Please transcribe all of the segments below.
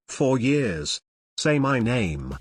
4 years. Say my name.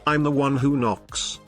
I'm the one who knocks.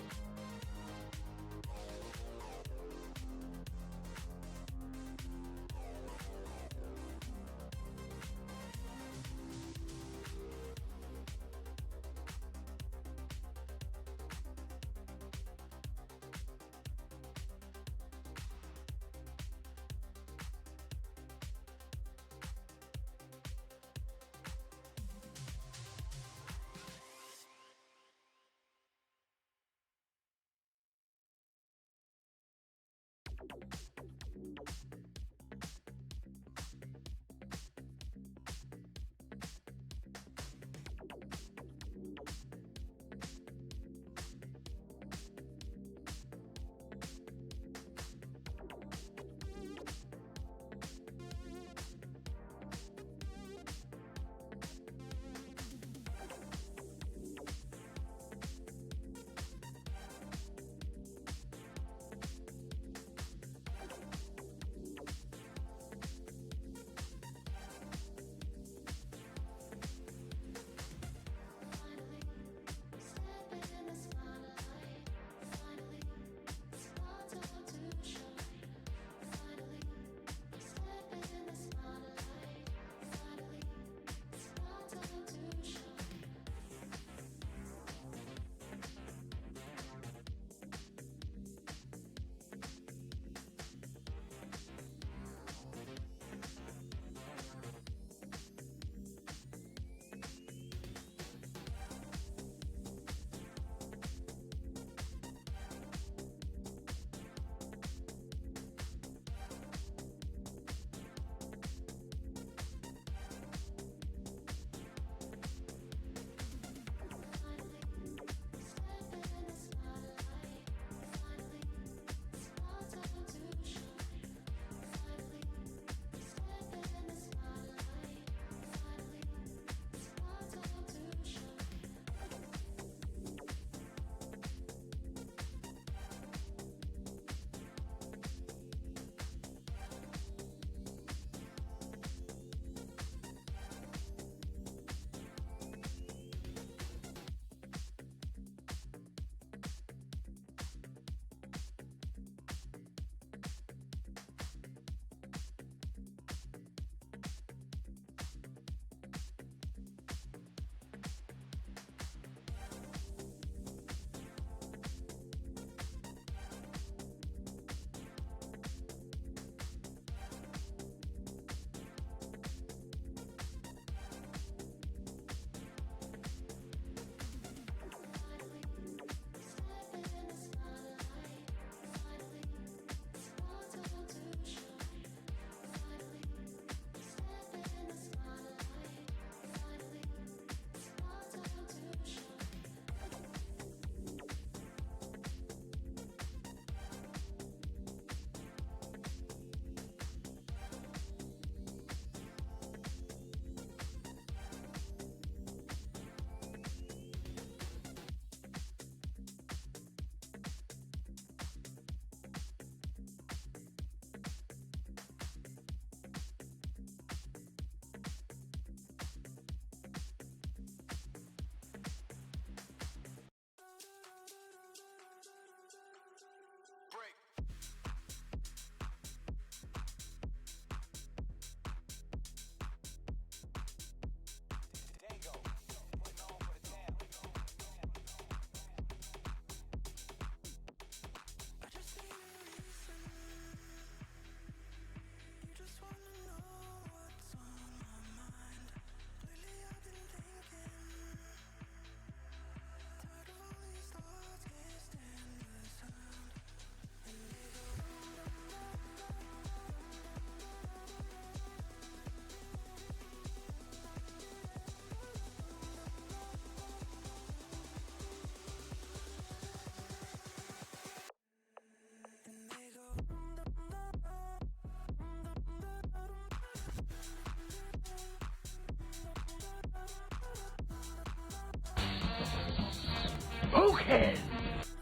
Okay.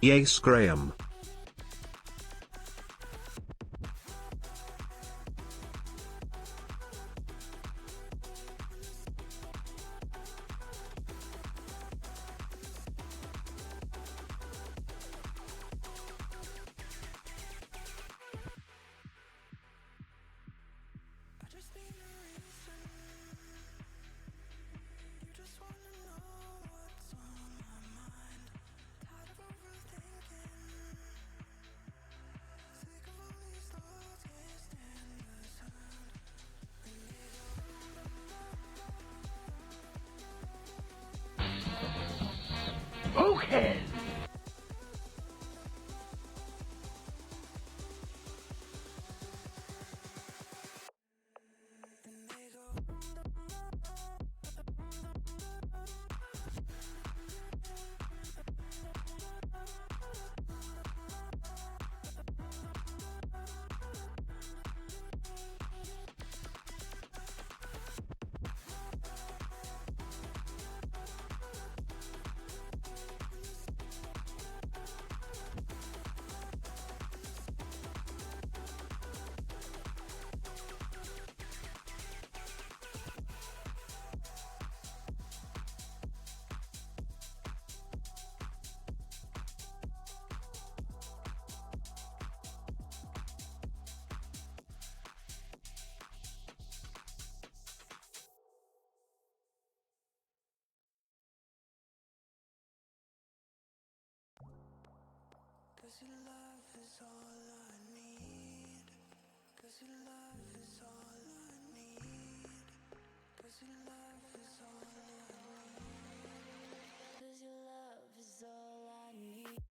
Yes, Graham. Okay. Cause your love is all I need. Cause your love is all I need. Cause your love is all I need. Cause your love is all I need.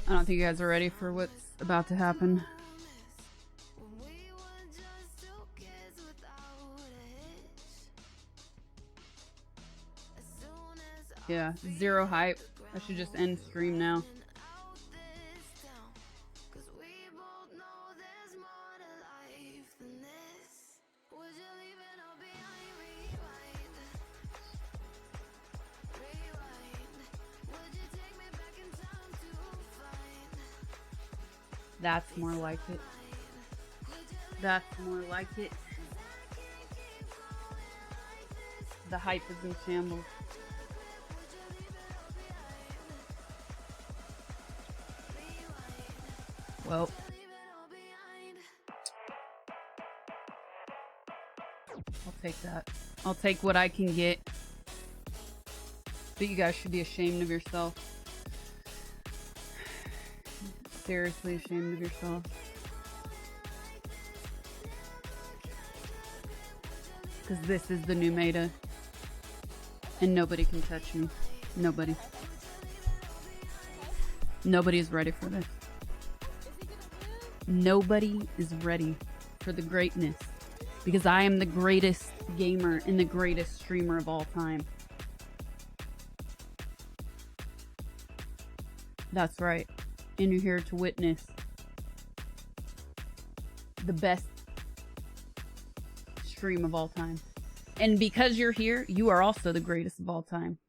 I don't think you guys are ready for what's about to happen. Yeah, zero hype. I should just end stream now. That's more like it. That's more like it. The hype is in shambles. Well. I'll take that. I'll take what I can get. But you guys should be ashamed of yourself. Seriously ashamed of yourself. Because this is the new meta. And nobody can touch me. Nobody. Nobody is ready for this. Nobody is ready for the greatness. Because I am the greatest gamer and the greatest streamer of all time. That's right. And you're here to witness the best stream of all time. And because you're here, you are also the greatest of all time.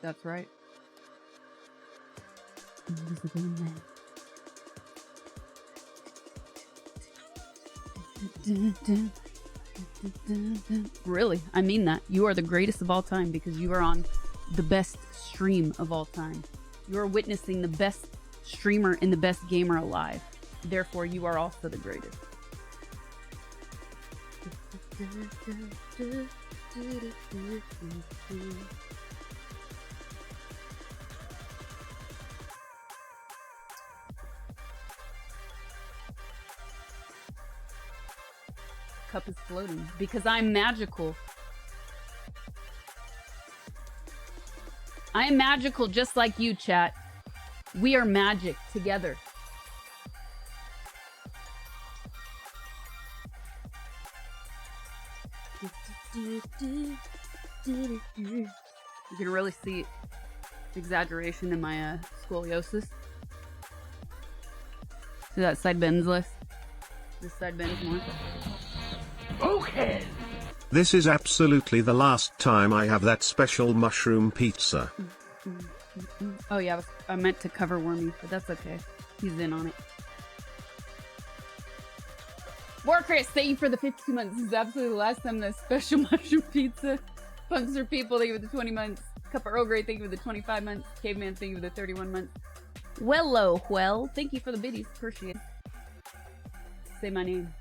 That's right. Invisible man. Really, I mean that. You are the greatest of all time because you are on the best stream of all time. You are witnessing the best streamer and the best gamer alive. Therefore, you are also the greatest. Cup is floating because I'm magical. I am magical just like you, chat. We are magic together. You can really see exaggeration in my scoliosis. See that side bends less? This side bends more. Okay. This is absolutely the last time I have that special mushroom pizza. Oh yeah, I meant to cover Wormy, but that's okay. He's in on it. Warcris, thank you for the 52 months. This is absolutely the last time that special mushroom pizza. Punks for people, thank you for the 20 months. Cup of Earl Grey, thank you for the 25 months. Caveman, thank you for the 31 months. Well, thank you for the biddies. Appreciate it. Say my name.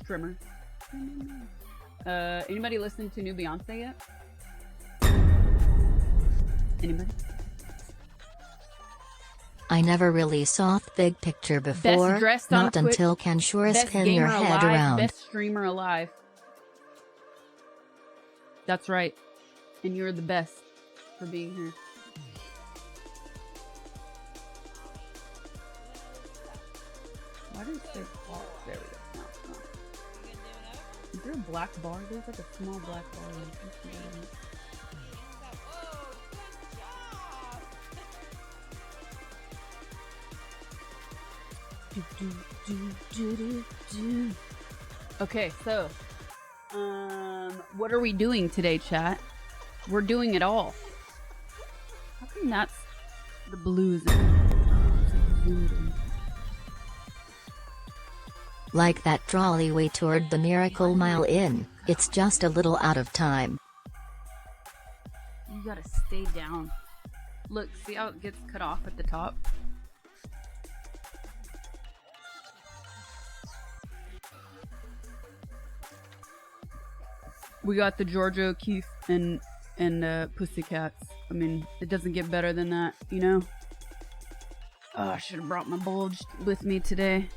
Strimmer. Anybody listen to new Beyonce yet? Anybody? I never really saw the big picture before, Best dressed on not Twitch, until can sure best spin your gamer head alive, around. Best streamer alive. That's right. And you're the best for being here. Why did it say bar? There we go. No, it's not. Is there a black bar? There's like a small black bar. Okay, so what are we doing today, chat? We're doing it all. How come that's the blues? Like that trolley we toured the Miracle Mile in, it's just a little out of time. You gotta stay down. Look, see how it gets cut off at the top? We got the Georgia O'Keeffe and Pussycats. I mean, it doesn't get better than that, you know? Oh, I should have brought my bulge with me today.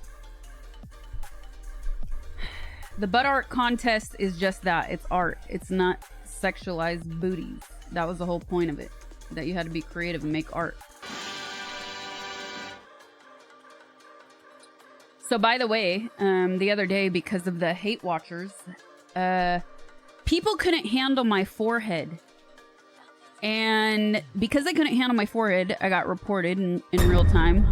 The butt art contest is just that. It's art. It's not sexualized booties. That was the whole point of it. That you had to be creative and make art. So, by the way, the other day, because of the hate watchers, people couldn't handle my forehead. And because they couldn't handle my forehead, I got reported in real time.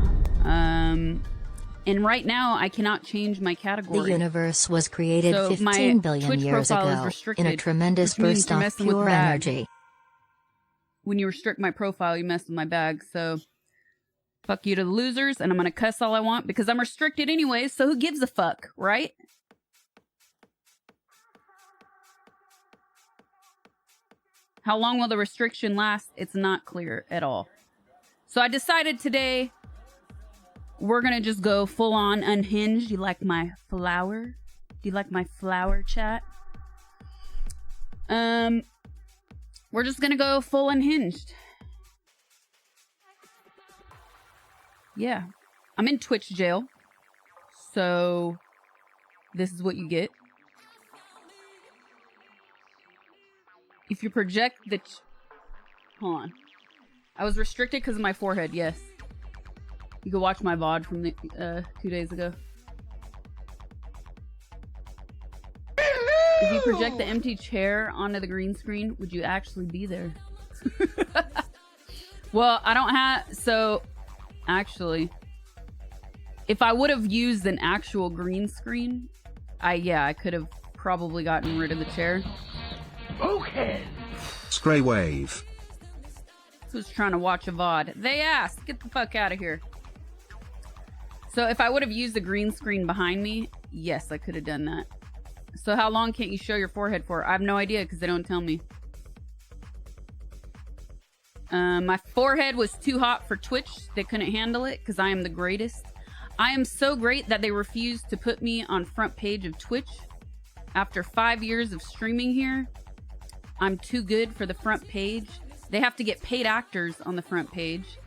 And right now, I cannot change my category. The universe was created So 15 my billion Twitch years profile is ago restricted, in a tremendous which means burst you're of messing with pure bags. energy. When you restrict my profile, you mess with my bag. So, fuck you to the losers, and I'm gonna cuss all I want because I'm restricted anyway, so who gives a fuck, right? How long will the restriction last? It's not clear at all. So I decided today we're gonna just go full on unhinged. You like my flower? Do you like my flower, chat? We're just gonna go full unhinged. Yeah. I'm in Twitch jail. So this is what you get. If you project the... Hold on. I was restricted because of my forehead, yes. You can watch my VOD from the, 2 days ago. If you project the empty chair onto the green screen, would you actually be there? Well, I don't have... So, actually, if I would have used an actual green screen, I could have probably gotten rid of the chair. Okay. Spray wave. Who's trying to watch a VOD? They asked. Get the fuck out of here. So if I would have used the green screen behind me, yes, I could have done that. So how long can't you show your forehead for? I have no idea because they don't tell me. My forehead was too hot for Twitch. They couldn't handle it because I am the greatest. I am so great that they refused to put me on front page of Twitch. After 5 years of streaming here, I'm too good for the front page. They have to get paid actors on the front page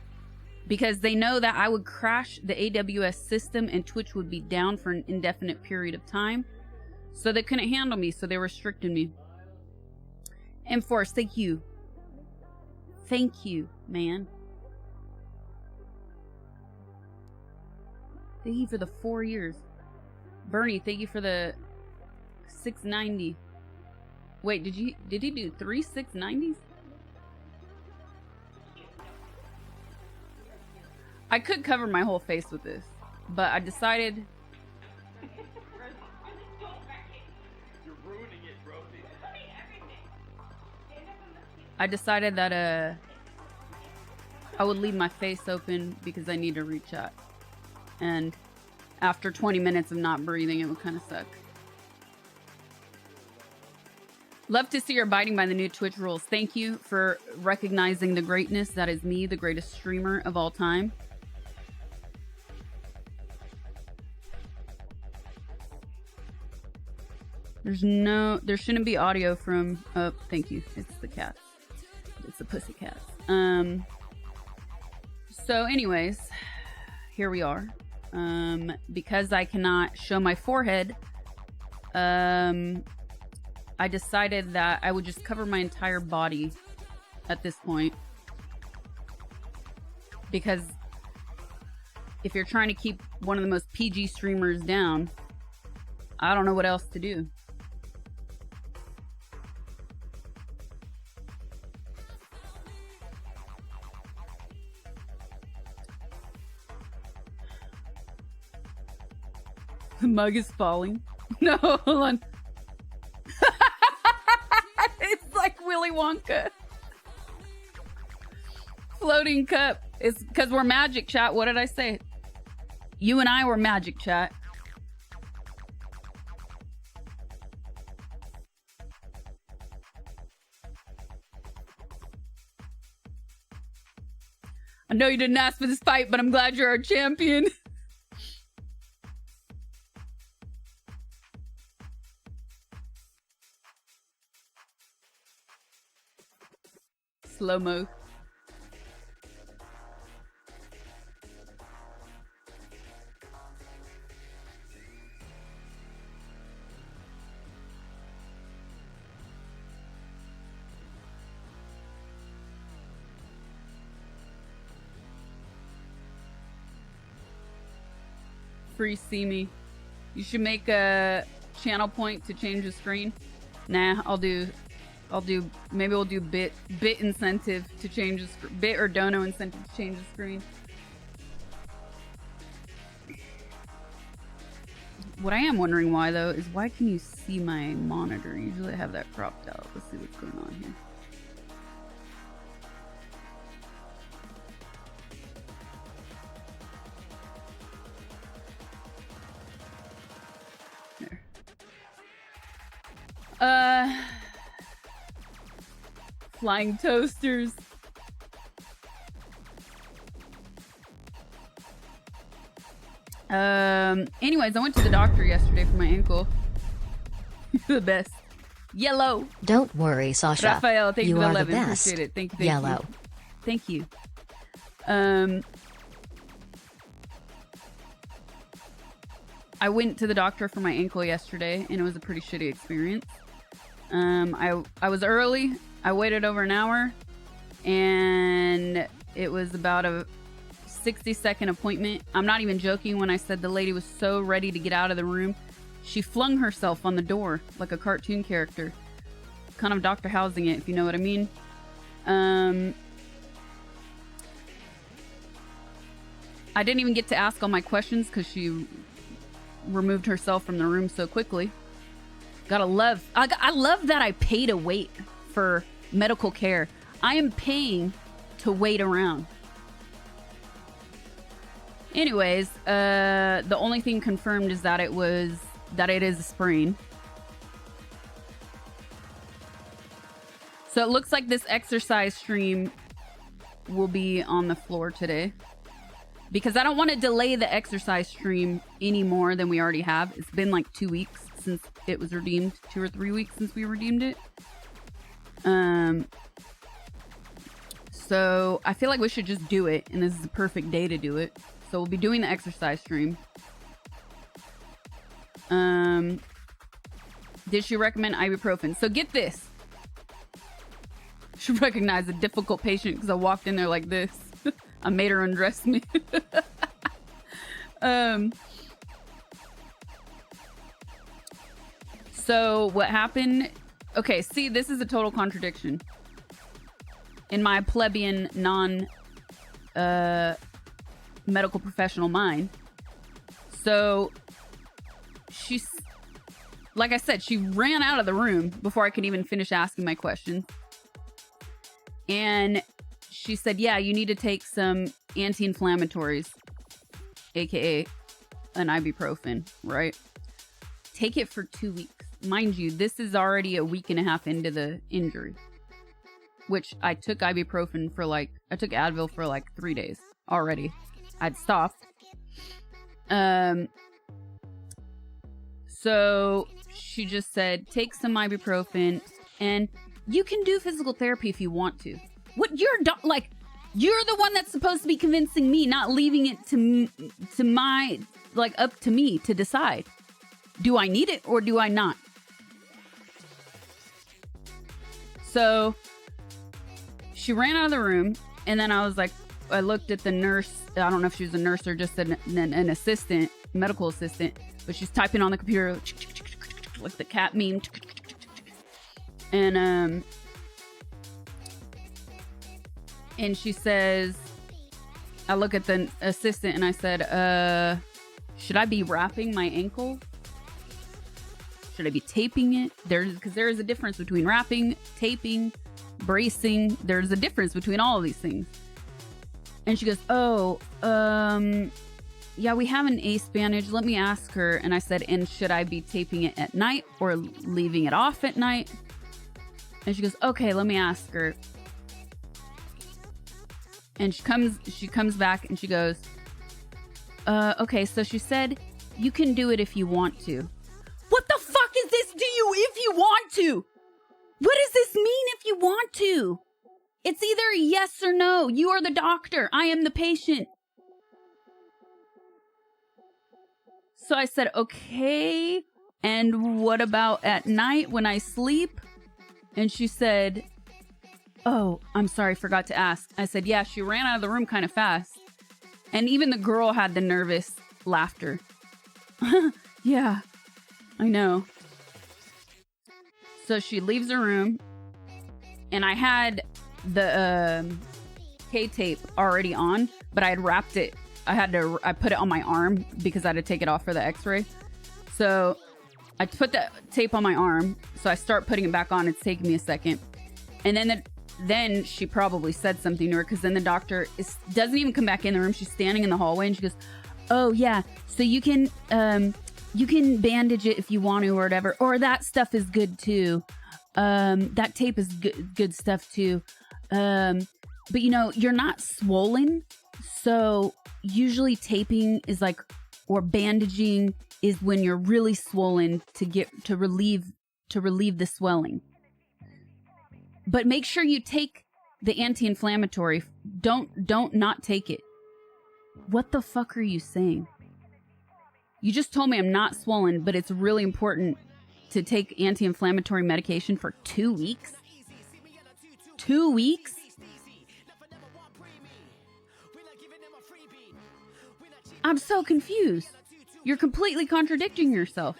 because they know that I would crash the AWS system and Twitch would be down for an indefinite period of time. So they couldn't handle me, so they restricted me. Enforce, thank you. Thank you, man. Thank you for the 4 years. Bernie, thank you for the 690. Wait, did he do 3 690s? I could cover my whole face with this, but I decided... I decided that I would leave my face open because I need to reach out. And after 20 minutes of not breathing, it would kind of suck. Love to see you're abiding by the new Twitch rules. Thank you for recognizing the greatness that is me, the greatest streamer of all time. There shouldn't be audio from, oh, thank you. It's the cats. It's the pussycats. So anyways, here we are. Because I cannot show my forehead, I decided that I would just cover my entire body at this point. Because if you're trying to keep one of the most PG streamers down, I don't know what else to do. The mug is falling. No, hold on. It's like Willy Wonka. Floating cup. It's because we're magic, chat. What did I say? You and I were magic, chat. I know you didn't ask for this fight, but I'm glad you're our champion. Slow-mo. Free see me. You should make a channel point to change the screen. Nah, maybe we'll do bit incentive to change the bit or dono incentive to change the screen. What I am wondering why though is why can you see my monitor? Usually I have that cropped out. Let's see what's going on here. Flying toasters. Anyways, I went to the doctor yesterday for my ankle. The best. Yellow. Don't worry, Sasha. Raphael, thank you You for the are the 11. best. Appreciate it. Thank you. Yellow. Thank you. I went to the doctor for my ankle yesterday, and it was a pretty shitty experience. I was early. I waited over an hour, and it was about a 60-second appointment. I'm not even joking when I said the lady was so ready to get out of the room. She flung herself on the door like a cartoon character. Kind of Dr. Housing it, if you know what I mean. I didn't even get to ask all my questions because she removed herself from the room so quickly. I love that I pay to wait for medical care. I am paying to wait around. Anyways, the only thing confirmed is that it is a sprain. So it looks like this exercise stream will be on the floor today. Because I don't want to delay the exercise stream any more than we already have. It's been like 2 weeks since it was redeemed. 2 or 3 weeks since we redeemed it. So I feel like we should just do it. And this is the perfect day to do it. So we'll be doing the exercise stream. Did she recommend ibuprofen? So get this. She recognized a difficult patient because I walked in there like this. I made her undress me. So what happened? Okay, see, this is a total contradiction. In my plebeian, medical professional mind. So she's, like I said, she ran out of the room before I could even finish asking my questions. And she said, yeah, you need to take some anti-inflammatories, aka an ibuprofen, right? Take it for 2 weeks. Mind you, this is already a week and a half into the injury, which I took ibuprofen for I took Advil for like 3 days already. I'd stopped. So she just said, take some ibuprofen and you can do physical therapy if you want to. What you're the one that's supposed to be convincing me, not leaving it to my, up to me to decide. Do I need it or do I not? So she ran out of the room, and then I looked at the nurse. I don't know if she was a nurse or just an assistant, medical assistant, but she's typing on the computer like the cat meme. And she says, I look at the assistant and I said, should I be wrapping my ankle? Should I be taping it? Because there is a difference between wrapping, taping, bracing. There's a difference between all of these things. And she goes, yeah, we have an ace bandage. Let me ask her. And I said, and should I be taping it at night or leaving it off at night? And she goes, okay, let me ask her. And she comes back and she goes, okay, so she said you can do it if you want to. What the fuck is this? Do you if you want to? What does this mean if you want to? It's either yes or no. You are the doctor. I am the patient. So I said, okay. And what about at night when I sleep? And she said, oh, I'm sorry, forgot to ask. I said, yeah, she ran out of the room kind of fast. And even the girl had the nervous laughter. Yeah, I know. So she leaves the room. And I had the K-tape already on, but I had wrapped it. I put it on my arm because I had to take it off for the x-ray. So I put the tape on my arm. So I start putting it back on. It's taking me a second. And then she probably said something to her, because then the doctor doesn't even come back in the room. She's standing in the hallway and she goes, oh yeah, so you can bandage it if you want to or whatever. Or that stuff is good too. That tape is good stuff too. But you know, you're not swollen. So usually taping is like, or bandaging is when you're really swollen to relieve the swelling. But make sure you take the anti-inflammatory. Don't not take it. What the fuck are you saying? You just told me I'm not swollen, but it's really important to take anti-inflammatory medication for 2 weeks? 2 weeks? I'm so confused. You're completely contradicting yourself.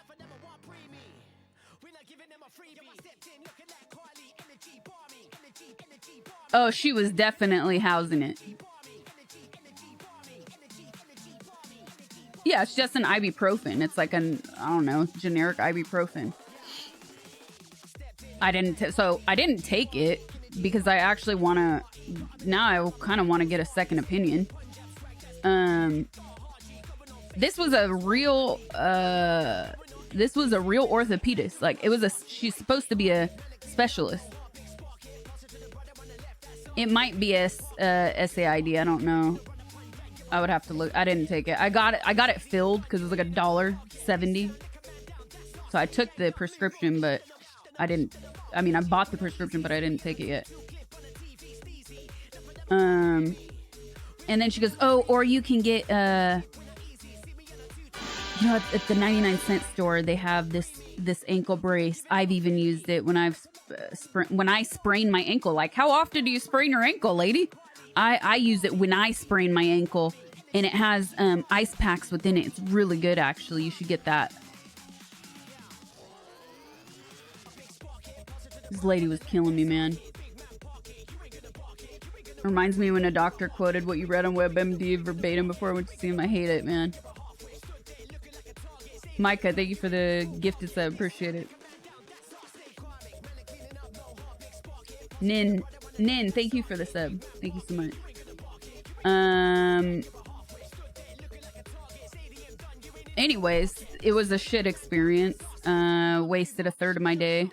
Oh, she was definitely housing it. Yeah, it's just an ibuprofen. It's like I don't know, generic ibuprofen. I didn't take it because I actually want to, now I kind of want to get a second opinion. This was a real orthopedist. Like she's supposed to be a specialist. It might be a SAID. I don't know. I would have to look. I didn't take it. I got it filled because it was like $1.70. So I took the prescription, but I didn't. I mean, I bought the prescription, but I didn't take it yet. And then she goes, "Oh, or you can get you know, at the 99-cent store, they have this ankle brace. I've even used it when when I sprain my ankle. Like, how often do you sprain your ankle, lady? I use it when I sprain my ankle, and it has ice packs within it. It's really good, actually. You should get that. This lady was killing me, man. Reminds me when a doctor quoted what you read on WebMD verbatim before I went to see him. I hate it, man. Micah, thank you for the gifted sub. Appreciate it. Nin, thank you for the sub. Thank you so much. Anyways, it was a shit experience. Wasted a third of my day.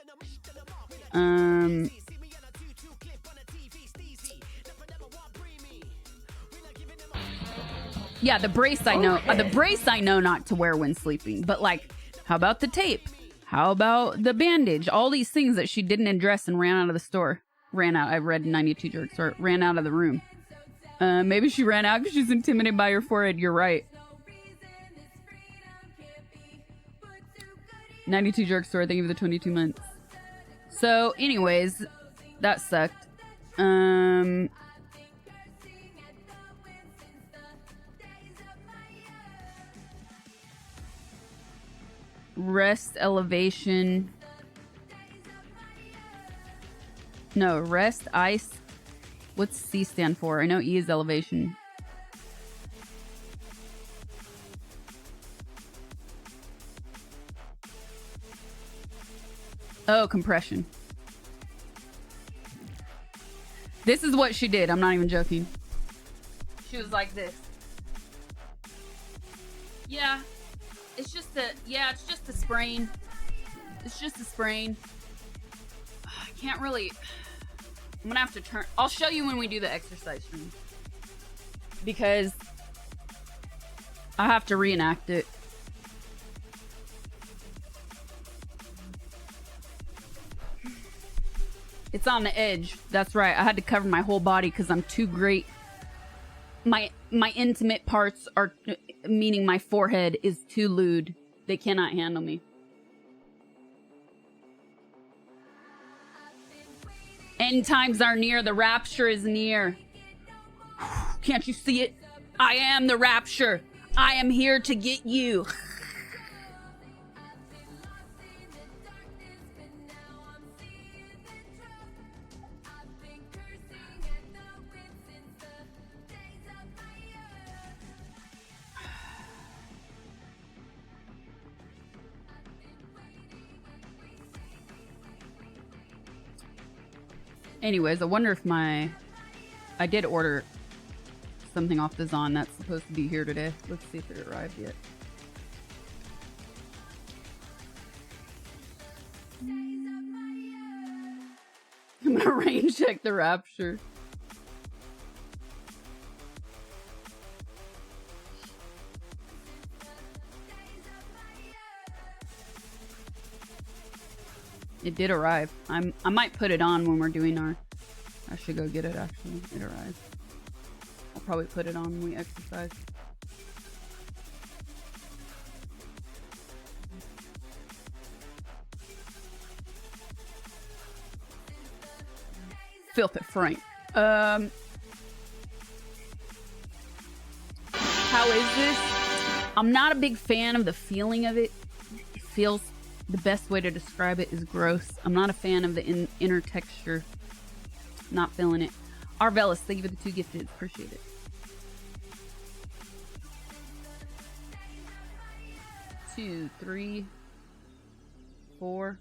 Yeah, the brace I know. The brace I know not to wear when sleeping. But like, how about the tape? How about the bandage? All these things that she didn't address and ran out of the store. Ran out. I read 92 jerks or ran out of the room. Maybe she ran out because she's intimidated by her forehead. You're right. 92 jerk store. Thank you for the 22 months. So, anyways, that sucked. Rest elevation. No, rest ice. What's C stand for? I know E is elevation. Oh, compression. This is what she did. I'm not even joking. She was like this. Yeah. It's just a sprain. It's just a sprain. I can't really. I'm gonna have to turn. I'll show you when we do the exercise stream. because I have to reenact it. It's on the edge. That's right. I had to cover my whole body because I'm too great. My intimate parts are, meaning my forehead, is too lewd. They cannot handle me. End times are near. The rapture is near. Can't you see it? I am the rapture. I am here to get you. Anyways, I wonder if I did order something off the Zon that's supposed to be here today. Let's see if it arrived yet. I'm gonna rain check the rapture. It did arrive. I might put it on when we're doing our... I should go get it, actually. It arrived. I'll probably put it on when we exercise. Filth it, Frank. How is this? I'm not a big fan of the feeling of it. It feels... The best way to describe it is gross. I'm not a fan of the inner texture. Not feeling it. Arvelis, thank you for the 2 gifted. Appreciate it. Two, 3, 4.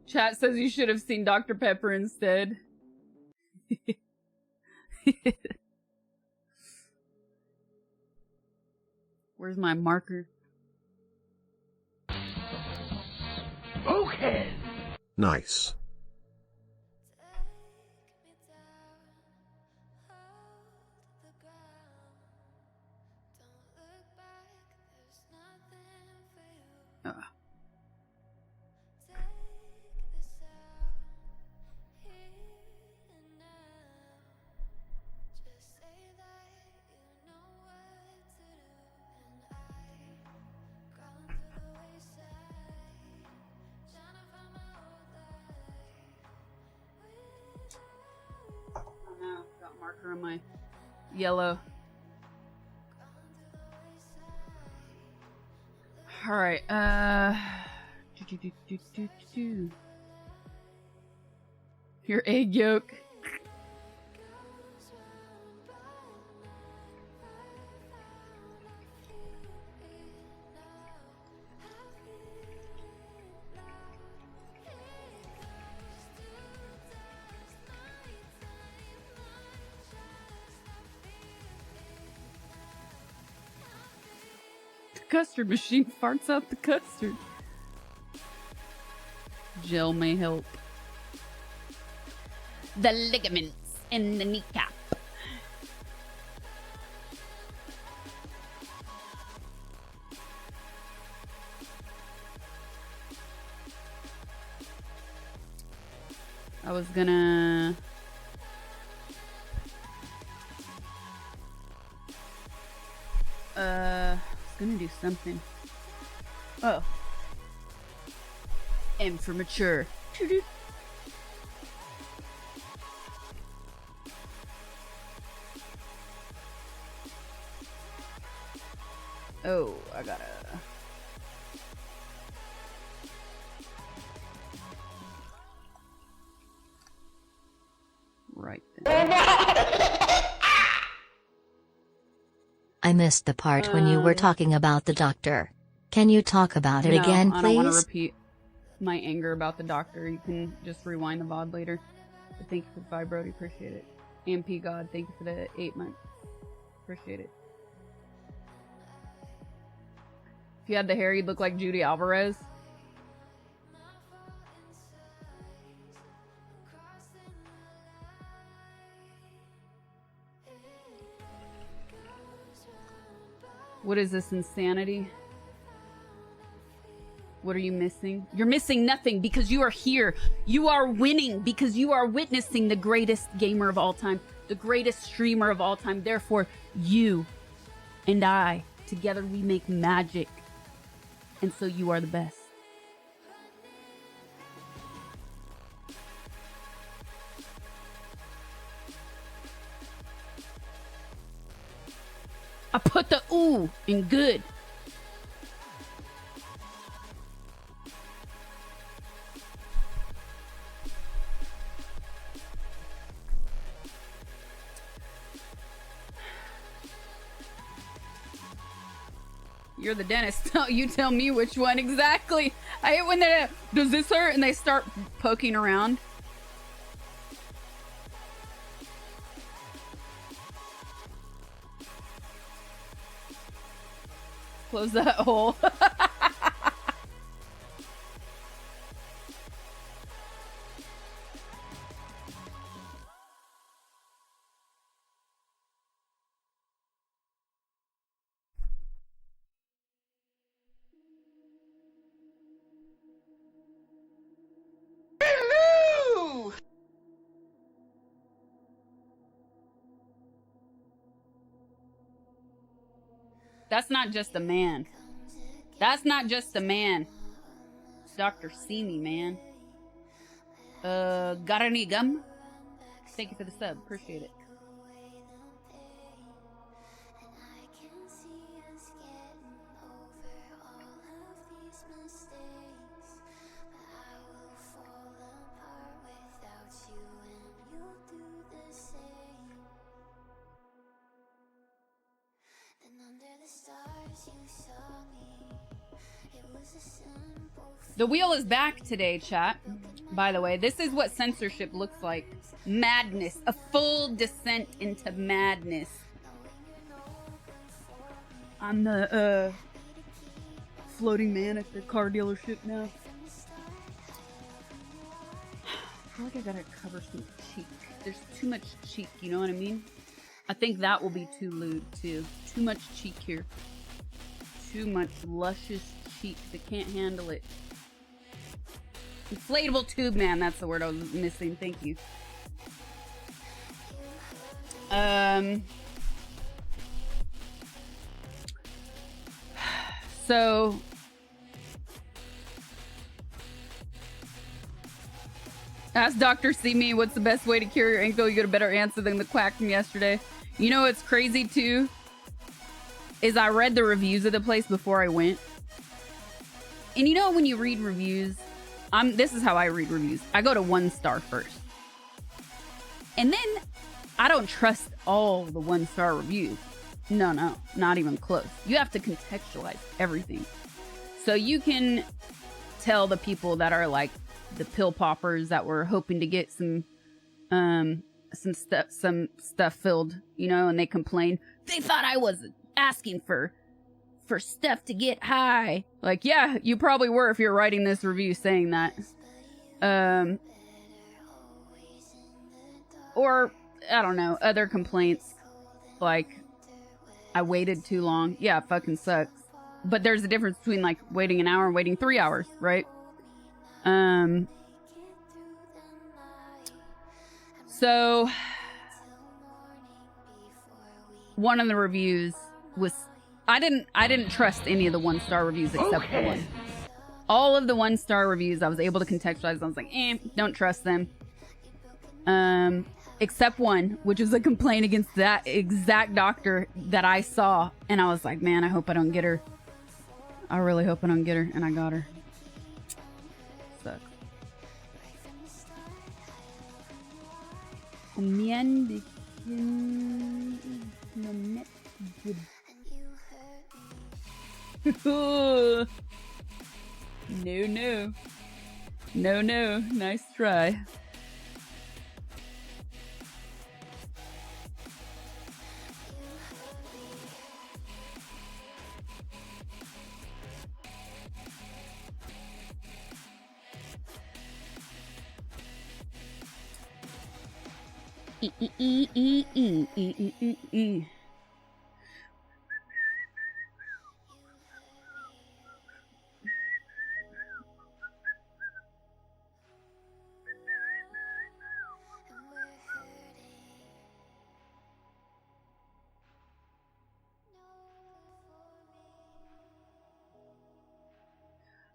Chat says you should have seen Dr. Pepper instead. Where's my marker? Okay. Nice. On my yellow. All right. Your egg yolk. Custard machine farts out the custard. Gel may help. The ligaments in the kneecap. I was gonna... gonna do something. Oh. M for mature. Oh, I gotta... Right then. I missed the part when you were talking about the doctor. Can you talk about it again, please? I don't want to repeat my anger about the doctor. You can just rewind the VOD later. But thank you for the 5, Brody. Appreciate it. AMP God, thank you for the 8 months. Appreciate it. If you had the hair, you'd look like Judy Alvarez. What is this insanity? What are you missing? You're missing nothing because you are here. You are winning because you are witnessing the greatest gamer of all time, the greatest streamer of all time. Therefore, you and I, together we make magic. And so you are the best. I put the ooh in good. You're the dentist. You tell me which one exactly. I hate when they does this hurt and they start poking around. Close that hole. That's not just a man. That's not just a man. It's Dr. Simi, man. Got any gum? Thank you for the sub. Appreciate it. The wheel is back today, chat. By the way, this is what censorship looks like. Madness. A full descent into madness. I'm the, floating man at the car dealership now. I feel like I gotta cover some cheek. There's too much cheek, you know what I mean? I think that will be too lewd, too. Too much cheek here. Too much luscious cheek. They can't handle it. Inflatable tube man, that's the word I was missing. Thank you. So ask Dr. Simi what's the best way to cure your ankle. You get a better answer than the quack from yesterday. You know what's crazy too? Is I read the reviews of the place before I went. And you know when you read reviews, this is how I read reviews. I go to 1 star first. And then I don't trust all the 1-star reviews. No, not even close. You have to contextualize everything. So you can tell the people that are like the pill poppers that were hoping to get some stuff filled, you know, and they complain. They thought I was asking for stuff to get high. Like, yeah, you probably were if you're writing this review saying that. Or, I don't know, other complaints. Like, I waited too long. Yeah, it fucking sucks. But there's a difference between, like, waiting an hour and waiting 3 hours, right? So, one of the reviews was... I didn't trust any of the 1-star reviews except for one. All of the 1-star reviews I was able to contextualize. I was like, don't trust them. Except one, which was a complaint against that exact doctor that I saw. And I was like, man, I hope I don't get her. I really hope I don't get her. And I got her. Sucks. No. Nice try.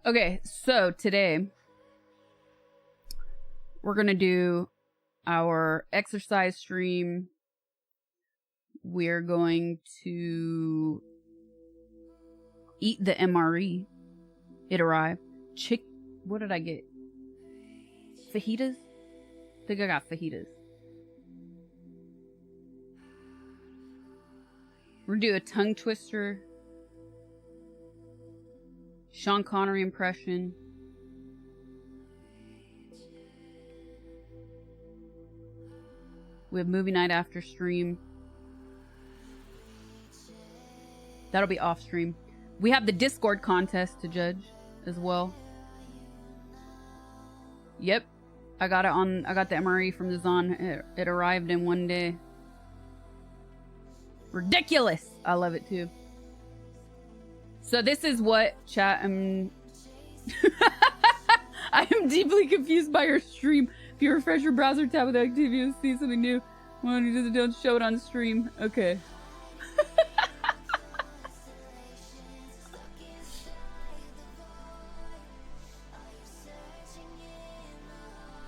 Okay, so today we're gonna do our exercise stream. We're going to eat the MRE. It arrived. What did I get? Fajitas? I think I got fajitas. We're gonna do a tongue twister. Sean Connery impression. We have movie night after stream. That'll be off stream. We have the Discord contest to judge as well. Yep. I got the MRE from the Zon. It arrived in one day. Ridiculous! I love it too. So this is what chat I am deeply confused by your stream. If you refresh your browser tab with activity, you'll see something new. Well, you don't show it on stream. Okay.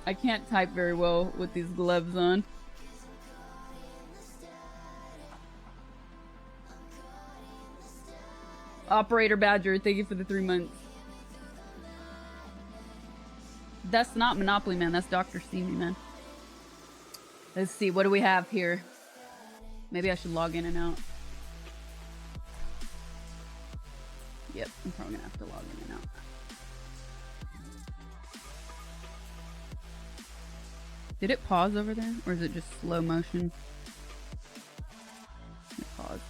I can't type very well with these gloves on. Operator Badger, thank you for the 3 months. That's not Monopoly Man, that's Dr. Steamy Man. Let's see, what do we have here? Maybe I should log in and out. Yep, I'm probably gonna have to log in and out. Did it pause over there? Or is it just slow motion? It paused.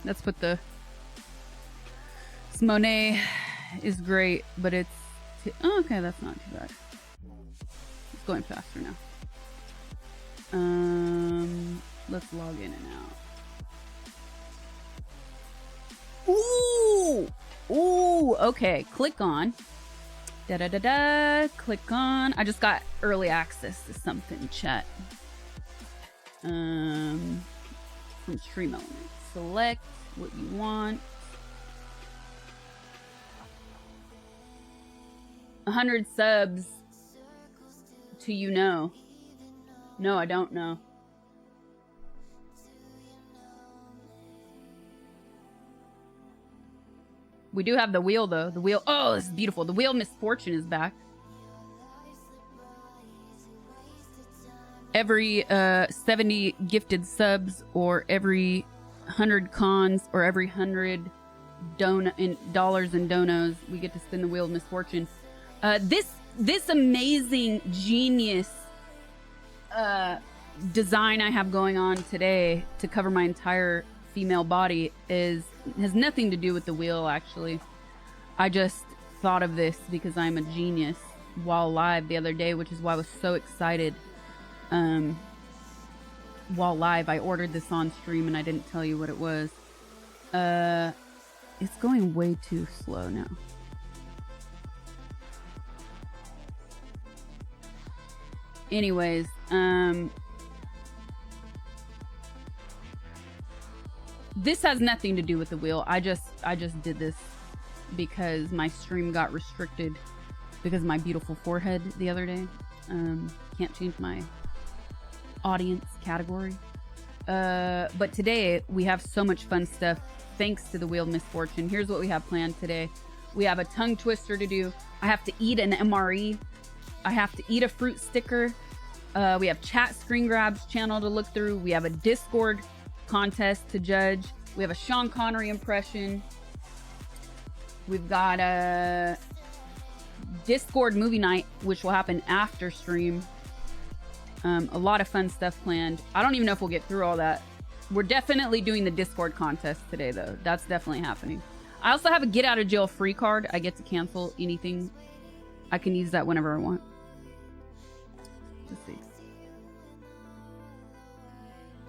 Let's put the Monet is great, but it's oh, okay, that's not too bad. It's going faster now. Let's log in and out. Ooh, okay. Click on. Click on. I just got early access to something, chat. From Stream Elements. Select what you want. 100 subs to you know. No, I don't know. We do have the wheel though. The wheel. Oh, this is beautiful. The wheel of misfortune is back. Every 70 gifted subs, or every 100 cons, or every 100 dollars in donos, we get to spin the wheel of misfortune. This amazing genius design I have going on today to cover my entire female body has nothing to do with the wheel, actually. I just thought of this because I'm a genius while live the other day, which is why I was so excited. While live, I ordered this on stream and I didn't tell you what it was. It's going way too slow now. Anyways, this has nothing to do with the wheel. I just did this because my stream got restricted because of my beautiful forehead the other day. Can't change my audience category. But today we have so much fun stuff thanks to the Wheel of Misfortune. Here's what we have planned today. We have a tongue twister to do. I have to eat an MRE. I have to eat a fruit sticker. We have chat screen grabs channel to look through. We have a Discord contest to judge. We have a Sean Connery impression. We've got a Discord movie night, which will happen after stream. A lot of fun stuff planned. I don't even know if we'll get through all that. We're definitely doing the Discord contest today, though. That's definitely happening. I also have a get out of jail free card. I get to cancel anything. I can use that whenever I want. Let's see.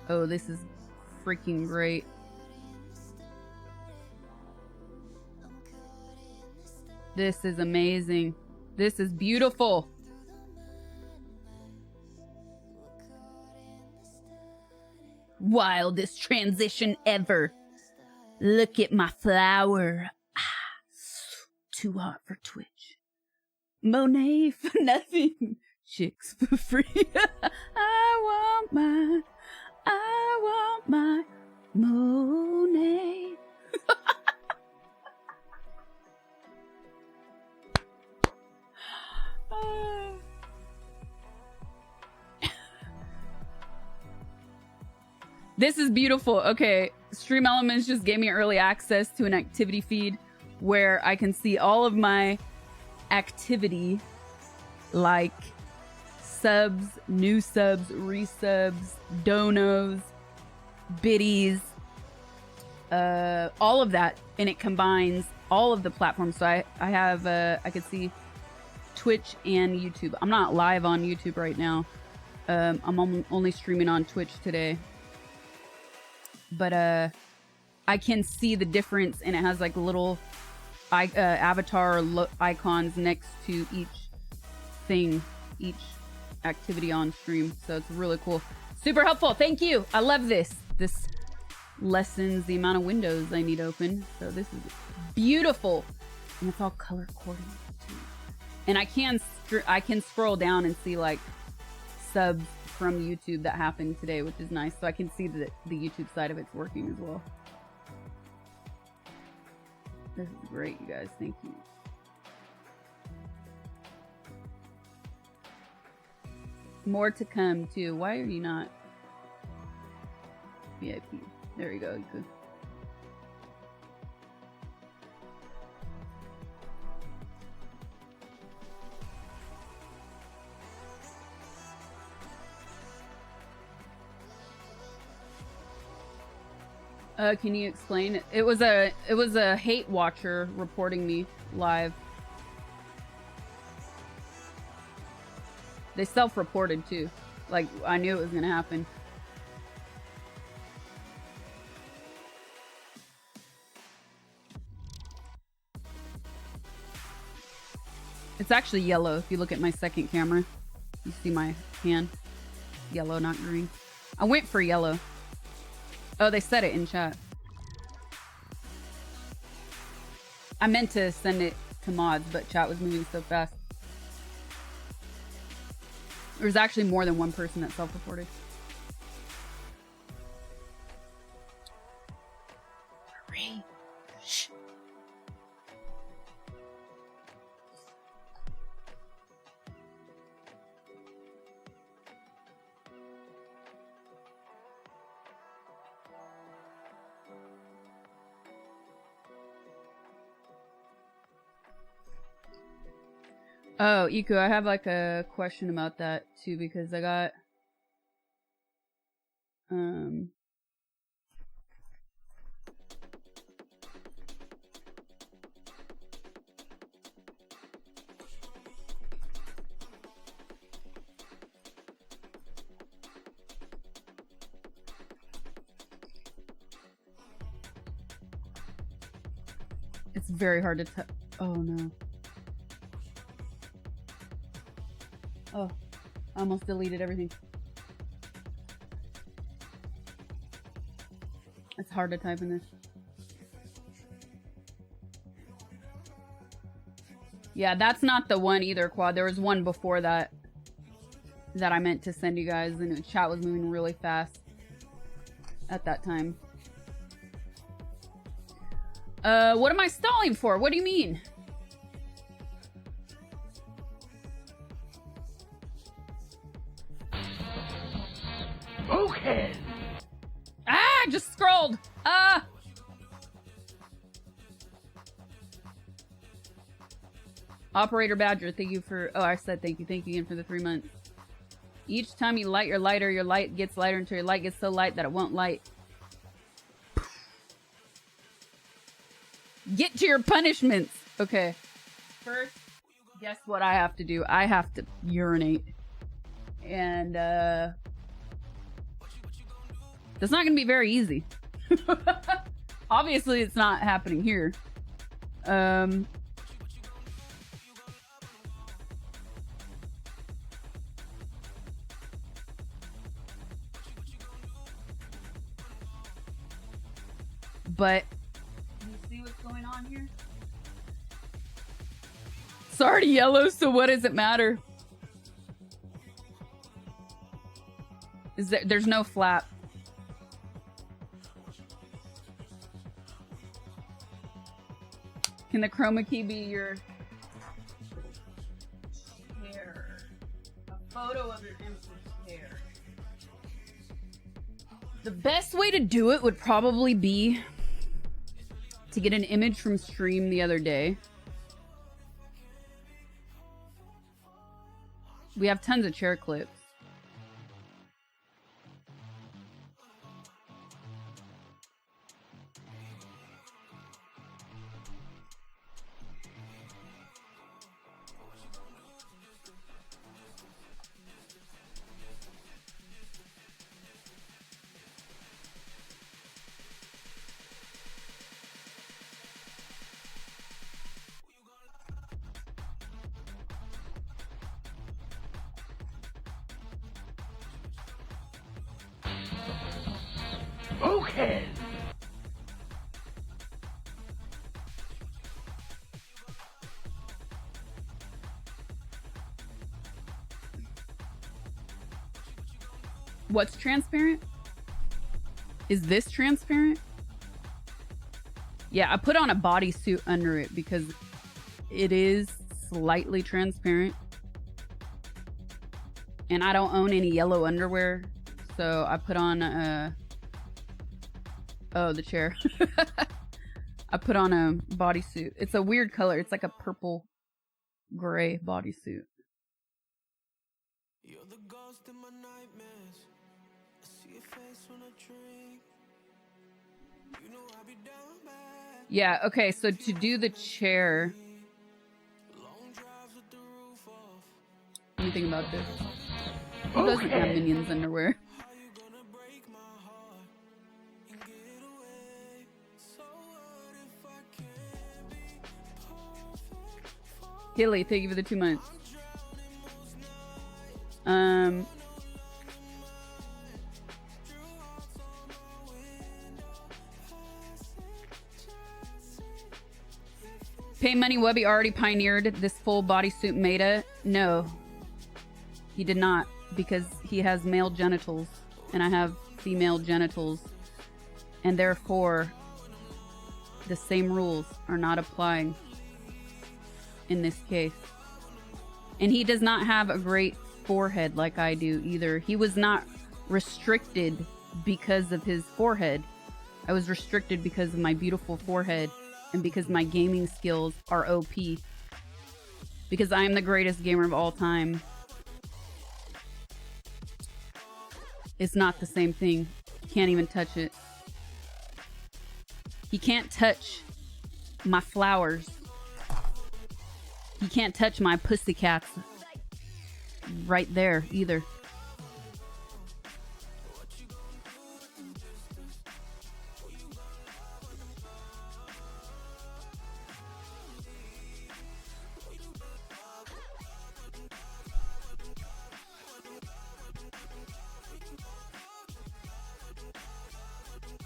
Oh, this is freaking great. This is amazing. This is beautiful. Wildest transition ever. Look at my flower. Too hot for Twitch. Monet for nothing. Chicks for free. I want my Monet. This is beautiful. Okay, Stream Elements just gave me early access to an activity feed where I can see all of my activity, like subs, new subs, resubs, donos, biddies, all of that, and it combines all of the platforms. So I have I could see Twitch and YouTube. I'm not live on YouTube right now. I'm only streaming on Twitch today. But I can see the difference, and it has like little avatar icons next to each thing, each activity on stream. So it's really cool. Super helpful. Thank you. I love this. This lessens the amount of windows I need open. So this is beautiful. And it's all color coordinated too. And I can scroll down and see like subs from YouTube that happened today, which is nice. So I can see that the YouTube side of it's working as well. This is great, you guys. Thank you. More to come too. Why are you not VIP? There you go. Good. Can you explain? It was a hate watcher reporting me live. They self-reported too. Like, I knew it was gonna happen. It's actually yellow. If you look at my second camera, you see my hand. Yellow, not green. I went for yellow. Oh, they said it in chat. I meant to send it to mods, but chat was moving so fast. There was actually more than one person that self-reported. Hurry. Shh. Oh, Iku, I have like a question about that too, because I got it's very hard to tell. Oh no. Oh, I almost deleted everything. It's hard to type in this. Yeah, that's not the one either, Quad. There was one before that that I meant to send you guys, and the chat was moving really fast at that time. What am I stalling for? What do you mean? Okay. Ah, I just scrolled. Operator Badger, thank you for... Oh, I said thank you. Thank you again for the 3 months. Each time you light your lighter, your light gets lighter until your light gets so light that it won't light. Get to your punishments. Okay. First, guess what I have to do? I have to urinate. And, that's not gonna be very easy. Obviously, it's not happening here. But you see what's going on here? It's already yellow, so what does it matter? There's no flap. Can the chroma key be your hair? A photo of your empty hair. The best way to do it would probably be to get an image from stream the other day. We have tons of chair clips. Okay. What's transparent? Is this transparent? Yeah, I put on a bodysuit under it because it is slightly transparent. And I don't own any yellow underwear, so I put on a... Oh, the chair. I put on a bodysuit. It's a weird color. It's like a purple gray bodysuit. You're the ghost in my nightmares. I see your face when I drink. You know I be down bad. Yeah, okay, so to do the chair... Long drives with the roof off. Let me think about this. Who doesn't have Minions underwear? How you gonna break my heart and get away? So what if I can't be perfect for Hilly, thank you for the 2 months. Pay Money Webby already pioneered this full bodysuit meta. No, he did not, because he has male genitals and I have female genitals, and therefore the same rules are not applying in this case. And he does not have a great forehead like I do either. He was not restricted because of his forehead. I was restricted because of my beautiful forehead and because my gaming skills are OP. Because I am the greatest gamer of all time. It's not the same thing. Can't even touch it. He can't touch my flowers. He can't touch my pussycats right there either.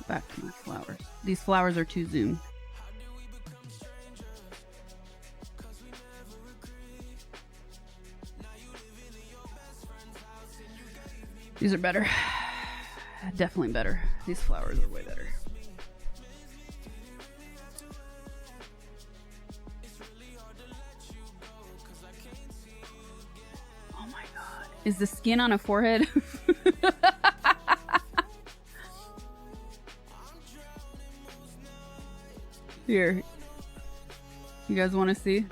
Back to my flowers. These flowers are too zoomed. These are better. Definitely better. These flowers are way better. Oh my god. Is the skin on a forehead? Here. You guys want to see?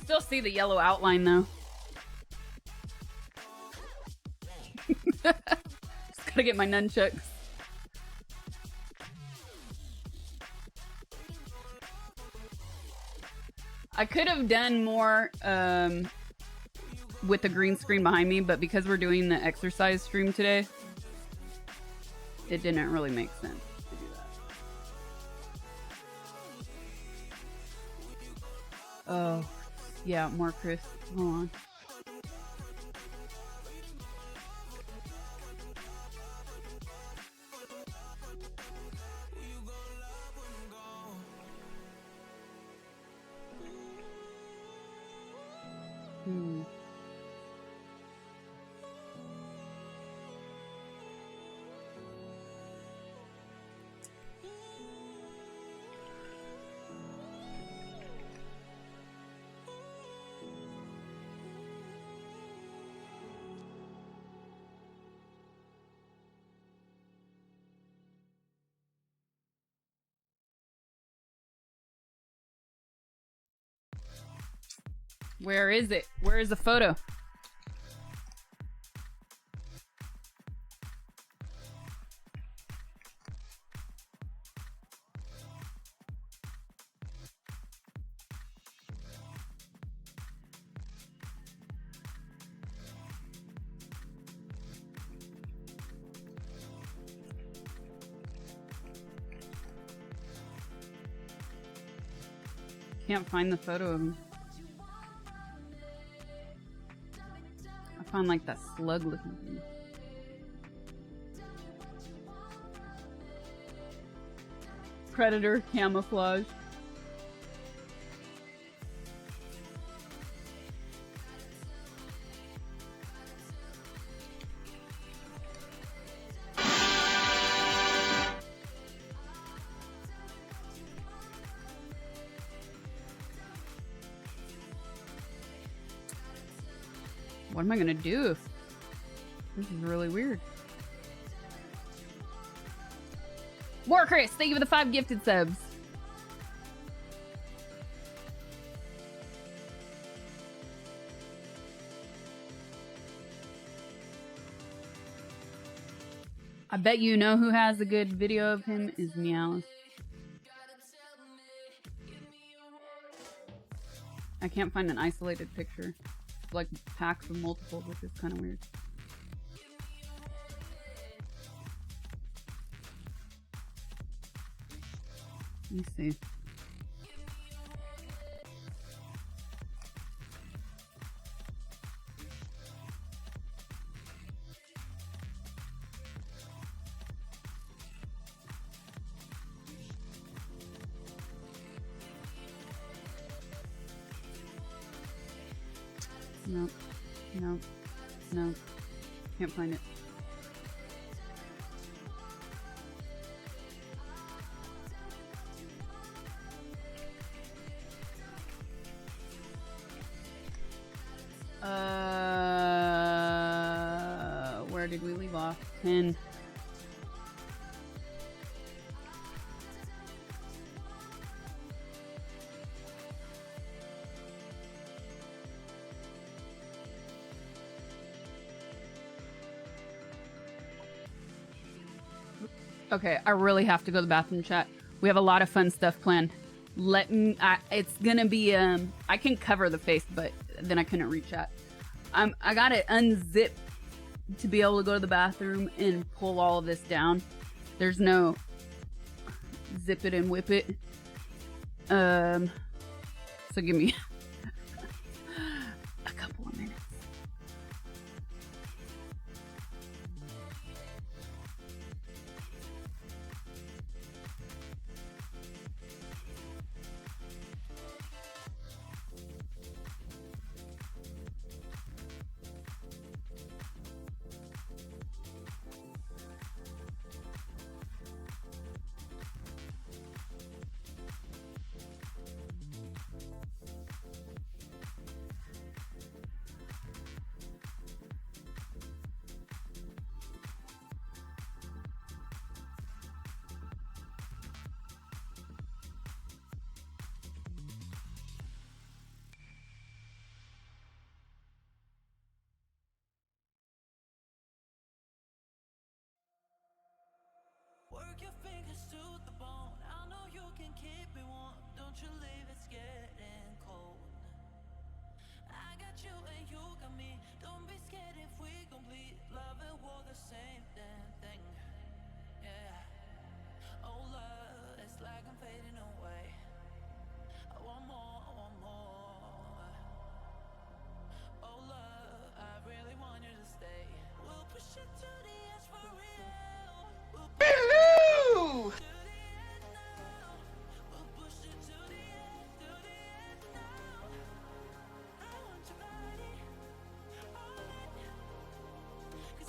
Still see the yellow outline though. Just gotta get my nunchucks. I could have done more with the green screen behind me, but because we're doing the exercise stream today, it didn't really make sense to do that. Oh, yeah, more crisp. Hold on. Where is it? Where is the photo? Can't find the photo of him. I found like that slug looking thing. Predator camouflage. What am I gonna do? This is really weird. More Chris, thank you for the 5 gifted subs. I bet you know who has a good video of him is Meow. I can't find an isolated picture. Like packs of multiples, which is kind of weird. Let me see. No, no, no. Can't find it. Where did we leave off? 10. Okay, I really have to go to the bathroom, chat. We have a lot of fun stuff planned. Let me, it's gonna be, I can cover the face, but then I couldn't reach out. I gotta unzip to be able to go to the bathroom and pull all of this down. There's no zip it and whip it. So give me a couple of minutes. you leave? It's getting cold. I got you and you got me. Don't be scared if we complete love and war, the same damn thing. Yeah. Oh love, it's like I'm fading away. I want more, I want more. Oh love, I really want you to stay. We'll push it to the edge for real. We'll push Hello! it to the end now. We'll push it to the end, to the end now. I want your body, all night. 'Cause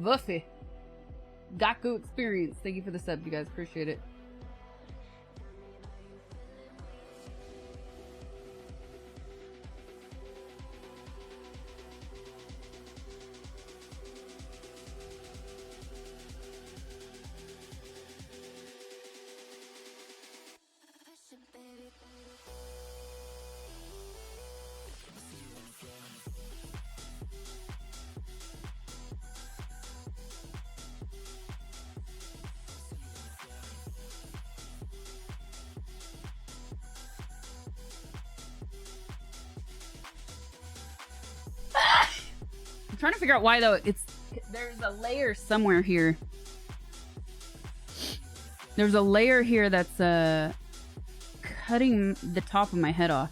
Buffy. Gaku experience. Thank you for the sub, you guys. Appreciate it. I'm trying to figure out why though. There's a layer somewhere here. There's a layer here that's cutting the top of my head off.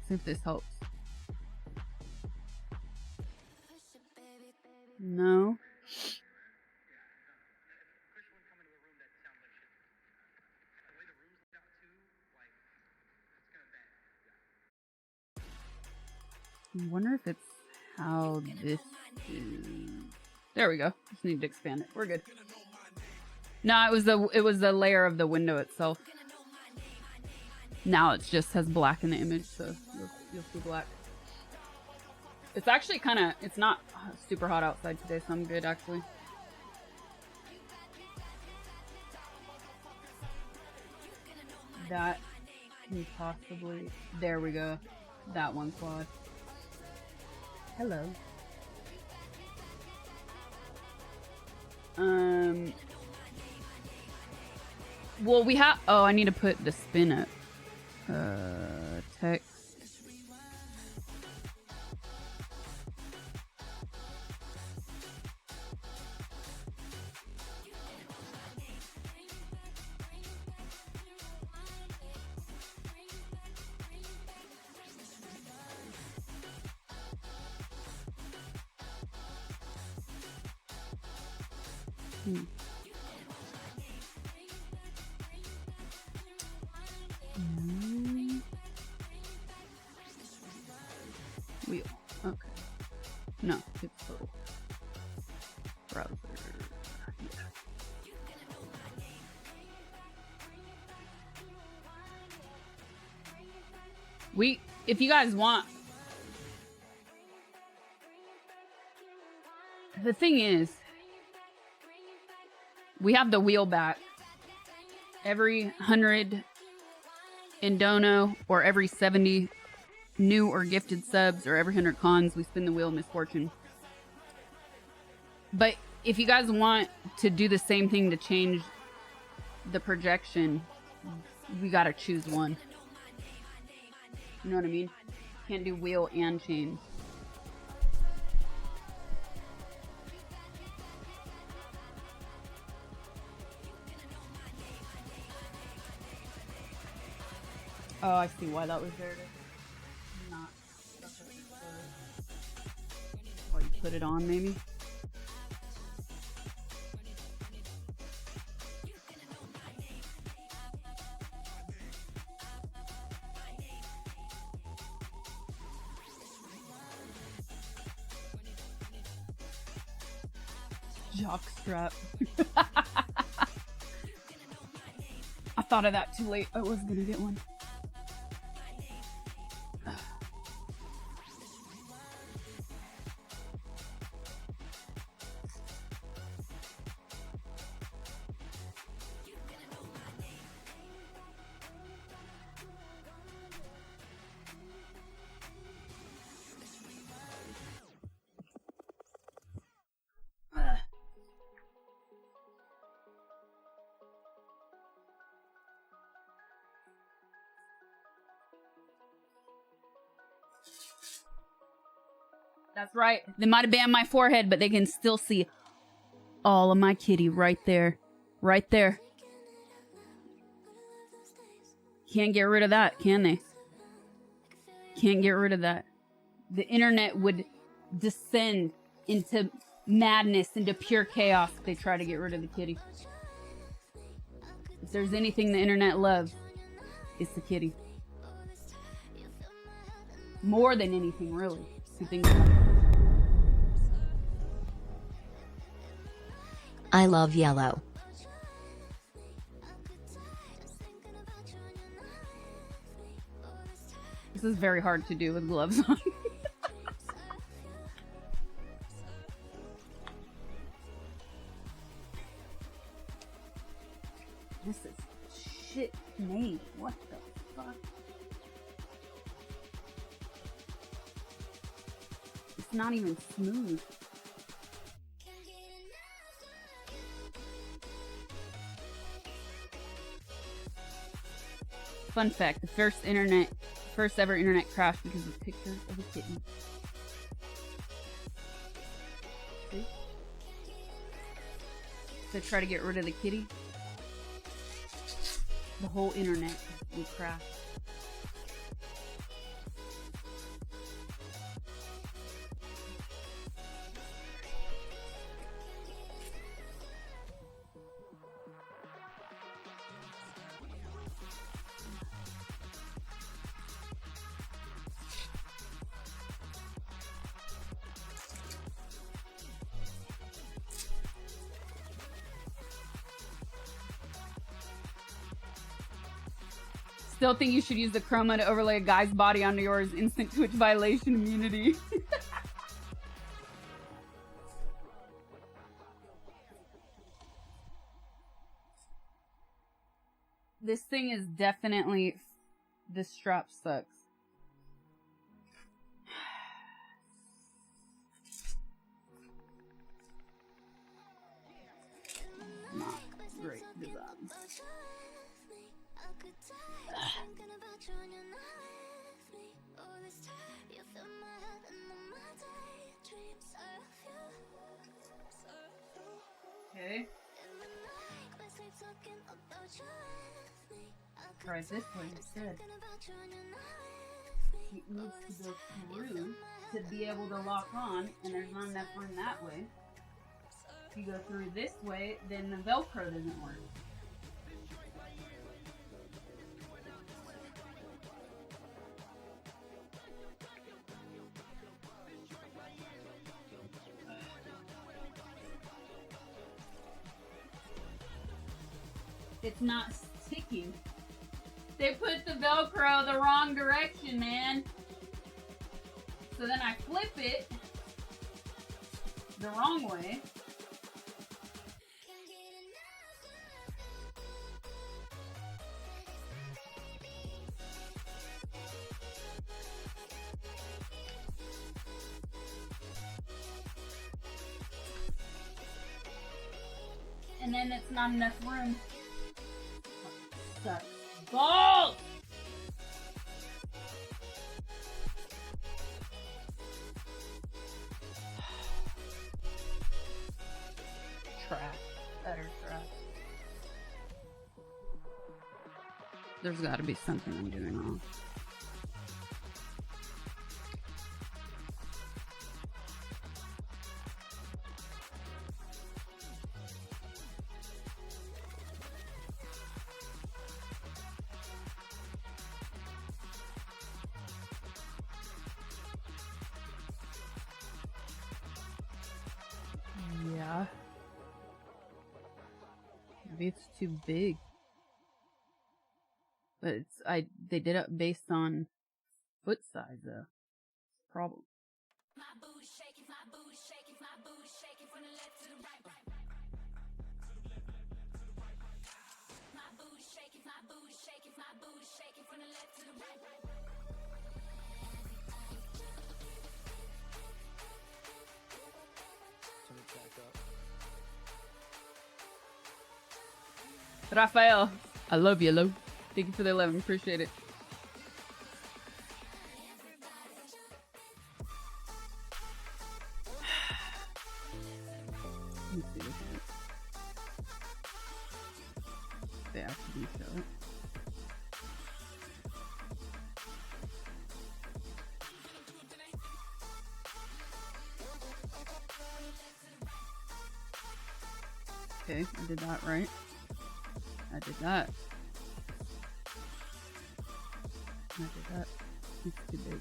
See if this helps. No. I wonder if it's how this is. There we go. Just need to expand it. We're good. No, it was the layer of the window itself. Now it just has black in the image, so you'll see black. It's actually it's not super hot outside today, so I'm good actually. That can possibly, there we go. That one quad. Hello. Well, we have, oh, I need to put the spin up. Text. Wheel. Okay. No, it's total. Browser. Yeah. If you guys want, the thing is, we have the wheel back every 100 in dono, or every 70 new or gifted subs, or every 100 cons, we spin the wheel of misfortune. But if you guys want to do the same thing to change the projection, we gotta choose one. You know what I mean? Can't do wheel and change. Oh, I see why that was there. Not. Or you put it on, maybe? Jock strap. I thought of that too late. I was gonna get one. That's right. They might have banned my forehead, but they can still see all of my kitty right there. Right there. Can't get rid of that, can they? Can't get rid of that. The internet would descend into madness, into pure chaos if they try to get rid of the kitty. If there's anything the internet loves, it's the kitty. More than anything, really. If you think about it. I love yellow. This is very hard to do with gloves on. This is shit made. What the fuck? It's not even smooth. Fun fact, the first ever internet crashed because of pictures of a kitten. See? To try to get rid of the kitty, the whole internet would crash. Still think you should use the chroma to overlay a guy's body onto yours. Instant Twitch violation immunity. This thing is definitely... This strap sucks. Not great design. Okay. Try this way instead. It needs to go through to be able to lock on, and there's not enough room that way. If you go through this way, then the Velcro doesn't work. It's not sticking. They put the Velcro the wrong direction, man. So then I flip it the wrong way. And then it's not enough room. Sucks. Balls! Trash. Utter trash. There's gotta be something I'm doing wrong. Yeah. Maybe it's too big. But they did it based on foot size though. Problem. My booty shaking, my booty shaking, my booty shaking from the left to the right. My booty shaking, my booty shaking, my booty shaking from the left to the right. Turn it back up. Rafael, I love you, Lo. Thank you for the 11. Appreciate it. Let me see this. They actually show it. Okay, I did that right. I did that. It's too big.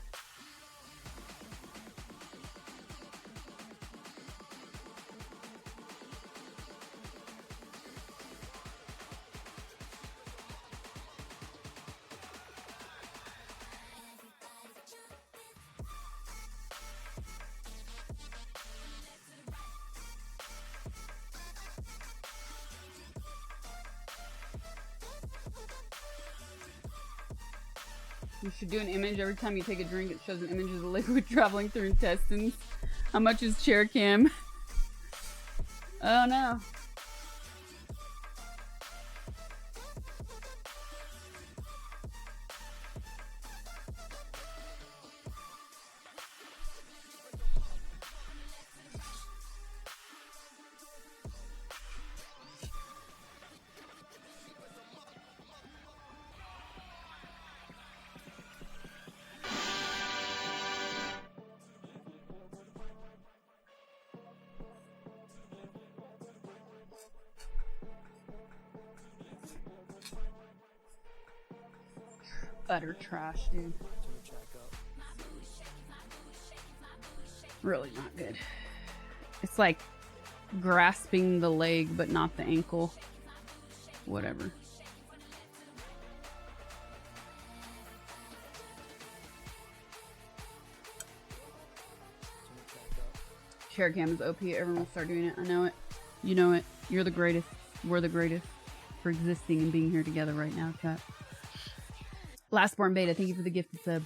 You should do an image every time you take a drink. It shows an image of the liquid traveling through intestines. How much is chair cam? Oh no. Utter trash, dude. Really not good. It's like grasping the leg, but not the ankle. Whatever. Chair cam is OP. Everyone will start doing it. I know it. You know it. You're the greatest. We're the greatest for existing and being here together right now, chat. Lastborn Beta, thank you for the gifted sub.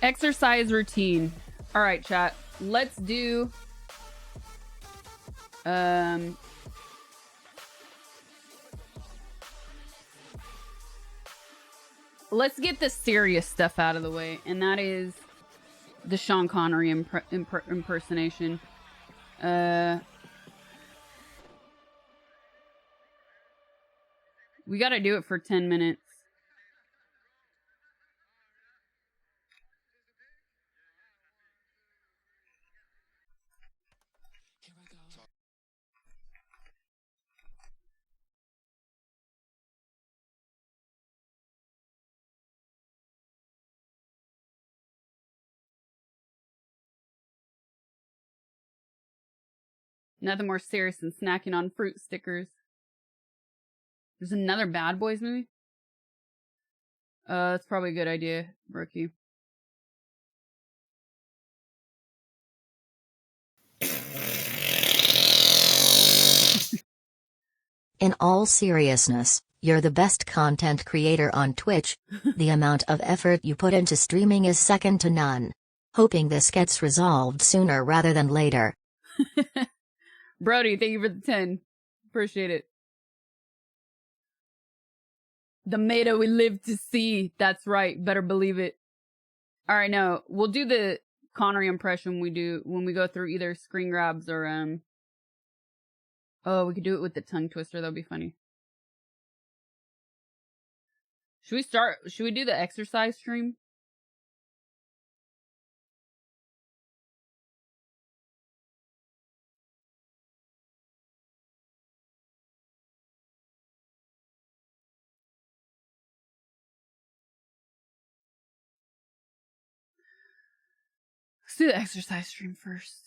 Exercise routine. All right, chat. Let's do let's get the serious stuff out of the way, and that is the Sean Connery impersonation. We gotta do it for 10 minutes. Nothing more serious than snacking on fruit stickers. There's another Bad Boys movie? That's probably a good idea, Brookie. In all seriousness, you're the best content creator on Twitch. The amount of effort you put into streaming is second to none. Hoping this gets resolved sooner rather than later. Brody, thank you for the 10. Appreciate it. The meta we live to see. That's right. Better believe it. All right, no, we'll do the Connery impression we do when we go through either screen grabs or oh, we could do it with the tongue twister. That'd be funny. Should we do the exercise stream? Let's do the exercise stream first.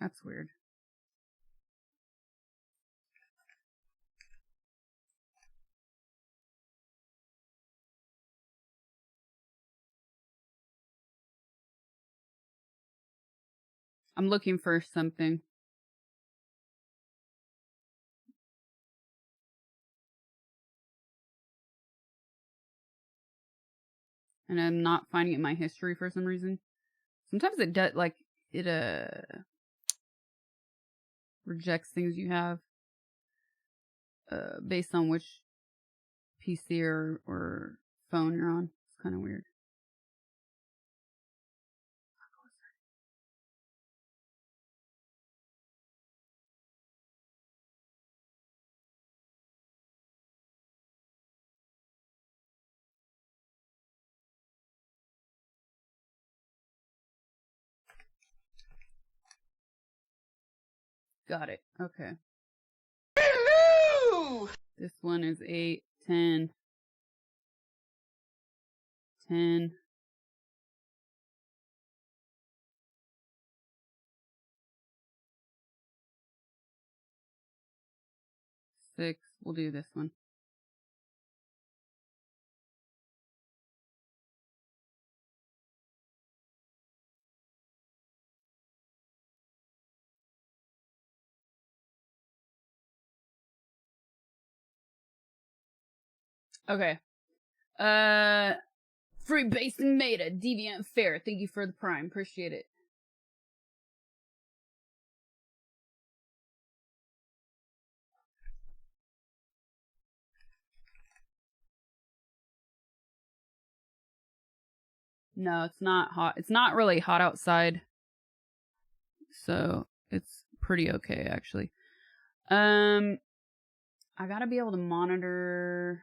That's weird. I'm looking for something. And I'm not finding it in my history for some reason. Sometimes it does, like, it, rejects things you have, based on which PC or phone you're on. It's kind of weird. Got it. Okay. Hello! This one is 8, 10, 10. 6. We'll do this one. Okay. Free basing meta, deviant fair. Thank you for the prime. Appreciate it. No, it's not hot. It's not really hot outside. So it's pretty okay, actually. I gotta be able to monitor.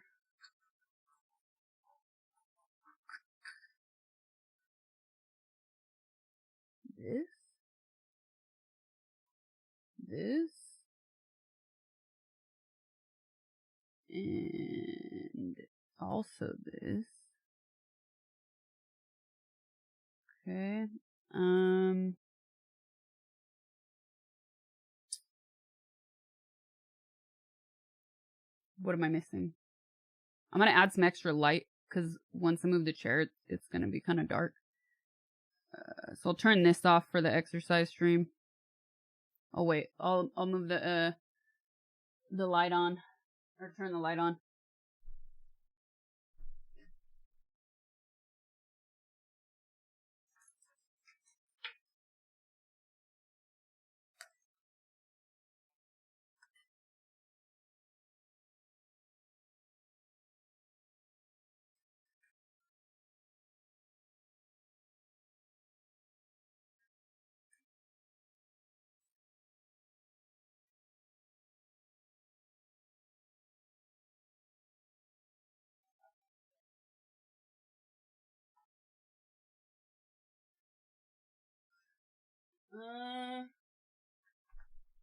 This, and also this. Okay. What am I missing? I'm gonna add some extra light because once I move the chair, it's gonna be kind of dark. So I'll turn this off for the exercise stream. Oh wait, I'll move the light on, or turn the light on.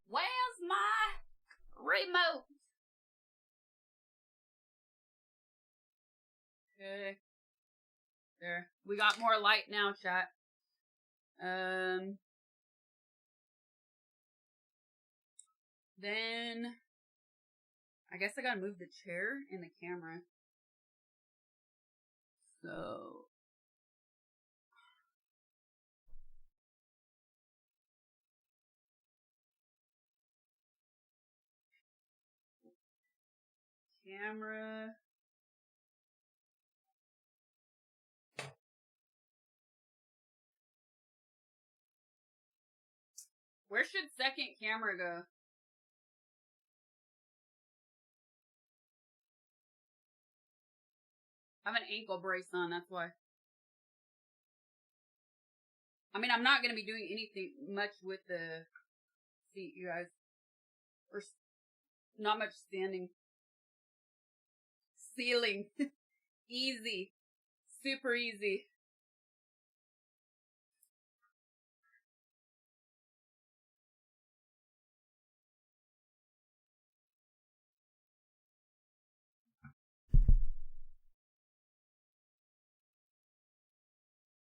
Where's my remote? Okay. There. We got more light now, chat. Then I guess I gotta move the chair and the camera. So camera. Where should second camera go? I have an ankle brace on, that's why. I mean, I'm not gonna be doing anything much with the seat, you guys. Or not much standing. Ceiling. Easy. Super easy.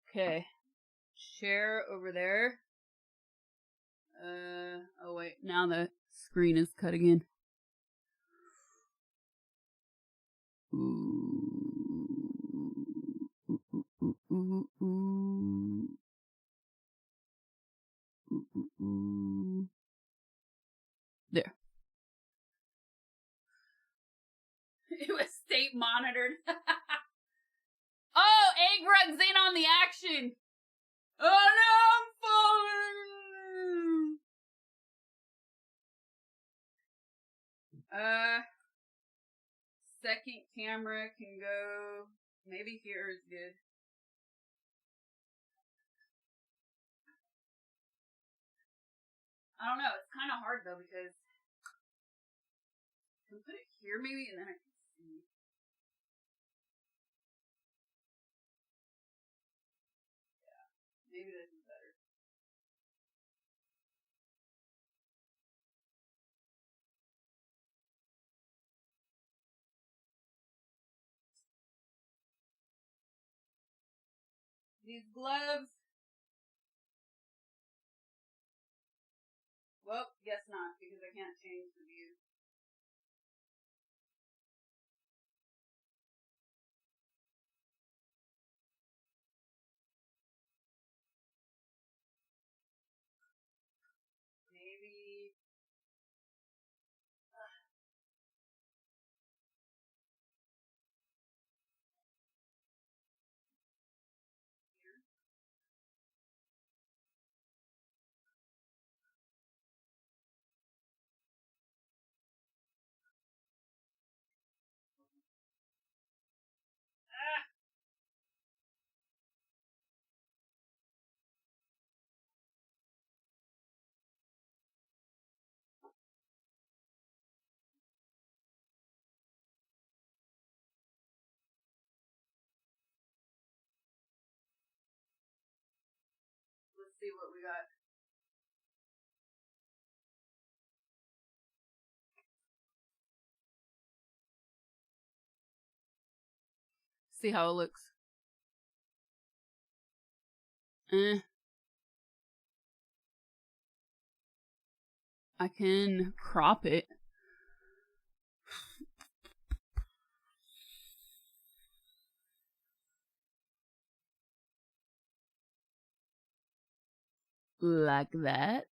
Okay. Chair over there. Oh wait, now the screen is cut again. There. It was state monitored. Oh, Egg runs in on the action. Oh no, I'm falling. Second camera can go. Maybe here is good. I don't know. It's kind of hard though because I can put it here maybe, and then I can see. Yeah, maybe this is better. These gloves. Well, guess not, because I can't change the view. Maybe. Here. Ah! Let's see what we got. See how it looks. I can crop it. Like that.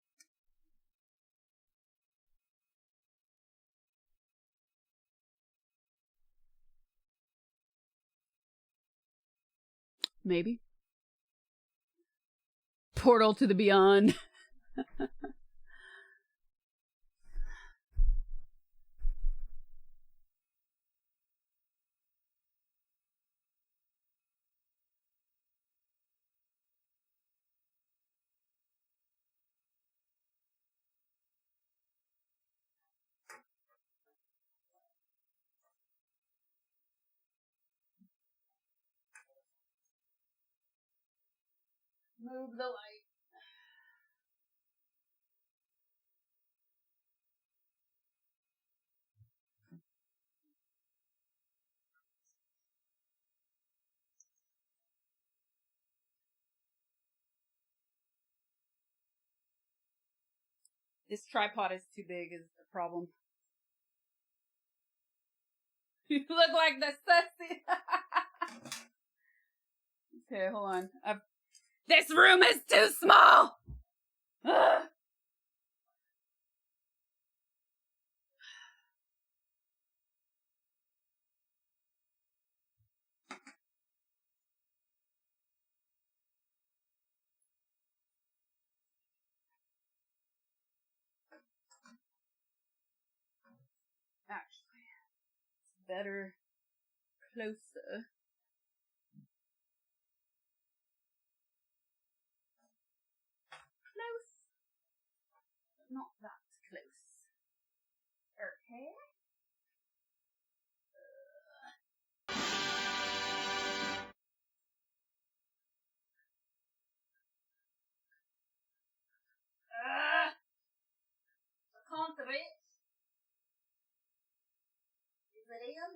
Maybe. Portal to the beyond. Move the light. This tripod is too big is the problem. You look like the sussy. Okay, hold on. This room is too small! Ugh. Actually, it's better closer. Close. Not that close. Okay. I can't do it. Is it in?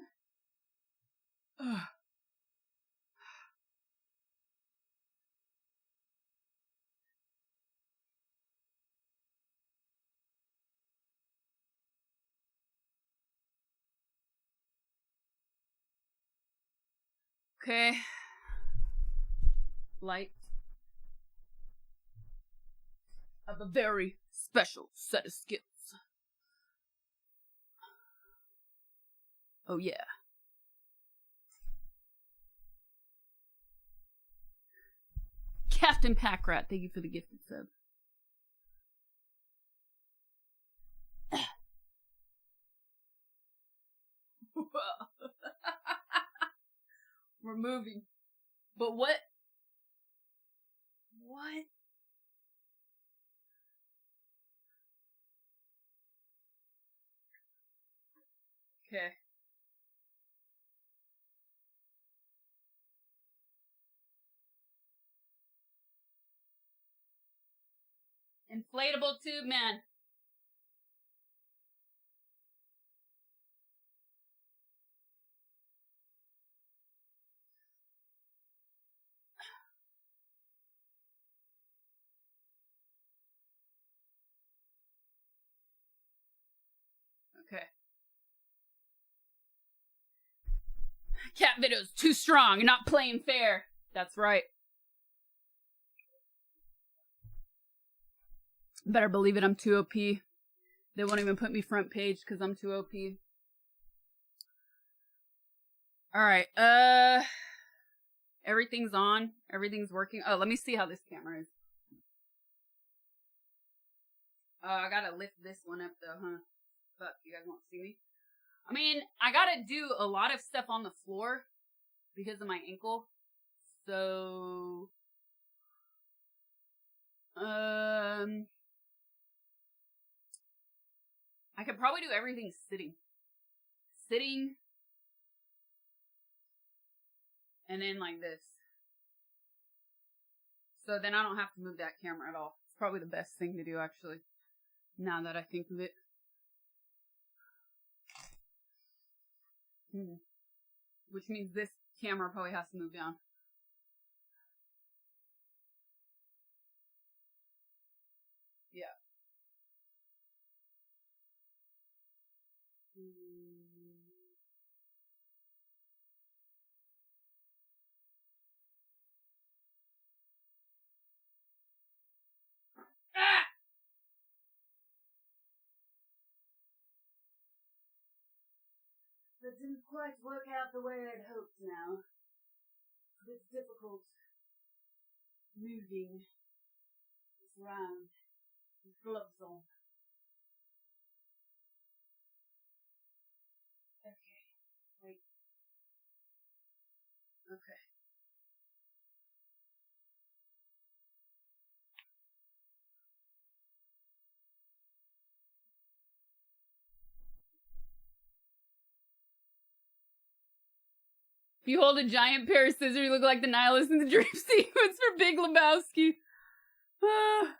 Okay. Light. Of a very special set of skills. Oh yeah. Captain Packrat, thank you for the gifted sub. We're moving. But what? What? Okay. Inflatable tube man. Okay. Cat video's too strong. You're not playing fair. That's right. Better believe it, I'm too OP. They won't even put me front page because I'm too OP. Alright, everything's on. Everything's working. Oh, let me see how this camera is. I gotta lift this one up though, huh? Fuck, you guys won't see me. I mean, I gotta do a lot of stuff on the floor because of my ankle. So, I could probably do everything sitting. Sitting. And then like this. So then I don't have to move that camera at all. It's probably the best thing to do actually. Now that I think of it. Which means this camera probably has to move down. Yeah. Ah! That didn't quite work out the way I'd hoped now. It's difficult moving this round with gloves on. Okay, wait. Okay. If you hold a giant pair of scissors, you look like the nihilist in the dream sequence for Big Lebowski. Ah.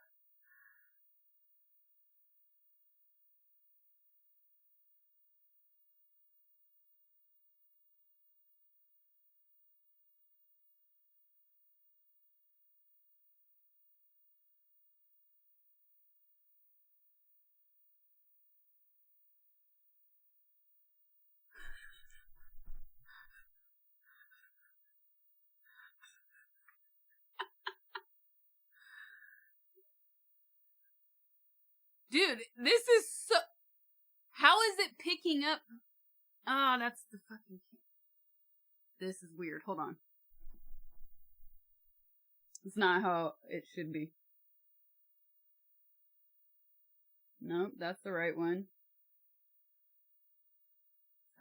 Dude, this is so... How is it picking up? Ah, oh, that's the fucking... This is weird. Hold on. It's not how it should be. Nope, that's the right one.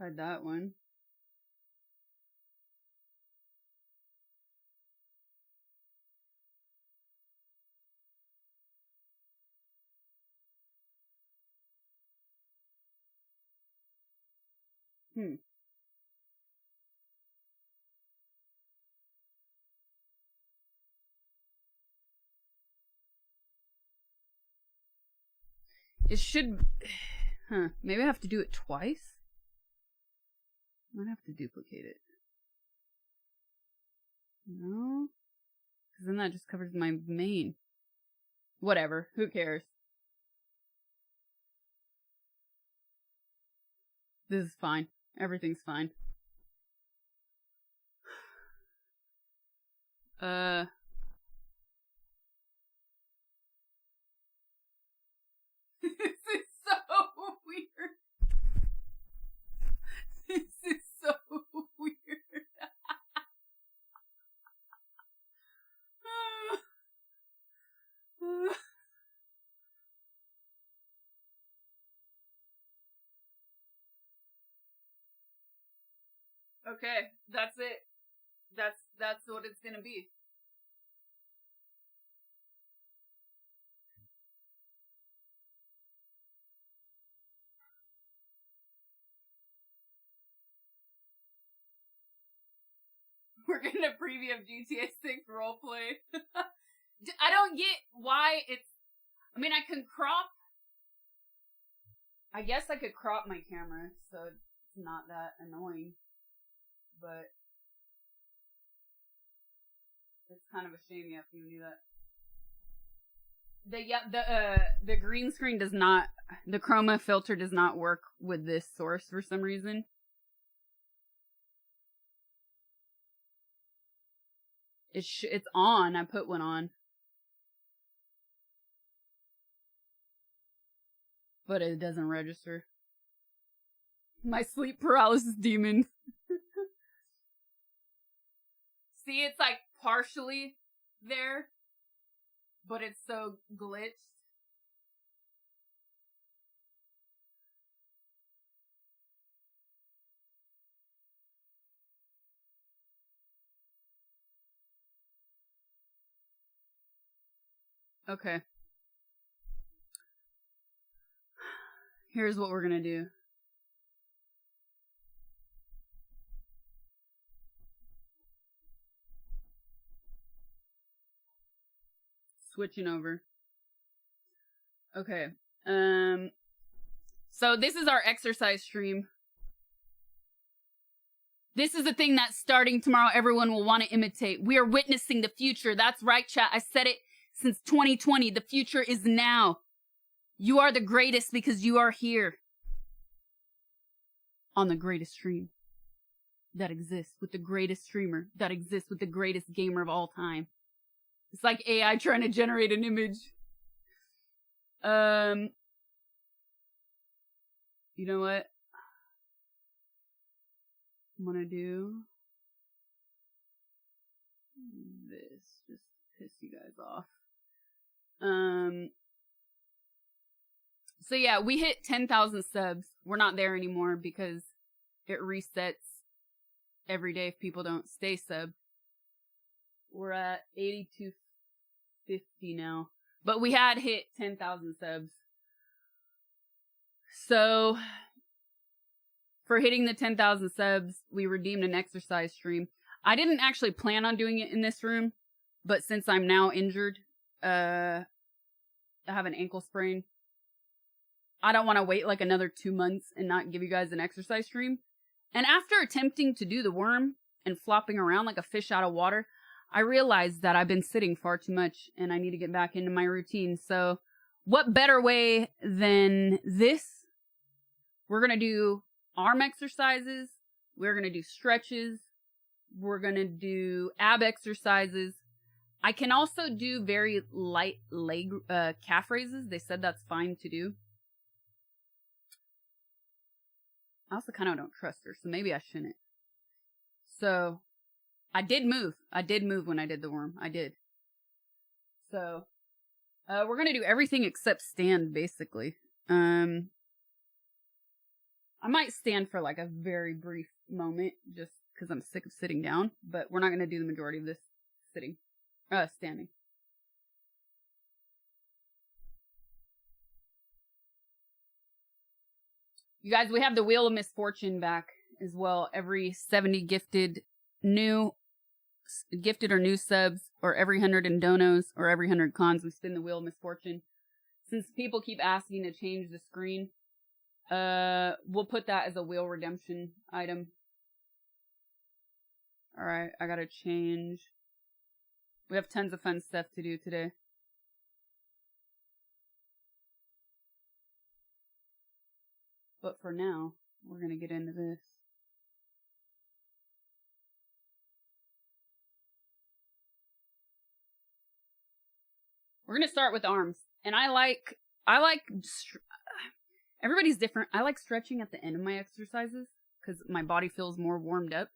Hide that one. It should... Huh. Maybe I have to do it twice? Might have to duplicate it. No? Because then that just covers my main. Whatever. Who cares? This is fine. Everything's fine. This is so weird. This is so weird. Okay, that's it. That's what it's gonna be. We're getting a preview of GTA 6 roleplay. I don't get why it's... I mean, I can crop... I guess I could crop my camera, so it's not that annoying. But... it's kind of a shame you have to do that. The green screen does not... the chroma filter does not work with this source for some reason. It's on. I put one on. But it doesn't register. My sleep paralysis demon. See, it's like partially there, but it's so glitched. Okay. Here's what we're gonna do. Switching over. Okay. So this is our exercise stream. This is the thing that's starting tomorrow. Everyone will want to imitate. We are witnessing the future. That's right, chat. I said it since 2020. The future is now. You are the greatest because you are here. On the greatest stream that exists, with the greatest streamer that exists, with the greatest gamer of all time. It's like AI trying to generate an image. You know what? I'm gonna do this just to piss you guys off. So yeah, we hit 10,000 subs. We're not there anymore because it resets every day if people don't stay sub. We're at 8250 now. But we had hit 10,000 subs. So, for hitting the 10,000 subs, we redeemed an exercise stream. I didn't actually plan on doing it in this room, but since I'm now injured, I have an ankle sprain. I don't want to wait like another 2 months and not give you guys an exercise stream. And after attempting to do the worm and flopping around like a fish out of water, I realized that I've been sitting far too much and I need to get back into my routine. So what better way than this? We're going to do arm exercises. We're going to do stretches. We're going to do ab exercises. I can also do very light leg, calf raises. They said that's fine to do. I also kind of don't trust her, so maybe I shouldn't. So, I did move. I did move when I did the worm. I did. So, we're gonna do everything except stand, basically. I might stand for like a very brief moment, just because I'm sick of sitting down, but we're not gonna do the majority of this standing. You guys, we have the Wheel of Misfortune back as well. Every 70 gifted or new subs, or every 100 in donos, or every 100 cons, we spin the Wheel of Misfortune. Since people keep asking to change the screen, we'll put that as a wheel redemption item. Alright, I gotta change. We have tons of fun stuff to do today. But for now, we're gonna get into this. We're gonna start with arms, and I like everybody's different. I like stretching at the end of my exercises because my body feels more warmed up.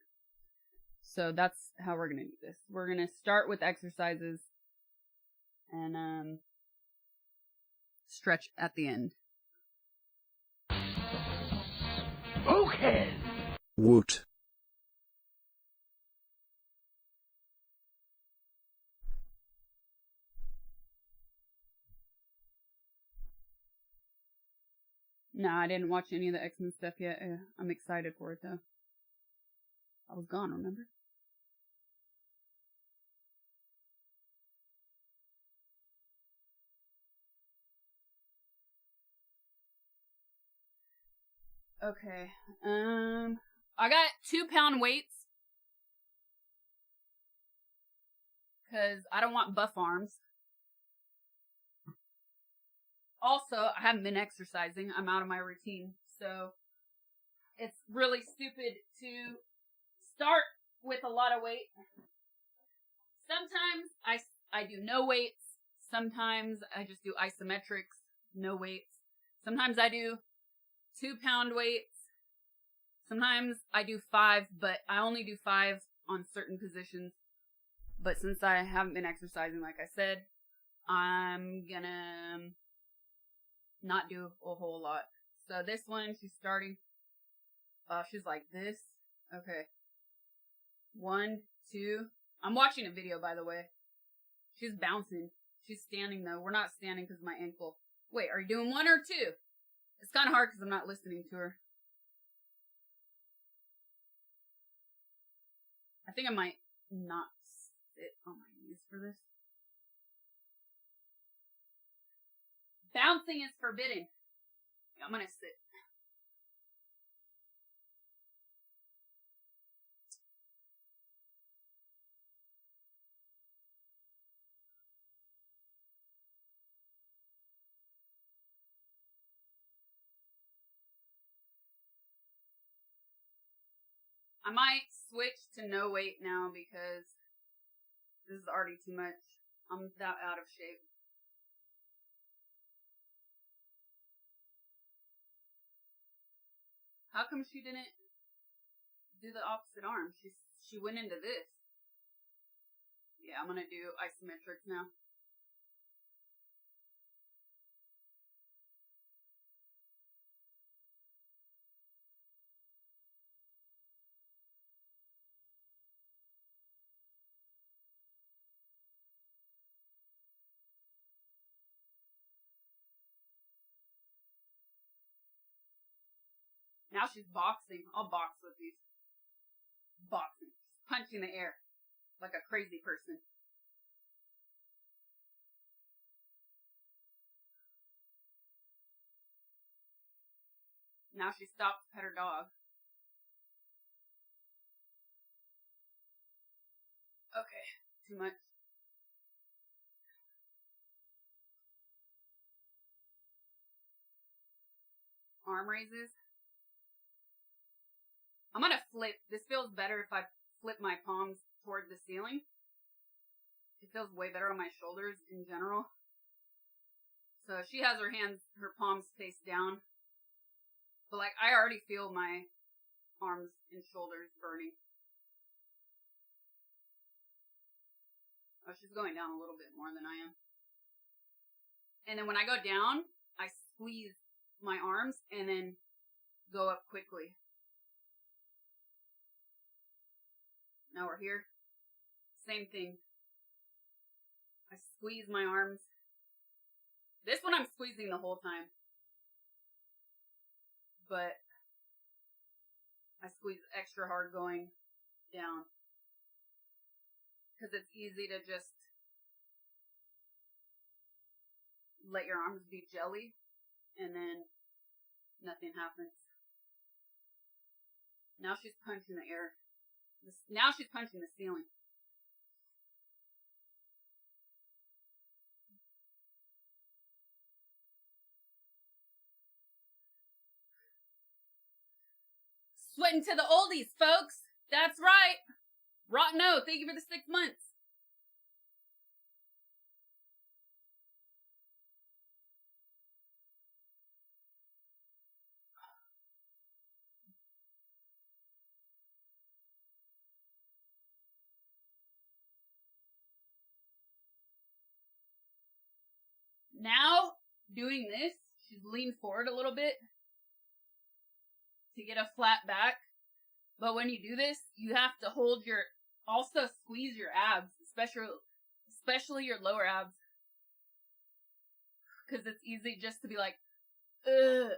So that's how we're gonna do this. We're gonna start with exercises and stretch at the end. Okay. Woot. Nah, I didn't watch any of the X-Men stuff yet. I'm excited for it though. I was gone, remember? Okay. I got 2-pound weights. Cause I don't want buff arms. Also, I haven't been exercising. I'm out of my routine. So, it's really stupid to start with a lot of weight. Sometimes I do no weights. Sometimes I just do isometrics, no weights. Sometimes I do 2-pound weights. Sometimes I do 5, but I only do 5 on certain positions. But since I haven't been exercising, like I said, I'm gonna not do a whole lot. So this one, she's starting. She's like this. Okay. 1, 2. I'm watching a video, by the way. She's bouncing. She's standing, though. We're not standing because of my ankle. Wait, are you doing 1 or 2? It's kind of hard because I'm not listening to her. I think I might not sit on my knees for this. Bouncing is forbidden. I'm gonna sit. I might switch to no weight now because this is already too much. I'm that out of shape. How come she didn't do the opposite arm? She went into this. Yeah, I'm gonna do isometrics now. Now she's boxing. I'll box with these. Boxing. Punching the air. Like a crazy person. Now she stopped to pet her dog. Okay, too much. Arm raises. I'm gonna flip. This feels better if I flip my palms toward the ceiling. It feels way better on my shoulders in general. So she has her hands, her palms face down. But like, I already feel my arms and shoulders burning. Oh, she's going down a little bit more than I am. And then when I go down, I squeeze my arms and then go up quickly. Now we're here. Same thing. I squeeze my arms. This one I'm squeezing the whole time. But I squeeze extra hard going down. Because it's easy to just let your arms be jelly and then nothing happens. Now she's punching the air. Now she's punching the ceiling. Sweating to the oldies, folks. That's right. Rotten O, thank you for the 6 months. Now, doing this, she's leaned forward a little bit to get a flat back. But when you do this, you have to hold your, also squeeze your abs, especially your lower abs. Because it's easy just to be like, ugh.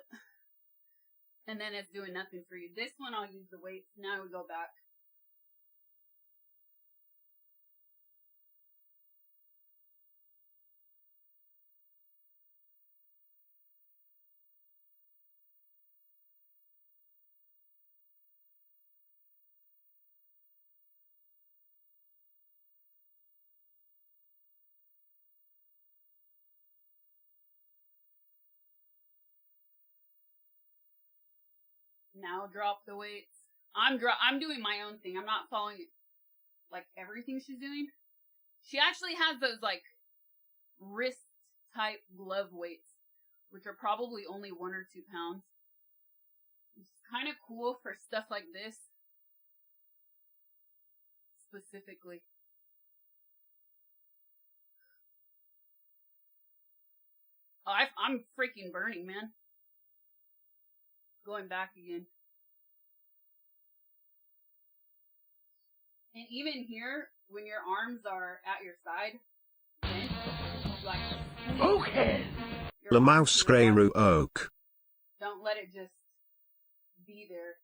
And then it's doing nothing for you. This one, I'll use the weights. Now we go back. Now drop the weights. I'm doing my own thing. I'm not following like everything she's doing. She actually has those like wrist type glove weights, which are probably only 1 or 2 pounds. It's kind of cool for stuff like this, specifically. Oh, I'm freaking burning, man. Going back again. And even here, when your arms are at your side, bent, like Okay. your Le arms mouse to your screru body. oak. Don't let it just be there.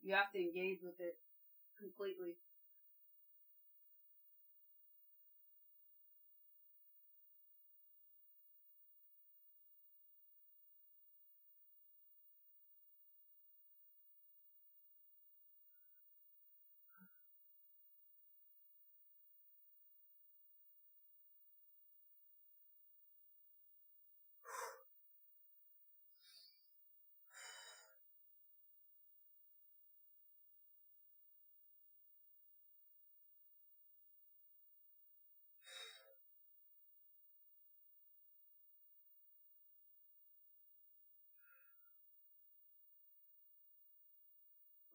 You have to engage with it completely.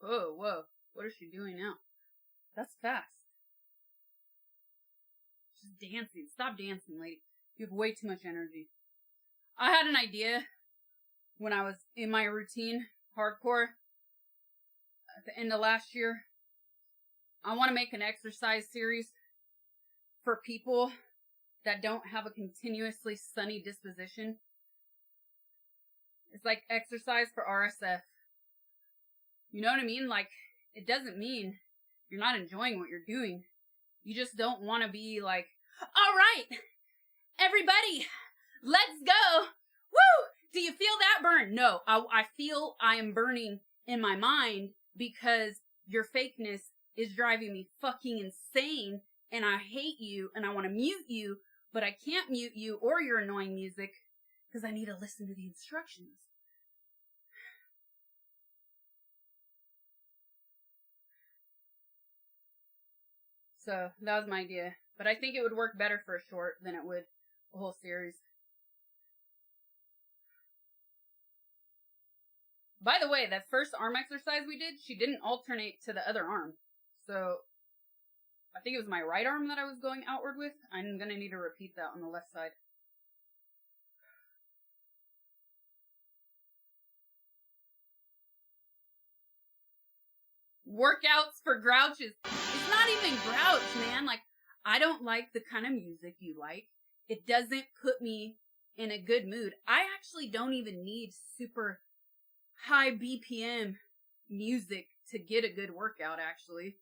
Whoa, whoa. What is she doing now? That's fast. She's dancing. Stop dancing, lady. You have way too much energy. I had an idea when I was in my routine, hardcore, at the end of last year. I want to make an exercise series for people that don't have a continuously sunny disposition. It's like exercise for RSF. You know what I mean? Like, it doesn't mean you're not enjoying what you're doing. You just don't want to be like, all right, everybody, let's go. Woo! Do you feel that burn? No, I feel I am burning in my mind because your fakeness is driving me fucking insane and I hate you and I want to mute you, but I can't mute you or your annoying music because I need to listen to the instructions. So that was my idea. But I think it would work better for a short than it would a whole series. By the way, that first arm exercise we did, she didn't alternate to the other arm. So I think it was my right arm that I was going outward with. I'm going to need to repeat that on the left side. Workouts for grouches. It's not even grouch, man. Like, I don't like the kind of music you like. It doesn't put me in a good mood. I actually don't even need super high BPM music to get a good workout, actually.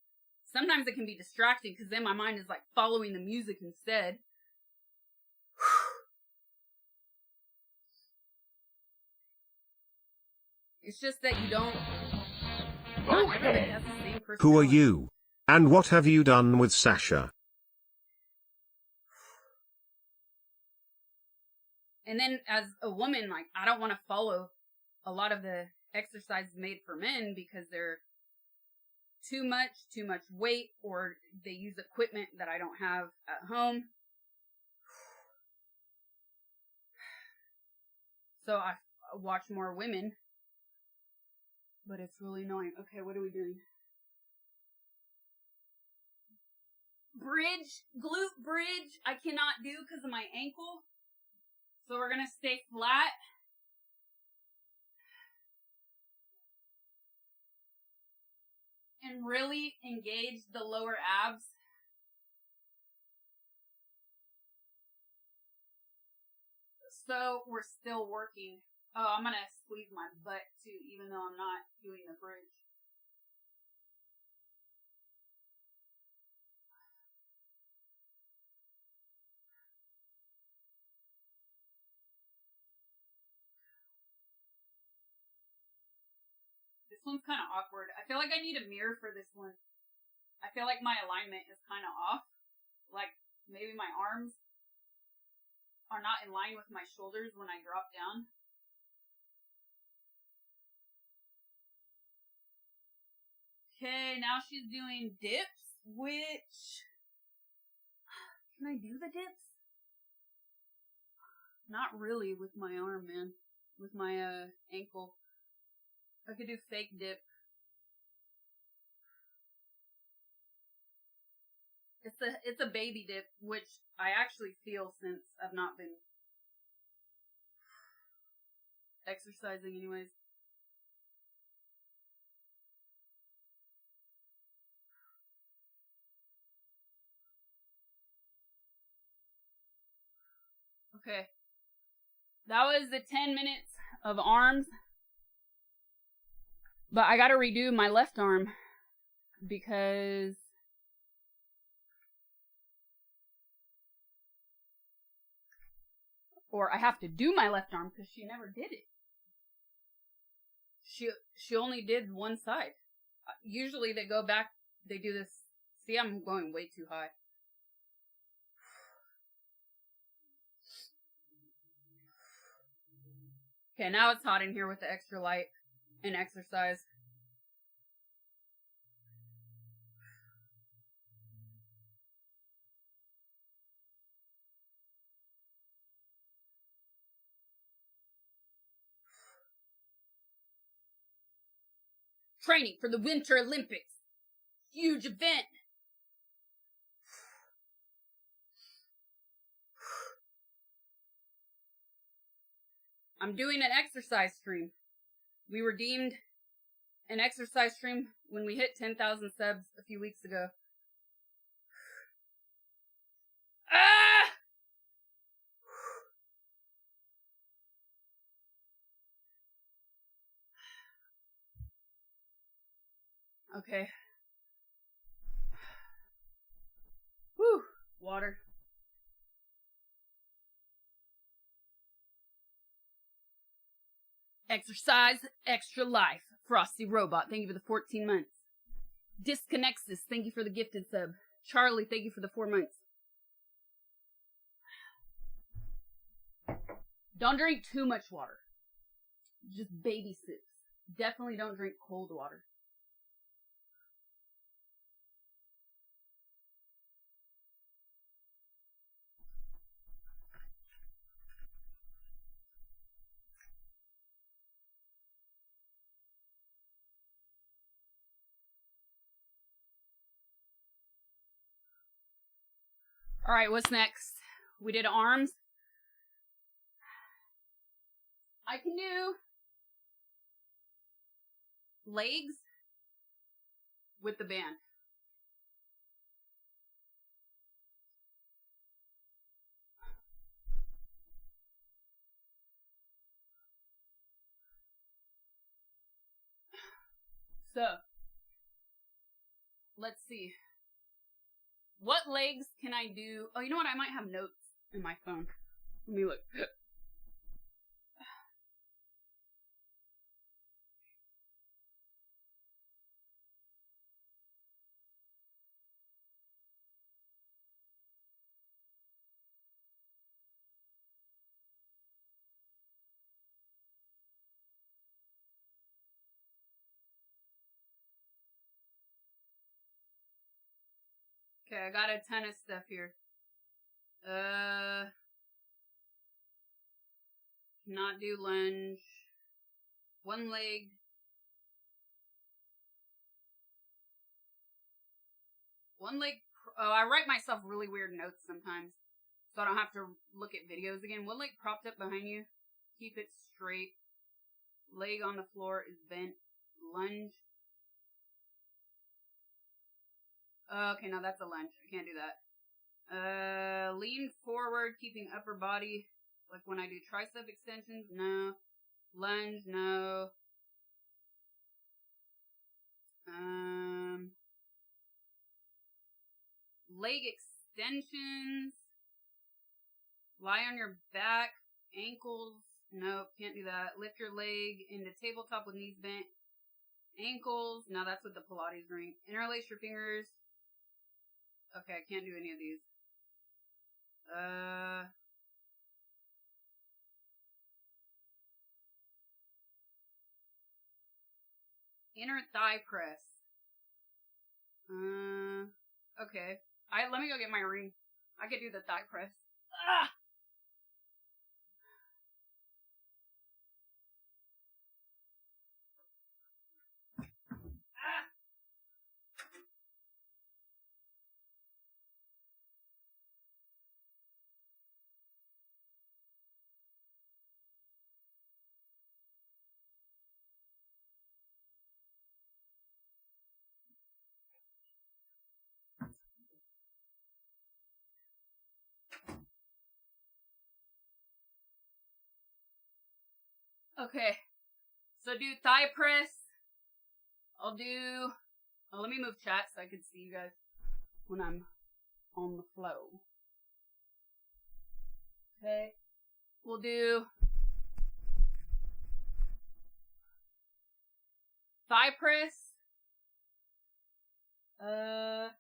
Sometimes it can be distracting because then my mind is like following the music instead. It's just that you don't. Not everybody has the same Who are personality. you? And what have you done with Sasha? And then as a woman, like, I don't want to follow a lot of the exercises made for men because they're too much weight, or they use equipment that I don't have at home. So I watch more women. But it's really annoying. Okay, what are we doing? Bridge, glute bridge, I cannot do because of my ankle. So we're gonna stay flat. And really engage the lower abs. So we're still working. Oh, I'm gonna squeeze my butt too, even though I'm not doing the bridge. This one's kind of awkward. I feel like I need a mirror for this one. I feel like my alignment is kind of off. Like, maybe my arms are not in line with my shoulders when I drop down. Okay, now she's doing dips, which... Can I do the dips? Not really with my arm, man. With my, ankle. I could do fake dip. It's a baby dip, which I actually feel since I've not been exercising anyways. Okay. That was the 10 minutes of arms. But I gotta redo my left arm because or I have to do my left arm because she never did it. She only did one side. Usually they go back, they do this. See, I'm going way too high. Okay, now it's hot in here with the extra light and exercise. Training for the Winter Olympics. Huge event. I'm doing an exercise stream. We redeemed an exercise stream when we hit 10,000 subs a few weeks ago. Ah! Okay. Whew. Water. Exercise, extra life. Frosty Robot, thank you for the 14 months. Disconnexus, thank you for the gifted sub. Charlie, thank you for the 4 months. Don't drink too much water. Just baby sips. Definitely don't drink cold water. Alright, what's next? We did arms. I can do legs with the band. So, let's see. What legs can I do? Oh, you know what? I might have notes in my phone. Let me look. Okay, I got a ton of stuff here. Cannot do lunge. One leg. One leg. Oh, I write myself really weird notes sometimes. so I don't have to look at videos again. One leg propped up behind you. Keep it straight. Leg on the floor is bent. Lunge. Okay, no, that's a lunge. I can't do that. Lean forward, keeping upper body. Like when I do tricep extensions, no. Lunge, no. Leg extensions. Lie on your back. Ankles, nope, can't do that. Lift your leg into tabletop with knees bent. Ankles, no, that's with the Pilates ring. Interlace your fingers. Okay, I can't do any of these. Inner thigh press. Okay. Let me go get my ring. I could do the thigh press. Ah! Ah! Okay. So do thigh press. I'll do... Oh, let me move chat so I can see you guys when I'm on the flow. Okay. We'll do thigh press. 30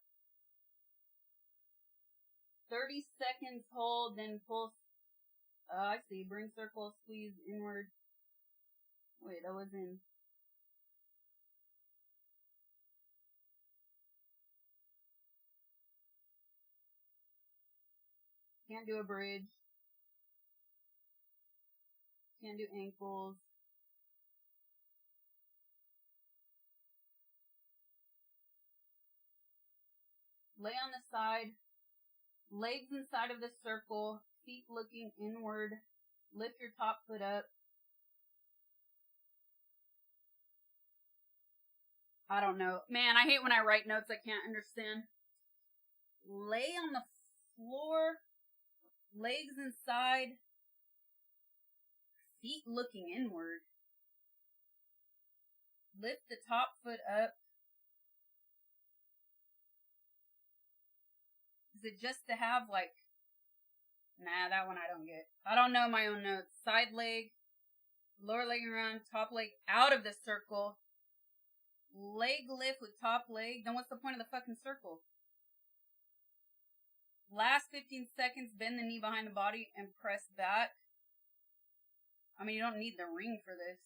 seconds hold, then pull. I see. Bring circle, squeeze inward. Wait, I was in. Can't do a bridge. Can't do ankles. Lay on the side. Legs inside of the circle. Feet looking inward. Lift your top foot up. I don't know. Man, I hate when I write notes I can't understand. Lay on the floor. Legs inside. Feet looking inward. Lift the top foot up. Is it just to have like... Nah, that one I don't get. I don't know my own notes. Side leg. Lower leg around. Top leg out of the circle. Leg lift with top leg. Then what's the point of the fucking circle? Last 15 seconds, bend the knee behind the body and press back. I mean, you don't need the ring for this.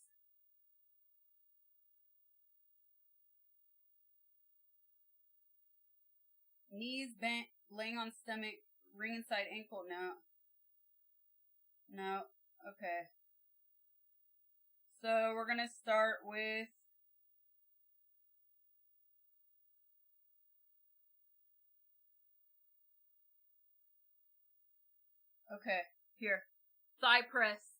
Knees bent, laying on stomach, ring inside ankle. No. No. Okay. So we're gonna start with... Okay, here. Thigh press.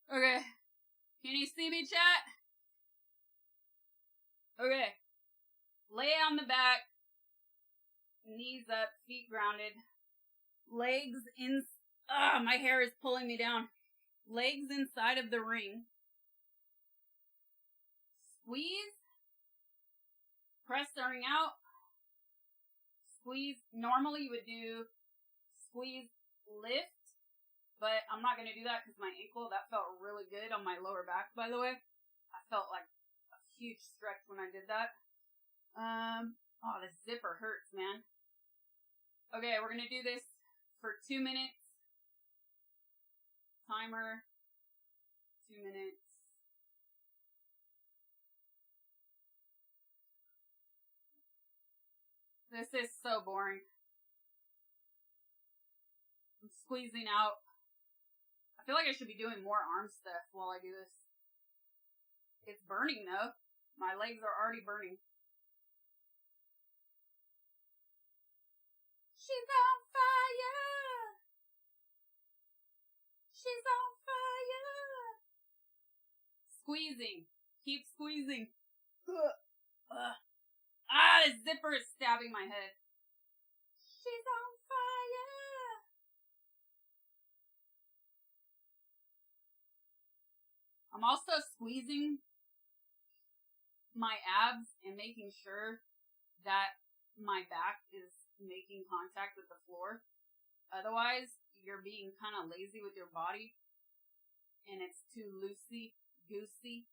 Okay. Can you see me, chat? Okay. Lay on the back. Knees up, feet grounded. Legs in... my hair is pulling me down. Legs inside of the ring. Squeeze. Press the ring out. Squeeze. Normally you would do squeeze, lift. But I'm not going to do that because my ankle, that felt really good on my lower back, by the way. I felt like a huge stretch when I did that. Oh, this zipper hurts, man. Okay, we're going to do this for 2 minutes. Timer. 2 minutes. This is so boring. I'm squeezing out. I feel like I should be doing more arm stuff while I do this. It's burning though. My legs are already burning. She's on fire! She's on fire! Squeezing. Keep squeezing. The zipper is stabbing my head. She's on fire! I'm also squeezing my abs and making sure that my back is making contact with the floor. Otherwise, you're being kind of lazy with your body and it's too loosey-goosey.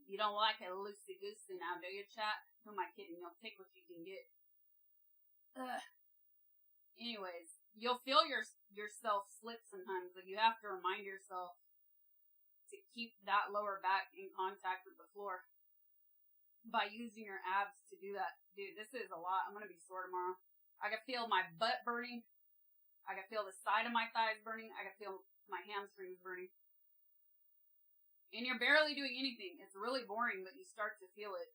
You don't like it loosey-goosey now, do you, chat? Who am I kidding? You'll take what you can get. Anyways, you'll feel yourself slip sometimes, but you have to remind yourself to keep that lower back in contact with the floor by using your abs to do that. Dude, this is a lot. I'm gonna be sore tomorrow. I can feel my butt burning. I can feel the side of my thighs burning. I can feel my hamstrings burning. And you're barely doing anything. It's really boring, but you start to feel it.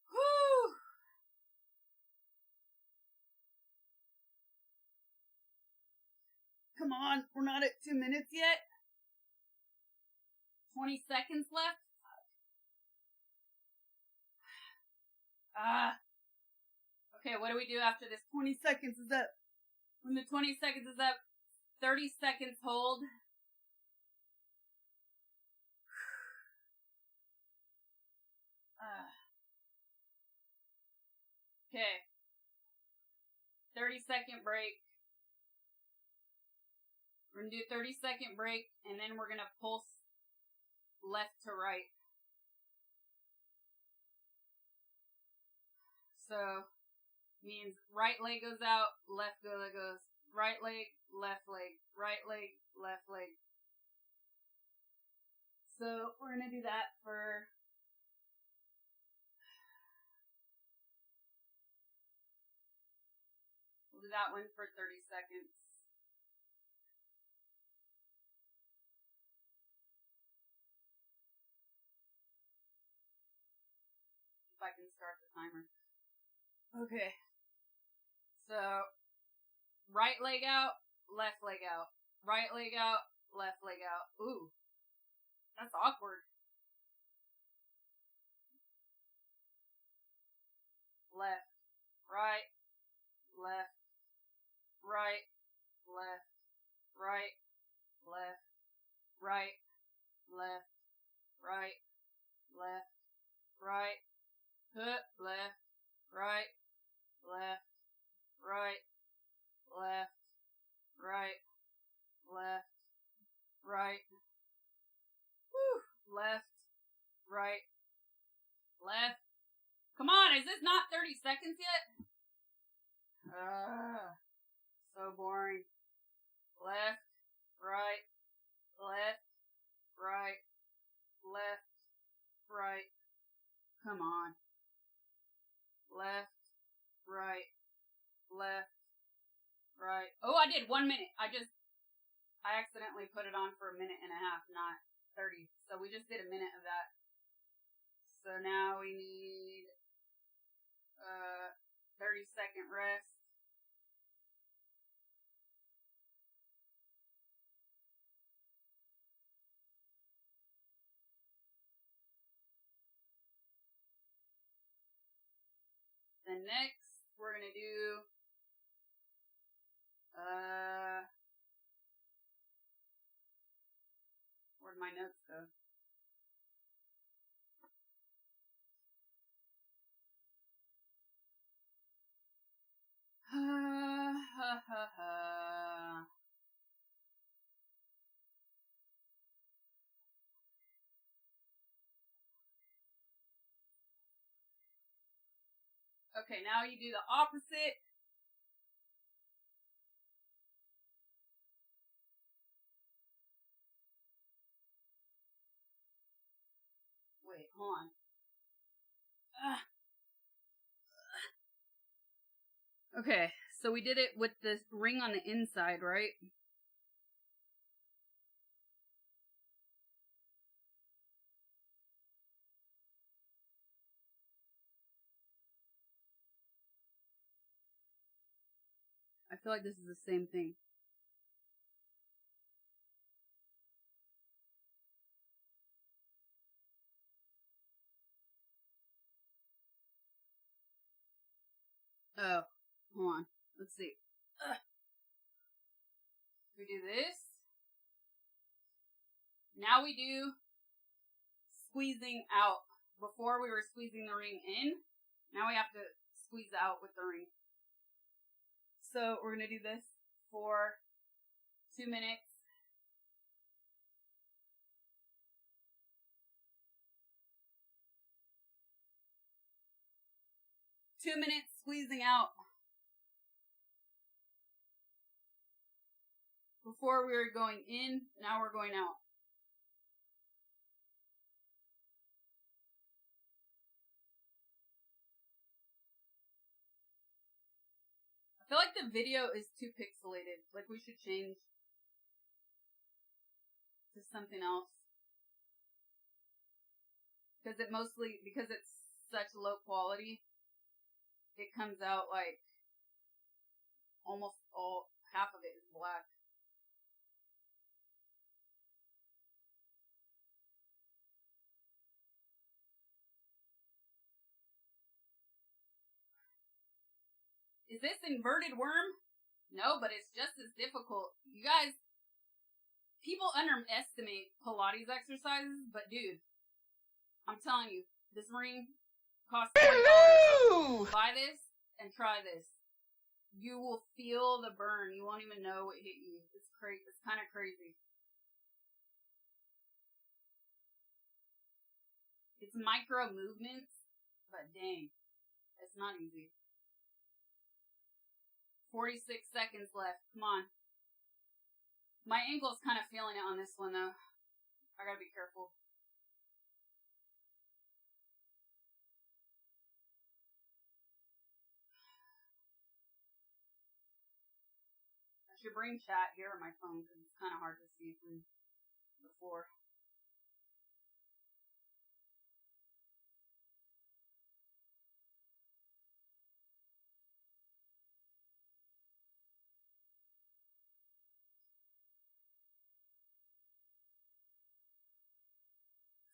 Whew! Come on, we're not at 2 minutes yet. 20 seconds left. Okay, what do we do after this 20 seconds is up? When the 20 seconds is up, 30 seconds hold. Okay. 30-second break. We're gonna do 30-second break, and then we're gonna pulse left to right. So, means right leg goes out, left leg goes, right leg, left leg, right leg, left leg. So, we're gonna do that for we'll do that one for 30 seconds. If I can start the timer. Okay. So, right leg out, left leg out. Right leg out, left leg out. Ooh. That's awkward. Left, right, left, right, left, right, left, right, left, right, left, right, left, right, left, right, left, right, left, right, left, right, left. Come on, is this not 30 seconds yet? So boring. Left, right, left, right, left, right. Come on. Left, right, left, right. Oh, I did 1 minute. I accidentally put it on for a minute and a half, not 30. So we just did a minute of that. So now we need 30-second rest. Then next, we're gonna do, where'd my notes go? Okay, now you do the opposite. Wait, hold on. Okay, so we did it with this ring on the inside, right? I feel like this is the same thing. Oh, hold on. Let's see. We do this. Now we do squeezing out. Before we were squeezing the ring in. Now we have to squeeze out with the ring. So we're going to do this for 2 minutes. Two minutes squeezing out. Before we were going in, now we're going out. I feel like the video is too pixelated. Like we should change to something else. Because it's such low quality, it comes out like almost half of it is black. Is this inverted worm? No, but it's just as difficult. You guys, people underestimate Pilates exercises, but dude, I'm telling you, this ring costs $40. Buy this and try this. You will feel the burn. You won't even know it hit you. It's crazy. It's kind of crazy. It's micro movements, but dang, it's not easy. 46 seconds left. Come on. My ankle's kind of feeling it on this one, though. I gotta be careful. I should bring chat here on my phone because it's kind of hard to see from the floor.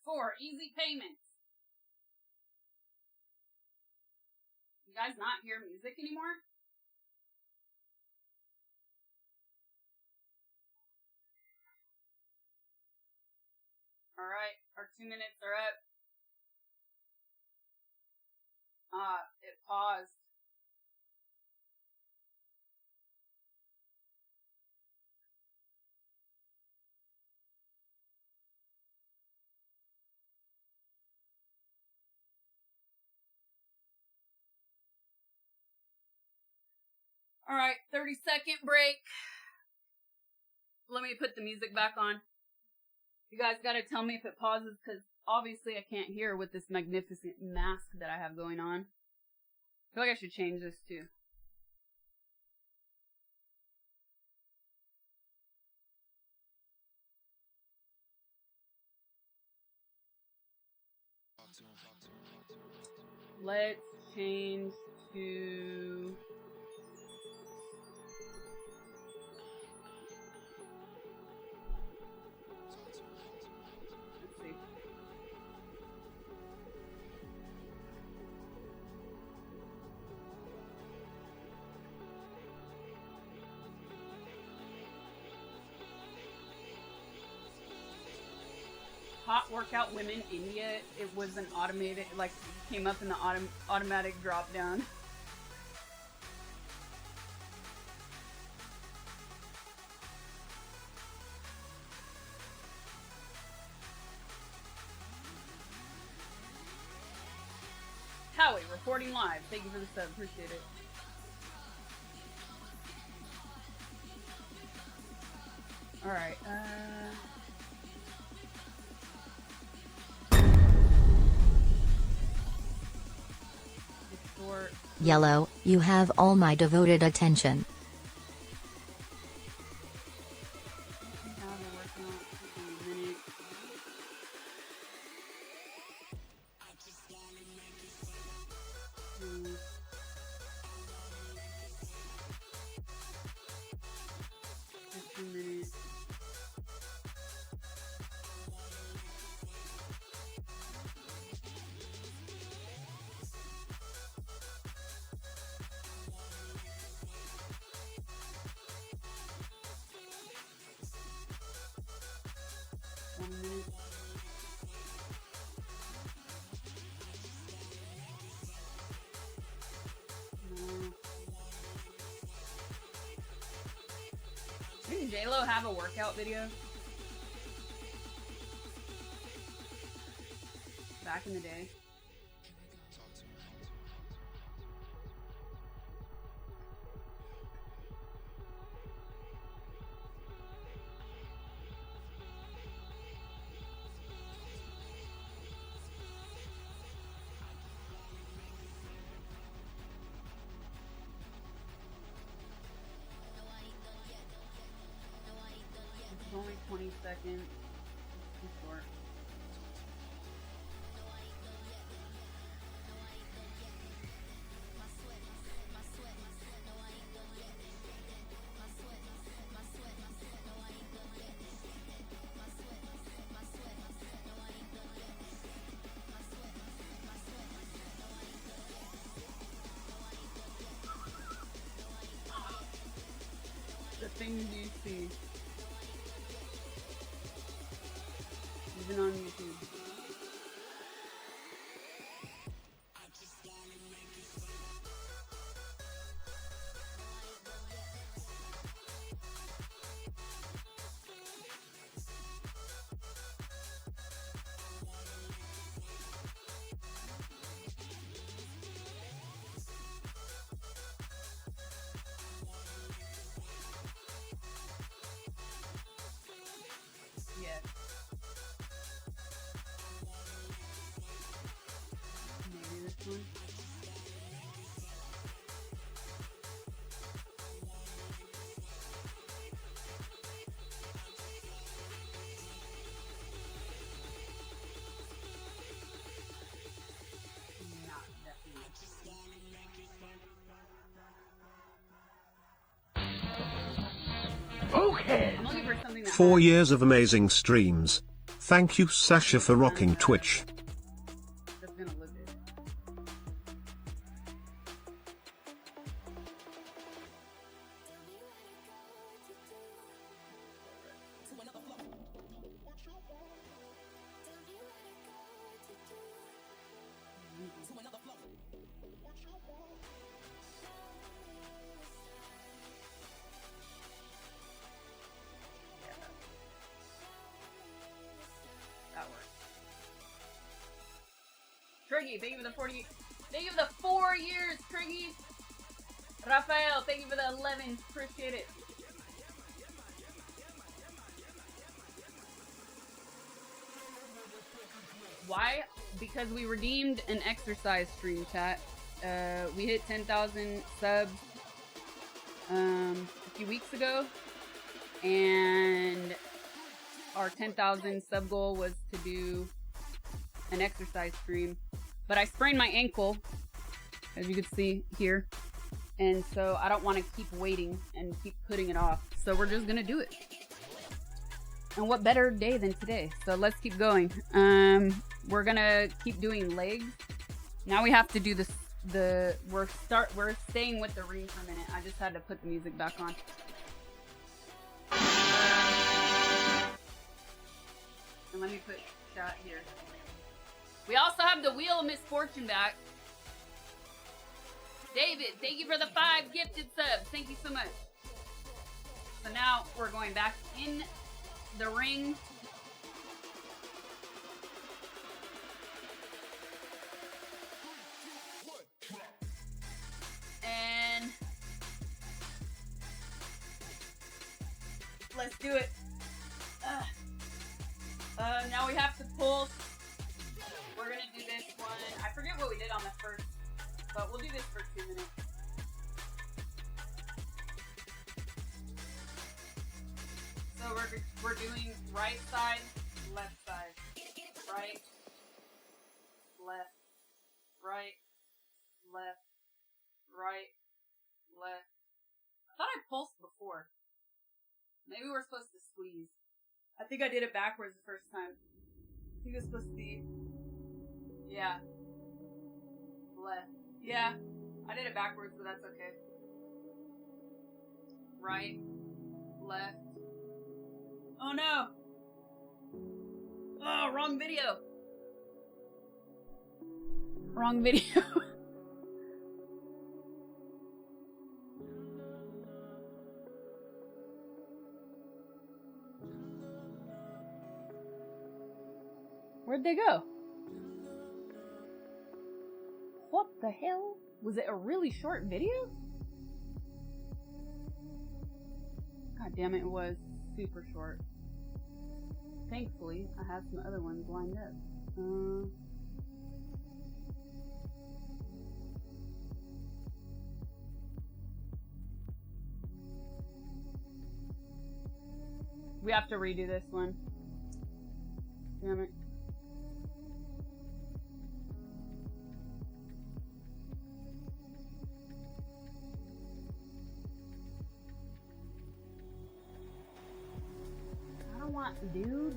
For easy payments. You guys not hear music anymore? Alright, our 2 minutes are up. It paused. Alright, 30-second break. Let me put the music back on. You guys gotta tell me if it pauses, because obviously I can't hear with this magnificent mask that I have going on. I feel like I should change this too. Let's change to... Let's see. Hot Workout Women India, it was an automated, like, it came up in the automatic drop down. Howie, reporting live. Thank you for the sub, appreciate it. Alright, Yellow, you have all my devoted attention. Didn't J-Lo have a workout video? Back in the day. It's only 20 seconds. Too short. The things you see. Even on YouTube. Yeah. Maybe this one. Not definitely. Okay. I'm looking for something that 4 has- years of amazing streams. Thank you, Sasha, for rocking Twitch. that's gonna live it. That works. Triggy, thank you for the 40. Thank you for the 4 years, Triggy. Rafael, thank you for the 11. Appreciate it. Why? Because we redeemed an exercise stream, chat. We hit 10,000 subs a few weeks ago, and our 10,000 sub goal was to do an exercise stream, but I sprained my ankle, as you can see here, and so I don't want to keep waiting and keep putting it off, so we're just gonna do it. And what better day than today? So let's keep going. We're gonna keep doing legs. Now we have to do this. We're staying with the ring for a minute. I just had to put the music back on. And let me put shot here. We also have the Wheel of Misfortune back. David, thank you for the 5 gifted subs. Thank you so much. So now we're going back in the ring. And let's do it. Now we have to pull. We're gonna do this one. I forget what we did on the first, but we'll do this for 2 minutes. So we're doing right side, left side, right, left, right, left, right, left. I thought I pulsed before. Maybe we're supposed to squeeze. I think I did it backwards the first time. I think it's supposed to be, yeah, left. Yeah, I did it backwards, but that's okay. Right, left. Oh no! Oh, wrong video! Wrong video. Where'd they go? What the hell? Was it a really short video? God damn it, it was super short. Thankfully, I have some other ones lined up. We have to redo this one. Damn it. I don't want dudes.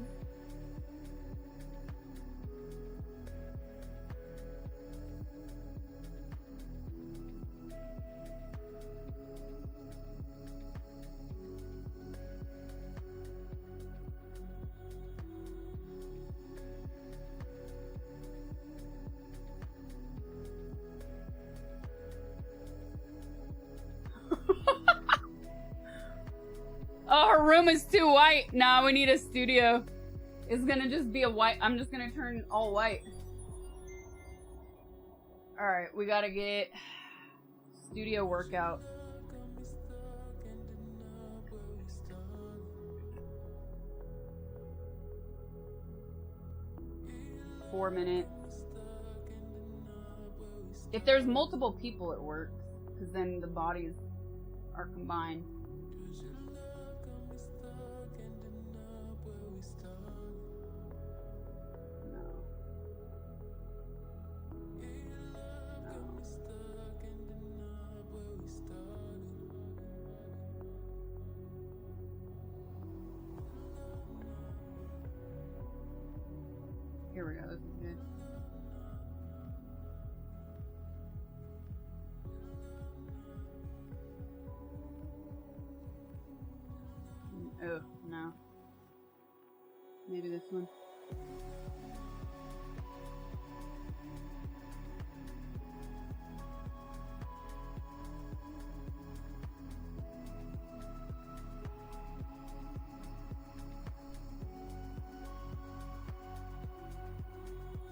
Oh, her room is too white. Nah, we need a studio. It's gonna just be a white. I'm just gonna turn all white. Alright, we gotta get studio workout. Four minutes. If there's multiple people, it works. Because then the bodies are combined. Here we go, this is good. Oh, no. Maybe this one.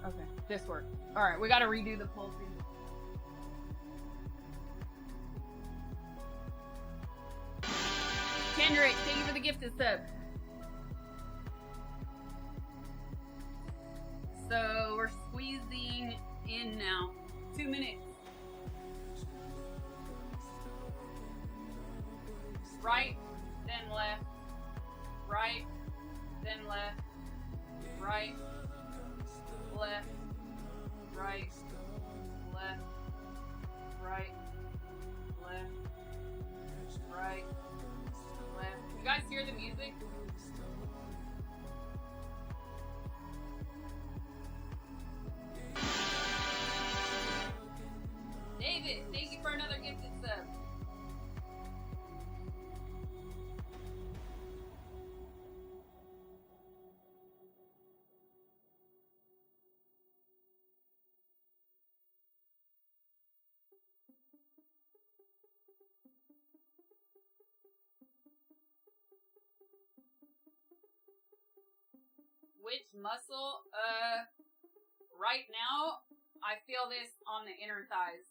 Okay, this worked. Alright, we gotta redo the poll thing. Kendrick, thank you for the gifted sub. So, we're squeezing in now. 2 minutes. Right, then left. Right, then left. Right. Left, right, left, right, left, right, left. You guys hear the music? David, thank you for another gifted sub. Which muscle? Right now, I feel this on the inner thighs.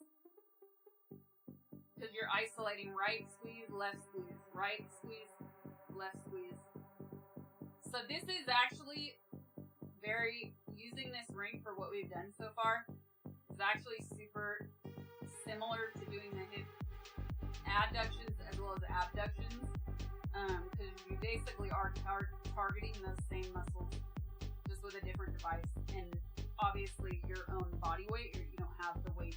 Because you're isolating right squeeze, left squeeze, right squeeze, left squeeze. So this is actually using this ring for what we've done so far is actually super similar to doing the hip adductions as well as abductions. Because you basically are targeting those same muscles just with a different device, and obviously your own body weight, or you don't have the weight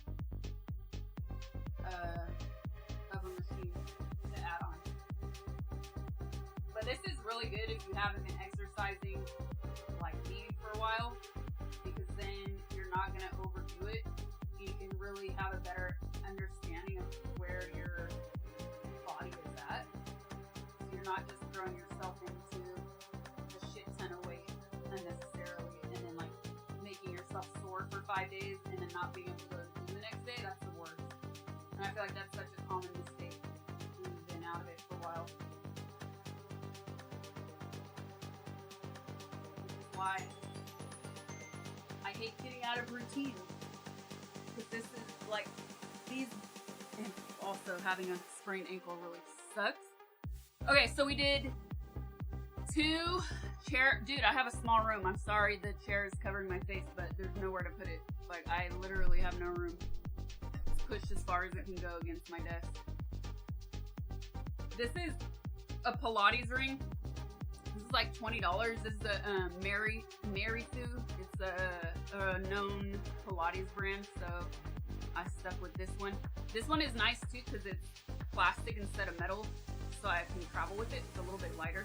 of a machine to add on. But this is really good if you haven't been exercising like me for a while, because then you're not going to overdo it. You can really have a better understanding of where your body is at. So you're not just throwing yourself into a shit ton of weight unnecessarily, and then like making yourself sore for 5 days and then not being able to go to the gym the next day. That's the worst. And I feel like that's such a common mistake when you've been out of it for a while. Which is why hate getting out of routine. But this is like, these, and also having a sprained ankle really sucks. Okay, so we did 2 chair. Dude, I have a small room. I'm sorry the chair is covering my face, but there's nowhere to put it. Like, I literally have no room. It's pushed as far as it can go against my desk. This is a Pilates ring. This is like $20. This is the MRE. It's a known Pilates brand, so I stuck with this one. This one is nice too because it's plastic instead of metal, so I can travel with it. It's a little bit lighter.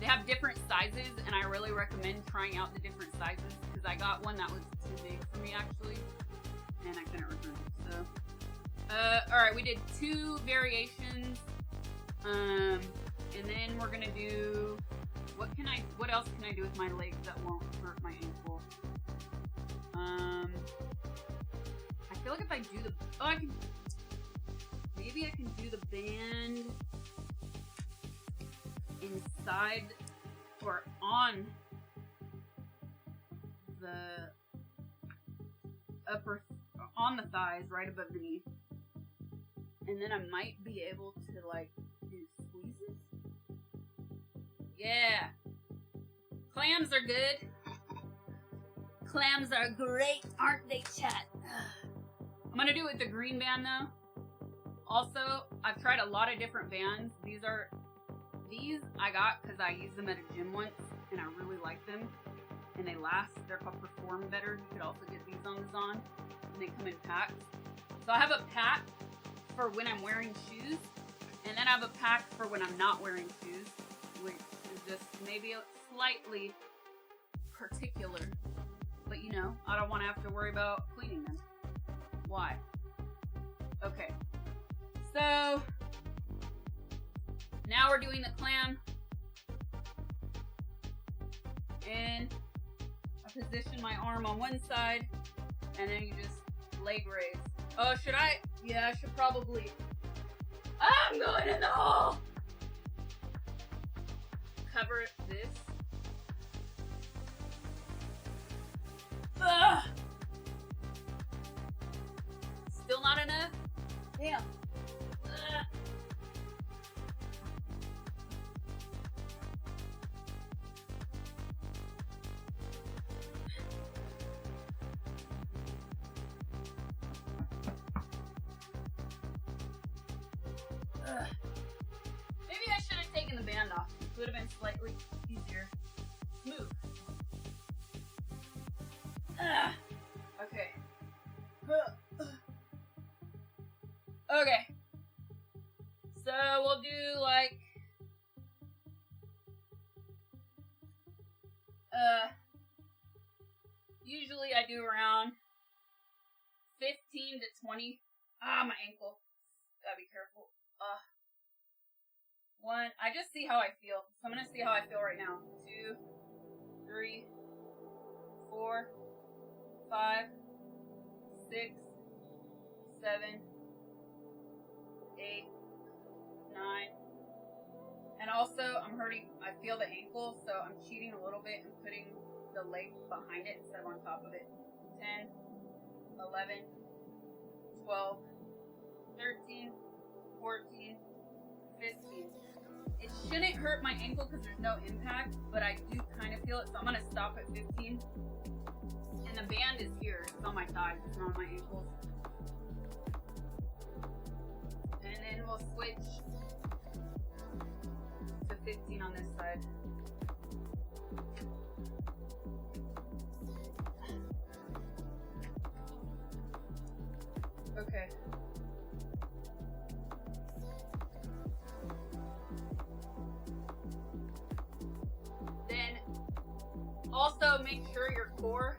They have different sizes, and I really recommend trying out the different sizes because I got one that was too big for me actually, and I couldn't return it. So, all right, we did 2 variations, and then we're gonna do. What else can I do with my legs that won't hurt my ankle? I feel like if I do the, maybe I can do the band inside or on the on the thighs, right above the knee. And then I might be able to like do squeezes. Yeah. Clams are good. Clams are great, aren't they, chat? I'm gonna do it with the green band though. Also, I've tried a lot of different bands. These I got because I used them at a gym once and I really like them. And they last. They're called Perform Better. You could also get these on the Zon. And they come in packs. So I have a pack for when I'm wearing shoes. And then I have a pack for when I'm not wearing shoes. Which is just maybe slightly particular. But you know, I don't want to have to worry about cleaning them. Why? Okay. So now we're doing the clam. And I position my arm on one side, and then you just leg raise. Oh, should I? Yeah, I should probably. I'm going in the hole! Cover this. Ugh. Still not enough? Damn. Ugh. Maybe I should have taken the band off. It would have been slightly easier. Smooth. Okay. Okay. So we'll do like usually I do around 15 to 20. My ankle. Gotta be careful. I just see how I feel. So I'm gonna see how I feel right now. 2, 3, 4, 5, 6, 7, 8, 9. And also, I'm hurting. I feel the ankle, so I'm cheating a little bit and putting the leg behind it instead of on top of it. 10, 11, 12, 13, 14, 15. It shouldn't hurt my ankle because there's no impact, but I do kind of feel it, so I'm going to stop at 15. And the band is here. It's on my thighs. It's not on my ankles. And then we'll switch to 15 on this side. Okay. Then also make sure your core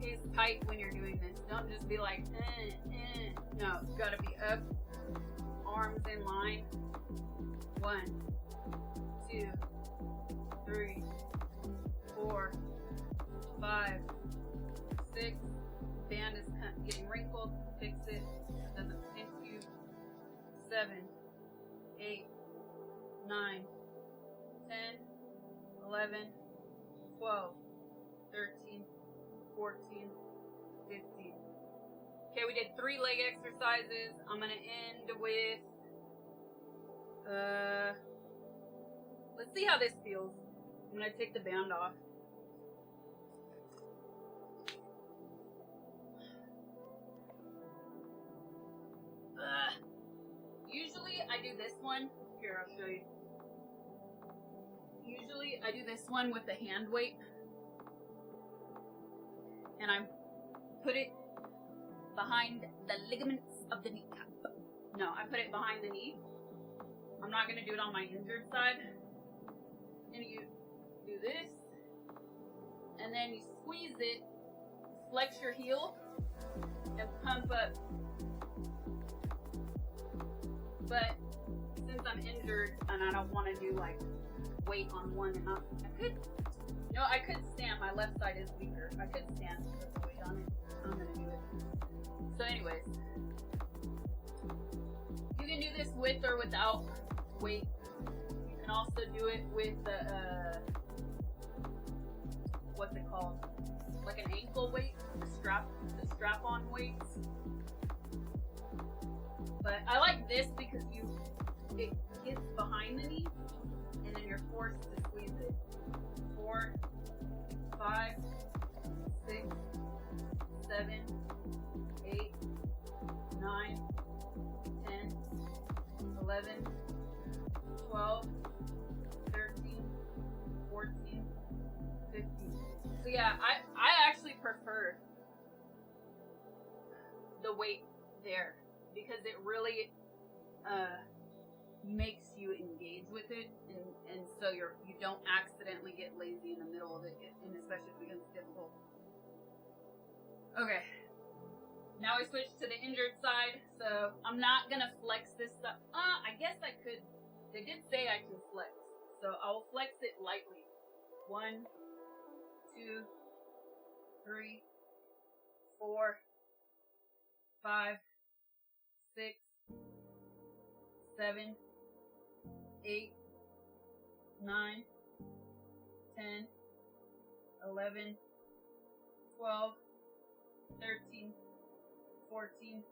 is tight when you're doing this. Don't just be like, No, it's gotta be up, arms in line. 1, 2, 3, 4, 5, 6. Band is getting wrinkled. Fix it. It doesn't pinch you. 7, 8, 9, 10, 11, 12, 14, 15. Okay, we did 3 leg exercises. I'm gonna end with, let's see how this feels. I'm gonna take the band off. Usually I do this one. Here, I'll show you. Usually I do this one with the hand weight. And I put it behind the ligaments of the kneecap. No, I put it behind the knee. I'm not going to do it on my injured side. And you do this. And then you squeeze it, flex your heel, and pump up. But since I'm injured and I don't want to do like weight on one and not, I could stand. My left side is weaker. I could stand and put the weight on it. I'm gonna do it. So anyways, you can do this with or without weight. You can also do it with the, what's it called? Like an ankle weight, the strap-on weights. But I like this because it gets behind the knee, and then you're forced to squeeze it. 4, 5, 6, 7, 8, 9, 10, 11, 12, 13, 14, 15. So yeah, I actually prefer the weight there because it really makes you engage with it, and so you don't accidentally get lazy in the middle of it, and especially if it becomes difficult. Okay, now we switch to the injured side, so I'm not gonna flex this stuff. I guess I could. They did say I can flex, so I'll flex it lightly. 1, 2, 3, 4, 5, 6, 7, 8, 9, 10, 11, 12, 13, 14,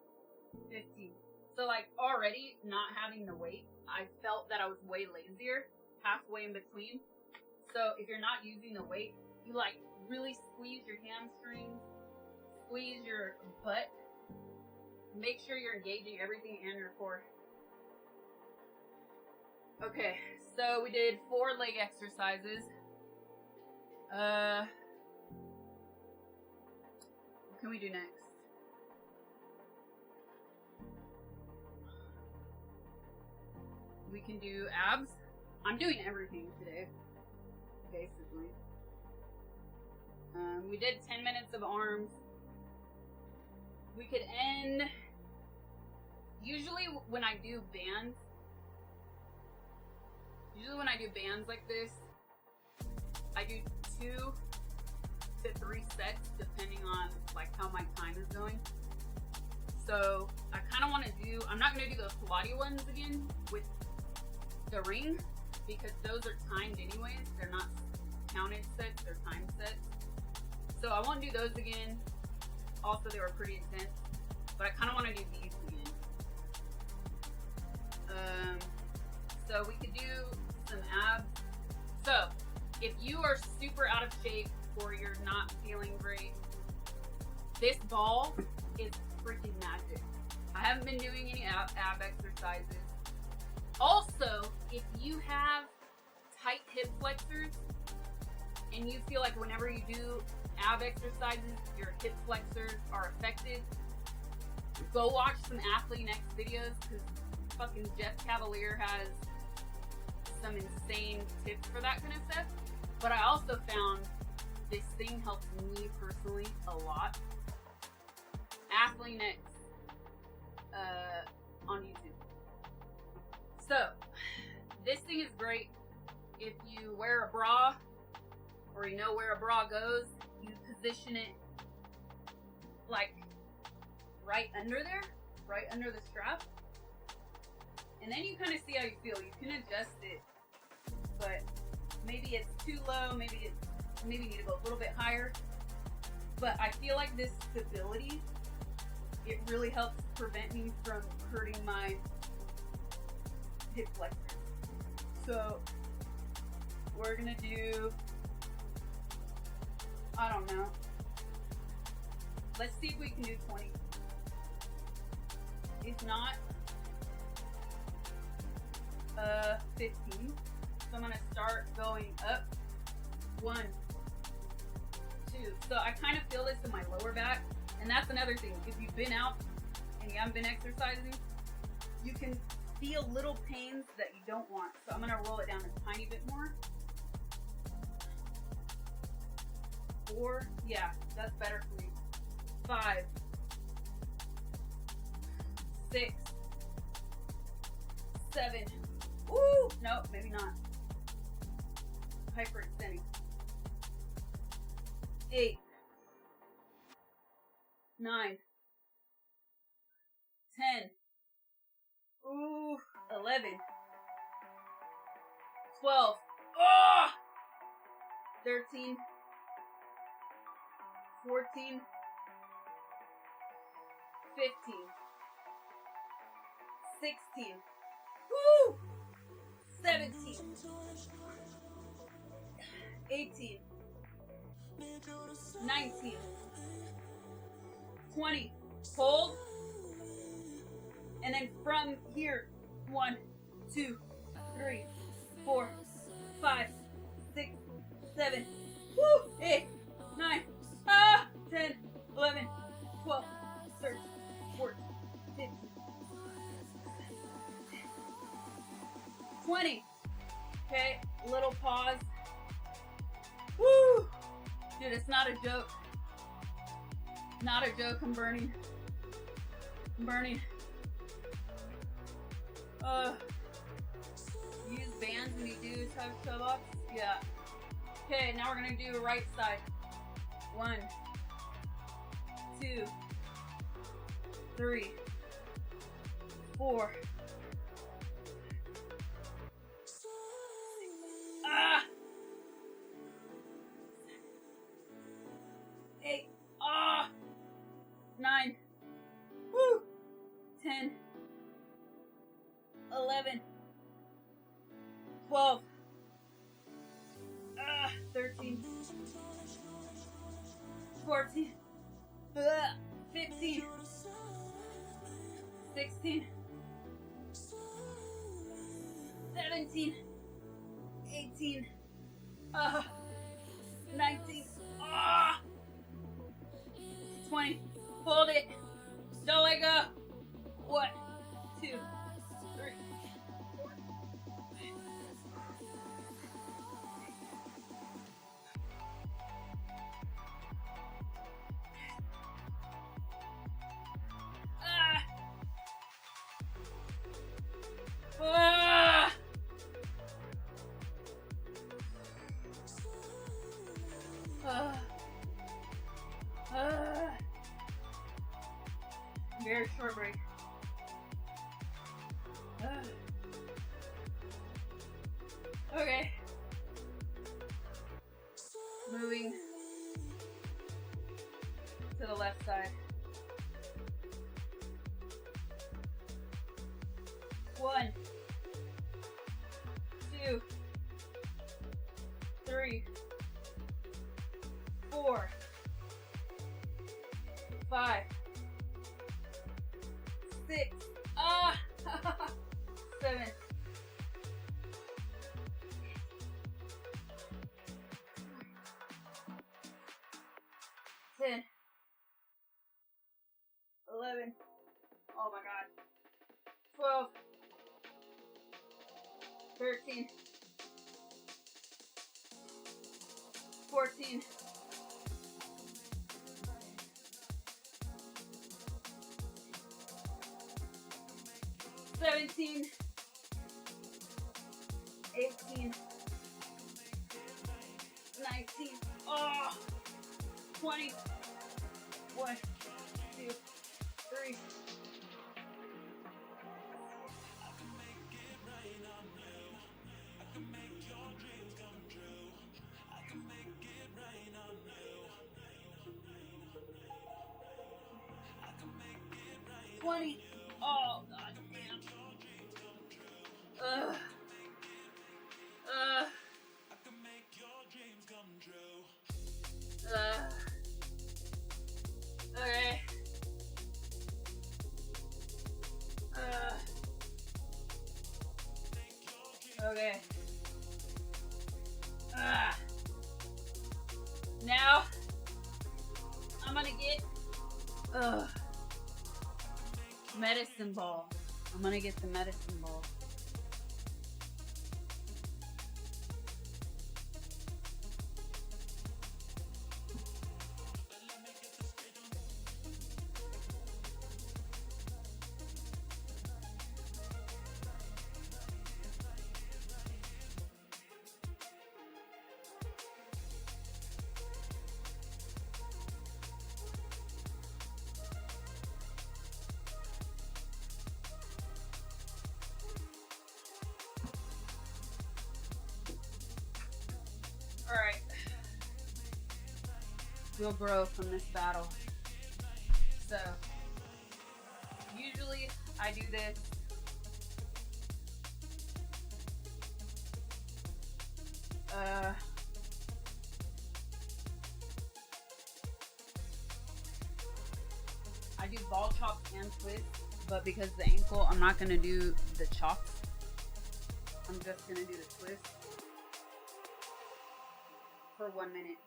15. So like already not having the weight, I felt that I was way lazier halfway in between. So if you're not using the weight, you like really squeeze your hamstrings, squeeze your butt, make sure you're engaging everything and your core. Okay, so we did 4 leg exercises. What can we do next? We can do abs. I'm doing everything today, basically. We did 10 minutes of arms. We could end. Usually when I do bands like this, I do 2 to 3 sets depending on like how my time is going. So I kind of want to do, I'm not going to do those Pilates ones again with the ring because those are timed anyways. They're not counted sets, they're timed sets. So I won't do those again. Also, they were pretty intense, but I kind of want to do these again. So we could do some abs. So if you are super out of shape or you're not feeling great, this ball is freaking magic. I haven't been doing any ab exercises. Also, if you have tight hip flexors and you feel like whenever you do ab exercises, your hip flexors are affected, go watch some Athlete Next videos because fucking Jeff Cavalier has some insane tips for that kind of stuff. But I also found this thing helps me personally a lot. Athlete Next on YouTube. So, this thing is great if you wear a bra or you know where a bra goes. You position it like right under there, right under the strap, and then you kind of see how you feel. You can adjust it, but maybe it's too low, maybe you need to go a little bit higher. But I feel like this stability, it really helps prevent me from hurting my hip flexors. So we're gonna do, I don't know. Let's see if we can do 20. If not, 15. So I'm gonna start going up. 1, 2. So I kind of feel this in my lower back, and that's another thing. If you've been out and you haven't been exercising, you can feel little pains that you don't want. So I'm gonna roll it down a tiny bit more. 4, yeah, that's better for me. 5, 6, 7. Woo! No, maybe not. Hyperextending. 8, 9, 10. Ooh, 11, 12. Oh! 13, 14, 15, 16. Woo! 17, 18, 19, 20. Hold. And then from here, 1, 2, 3, 4, 5, 6, 7, woo, 8, 9, 10, 11, 12, 13, 14, 15, 20. Okay, little pause. Woo! Dude, it's not a joke. Not a joke, I'm burning. I'm burning. Use bands when you do type shove offs. Yeah. Okay, now we're gonna do right side. 1, 2, 3, 4. 8. 9. Woo! 10. 11, 12, 13, 14, 15, 16, 17, 18, 19, 20. Hold it. Don't let go. 1, 2, 3. Very short break. Okay. Moving to the left side. 1, 2, 3, 4, 5, 6, 7, 10, 11, oh my god, 12, 13, 14, 17, 18, 19, 20, 1, 2, 3. 20. Oh, god damn. Ugh. Ugh. Okay. Okay. Now, I'm gonna get medicine ball. I'm gonna get the medicine ball. Alright. We'll grow from this battle. So, usually I do this. I do ball chops and twists, but because the ankle, I'm not gonna do the chops. I'm just gonna do the twist for 1 minute.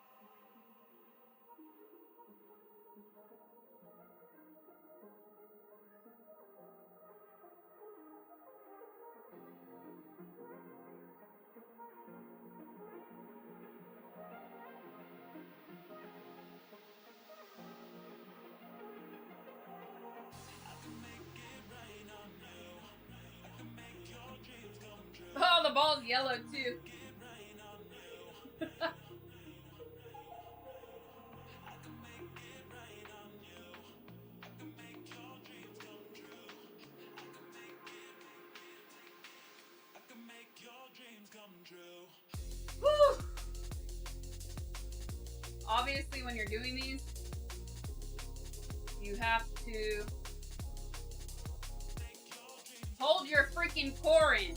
Oh, the ball's yellow too. Whew. Obviously, when you're doing these, you have to hold your freaking core in.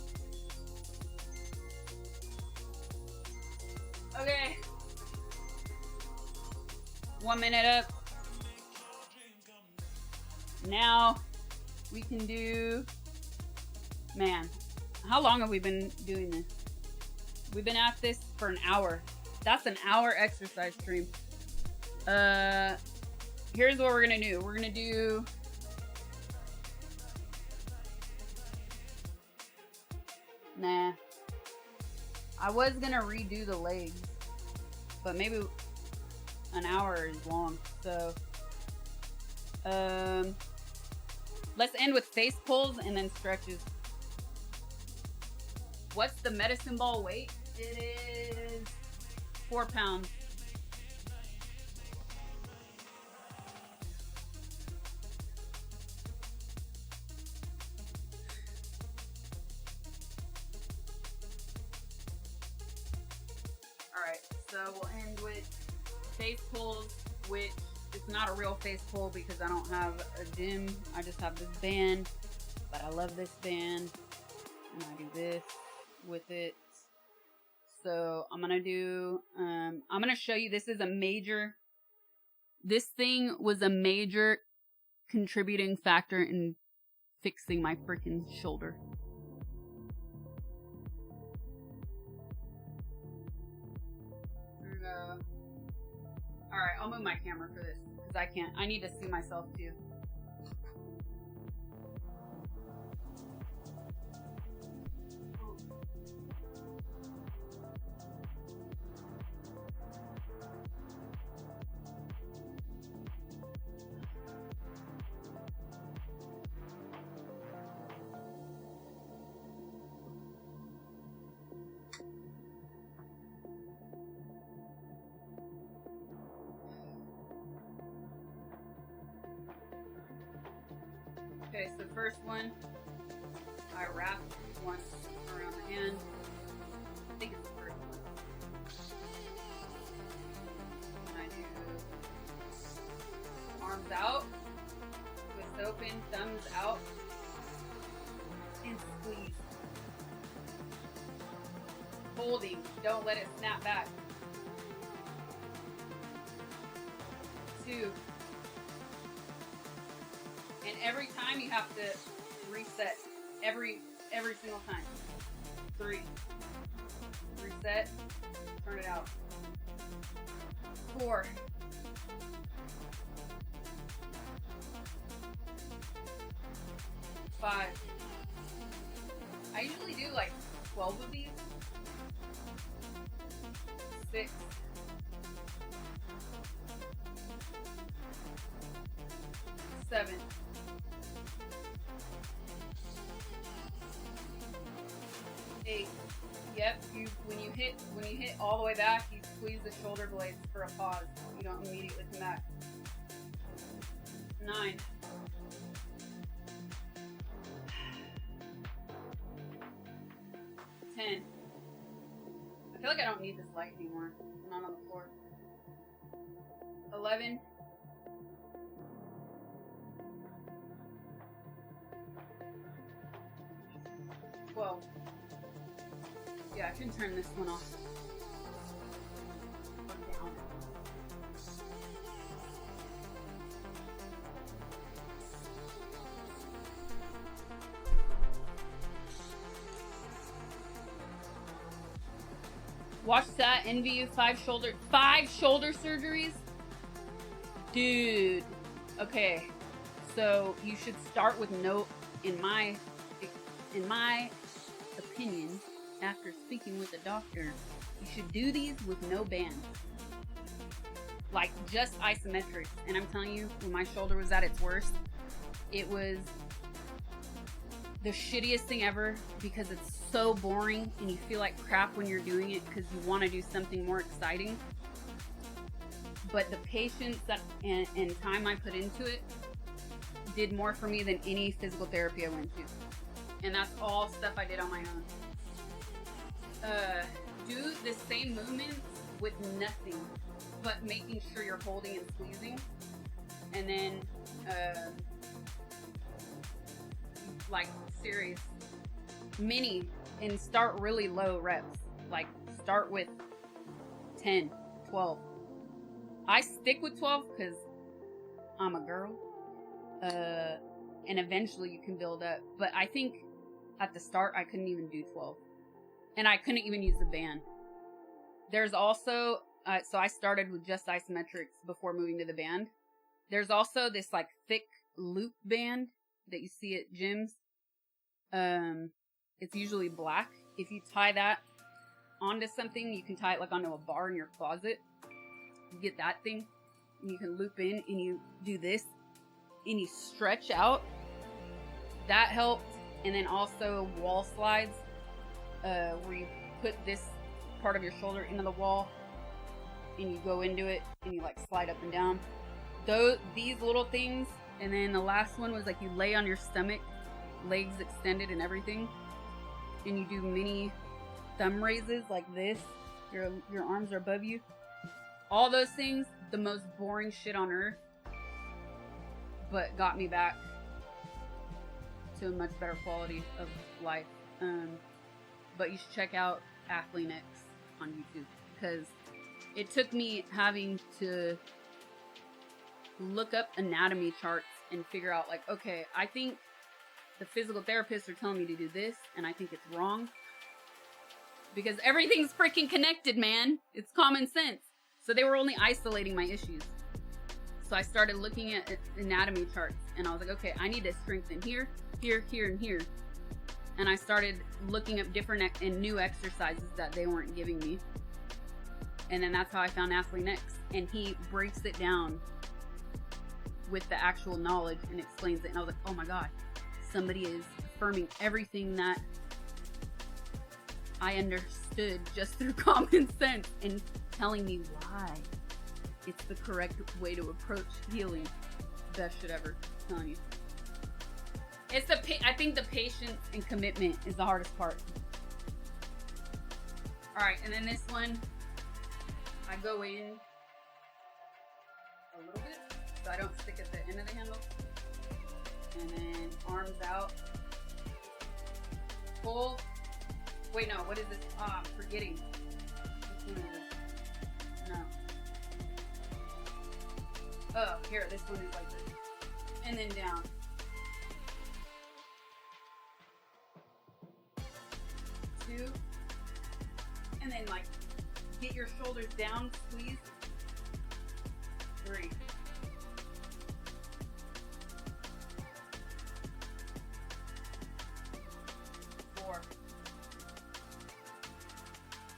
Okay. 1 minute up. Now we can do, man, how long have we been doing this? We've been at this for an hour. That's an hour exercise stream. Here's what we're gonna do. We're gonna do nah. I was gonna redo the legs, but maybe an hour is long. So let's end with face pulls and then stretches. What's the medicine ball weight? It is 4 pounds. Alright, so we'll end with face pulls, which is not a real face pull because I don't have a gym. I just have this band, but I love this band. And I do this with it. So I'm gonna do, I'm gonna show you, this thing was a major contributing factor in fixing my freaking shoulder. Alright, I'll move my camera for this, because I need to see myself too. Okay, so first one, I wrap once around the hand. I think it's the first one. And I do arms out, twist open, thumbs holding. Don't let it snap back. 2. And every time you have to reset. Every single time. 3. Reset. Turn it out. 4. 5. I usually do like 12 of these. 6. 7. 8. Yep, when you hit all the way back, you squeeze the shoulder blades for a pause. You don't immediately come back. 9. 10. I feel like I don't need this light anymore. I'm not on the floor. 11. 12. Yeah, I can turn this one off. Or down. Watch that, envy you, 5 shoulder surgeries? Dude. Okay. So you should start with no, in my opinion, after speaking with the doctor, you should do these with no band. Like just isometrics. And I'm telling you, when my shoulder was at its worst, it was the shittiest thing ever because it's so boring and you feel like crap when you're doing it because you want to do something more exciting. But the patience that and time I put into it did more for me than any physical therapy I went to. And that's all stuff I did on my own. Do the same movements with nothing, but making sure you're holding and squeezing. And then, like, serious. Mini, and start really low reps. Like, start with 10, 12. I stick with 12 because I'm a girl. And eventually you can build up. But I think at the start, I couldn't even do 12. And I couldn't even use the band. There's also, so I started with just isometrics before moving to the band. There's also this like thick loop band that you see at gyms. It's usually black. If you tie that onto something, you can tie it like onto a bar in your closet. You get that thing and you can loop in and you do this and you stretch out. That helped. And then also wall slides, where you put this part of your shoulder into the wall and you go into it and you like slide up and down. These little things. And then the last one was like you lay on your stomach, legs extended and everything, and you do mini thumb raises like this. Your arms are above you. All those things, the most boring shit on earth, but got me back to a much better quality of life. But you should check out Athlean X on YouTube because it took me having to look up anatomy charts and figure out like, okay, I think the physical therapists are telling me to do this and I think it's wrong because everything's freaking connected, man. It's common sense. So they were only isolating my issues. So I started looking at anatomy charts and I was like, okay, I need to strengthen here, here, here, and here. And I started looking up different and new exercises that they weren't giving me. And then that's how I found Athlean X. And he breaks it down with the actual knowledge and explains it. And I was like, oh my God, somebody is affirming everything that I understood just through common sense and telling me why it's the correct way to approach healing. Best shit ever. I'm telling you. It's I think the patience and commitment is the hardest part. Alright, and then this one, I go in a little bit, so I don't stick at the end of the handle. And then arms out. Pull. Wait, no, what is this? Ah, I'm forgetting. Which one is this? No. Oh, here, this one is like this. And then down. Two. And then like, get your shoulders down, squeeze. Three. Four.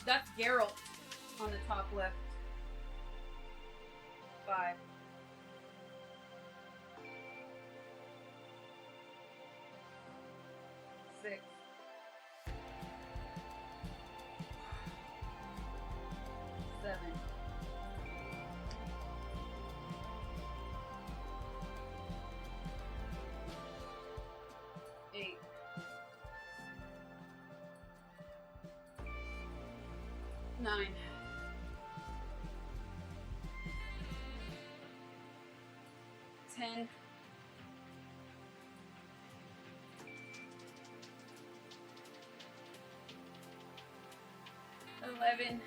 That's Geralt on the top left. 5. 6. 7. 8. 9. 10. 11.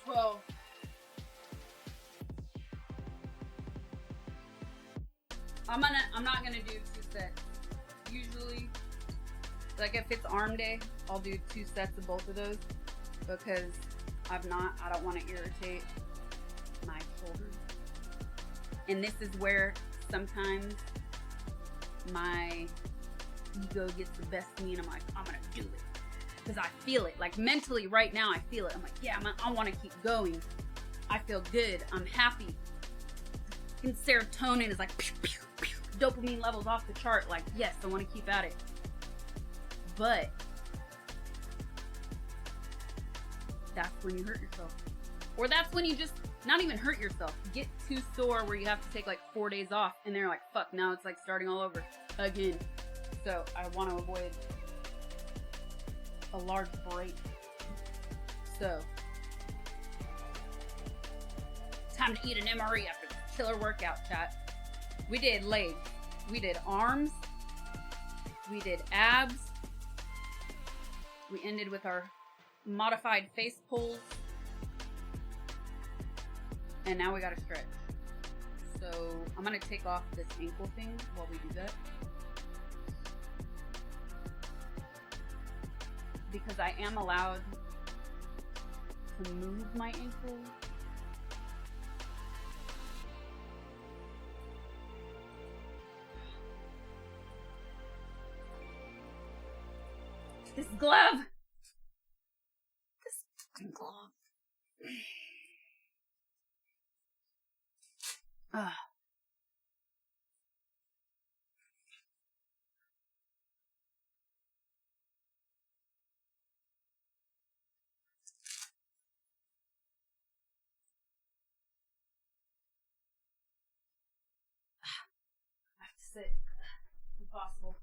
12. I'm not gonna do 2 sets. Usually, like if it's arm day, I'll do 2 sets of both of those because I don't want to irritate my shoulders. And this is where sometimes my ego gets the best of me and I'm like, I'm gonna do it. Because I feel it. Like mentally right now I feel it. I'm like, yeah, I want to keep going. I feel good. I'm happy. And serotonin is like, pew, pew, pew. Dopamine levels off the chart. Like, yes, I want to keep at it. But that's when you hurt yourself. Or that's when you just not even hurt yourself. Get too sore where you have to take like 4 days off and they're like, fuck, now it's like starting all over again. So I want to avoid a large break. So time to eat an MRE after this killer workout, chat. We did legs, we did arms, we did abs, we ended with our modified face pulls, and now we gotta stretch. So I'm gonna take off this ankle thing while we do that, because I am allowed to move my ankle. This glove! This fucking glove. Ugh. I have to sit. Impossible.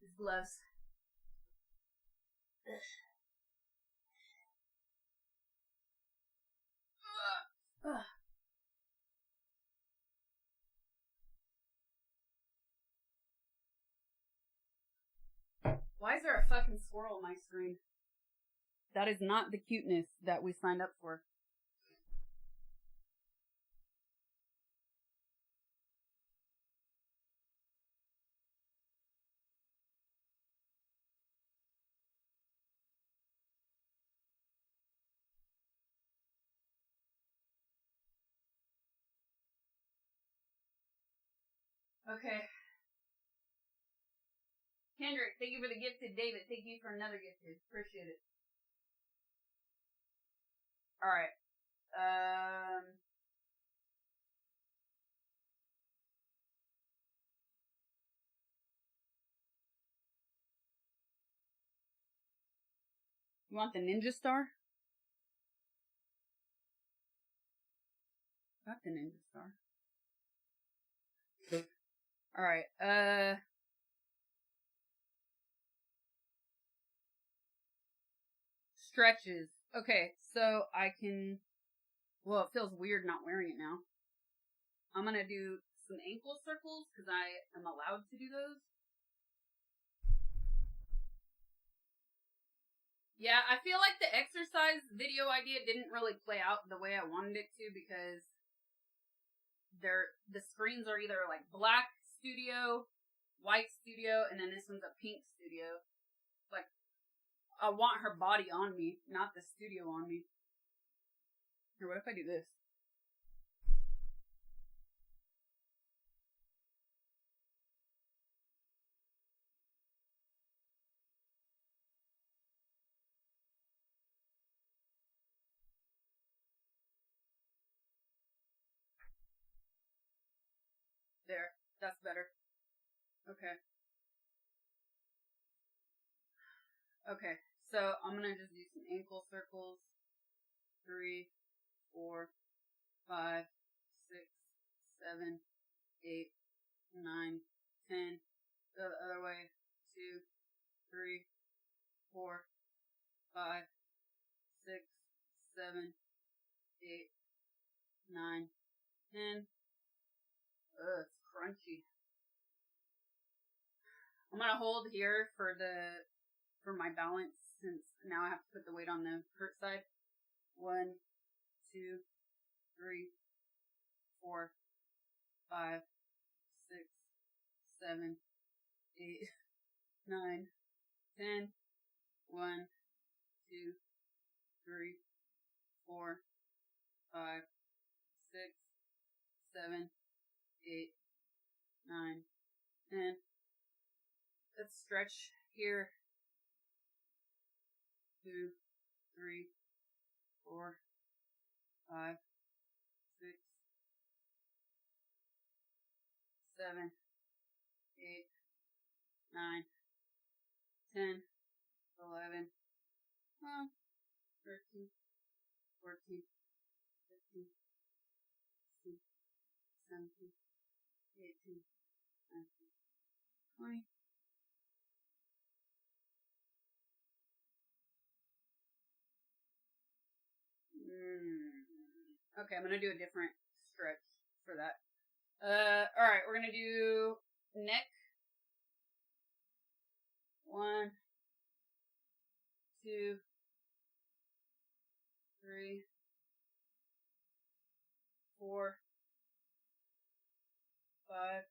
These gloves. Ugh. Why is there a fucking squirrel on my screen? That is not the cuteness that we signed up for. Okay. Kendrick, thank you for the gifted. David, thank you for another gifted. Appreciate it. Alright. You want the ninja star? Got the ninja star. Alright, stretches. Okay, so I can, well, it feels weird not wearing it now. I'm gonna do some ankle circles because I am allowed to do those. Yeah, I feel like the exercise video idea didn't really play out the way I wanted it to because the screens are either like black studio, white studio, and then this one's a pink studio. Like, I want her body on me, not the studio on me. Or what if I do this? There. That's better. Okay. Okay. So I'm gonna just do some ankle circles. 3, 4, 5, 6, 7, 8, 9, 10. Go the other way. 2, 3, 4, 5, 6, 7, 8, 9, 10. Ugh, it's crunchy. I'm gonna hold here for my balance since now I have to put the weight on the hurt side. 1, 2, 3, 4, 5, 6, 7, 8, 9, 10. 1, 2, 3, 4, 5, 6, 7, 8, 9, 10. Let's stretch here. 2, 3, 4, 5, 6, 7, 8, 9, 10, 11, 12, 13, 14, 15, 16, 17, 18, 19, 20. Okay, I'm gonna do a different stretch for that. Alright, we're gonna do neck. 1, 2, 3, 4, 5,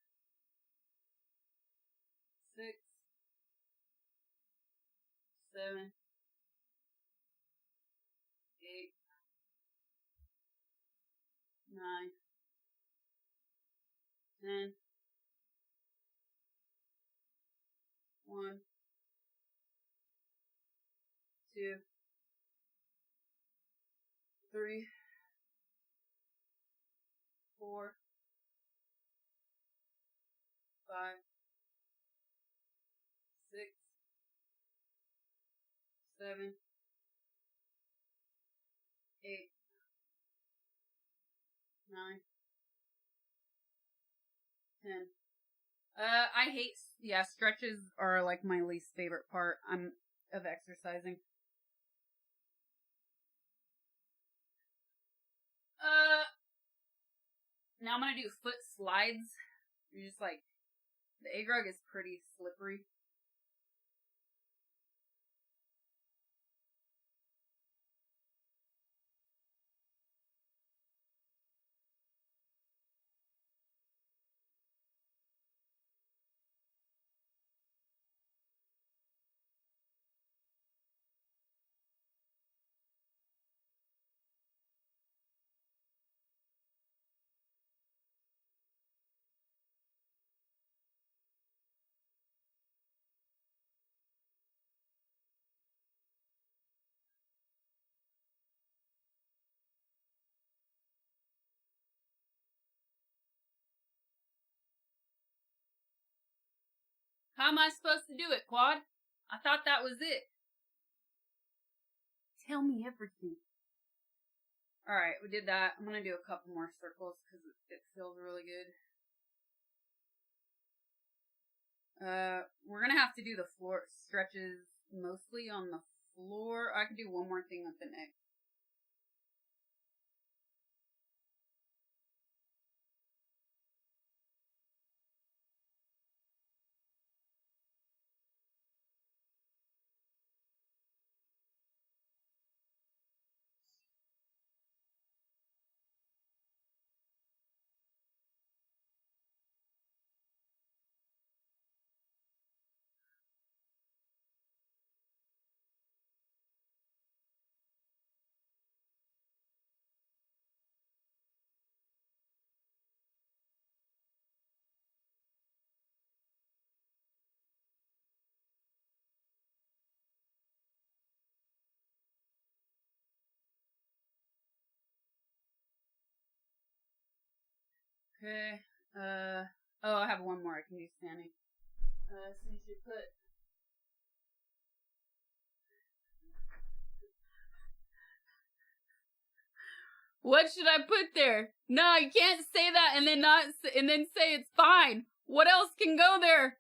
6, 7, 8, 9, 10. 1, 2, 3, 4, 5, 6, 7, 8, 9, 10. I hate, stretches are like my least favorite part of exercising. Now I'm gonna do foot slides. You're just like, the egg rug is pretty slippery. How am I supposed to do it, Quad? I thought that was it. Tell me everything. Alright, we did that. I'm gonna do a couple more circles because it feels really good. We're gonna have to do the floor stretches mostly on the floor. I could do one more thing with the neck. Okay. Oh, I have one more I can do standing. So you should put. What should I put there? No, you can't say that and then say it's fine. What else can go there?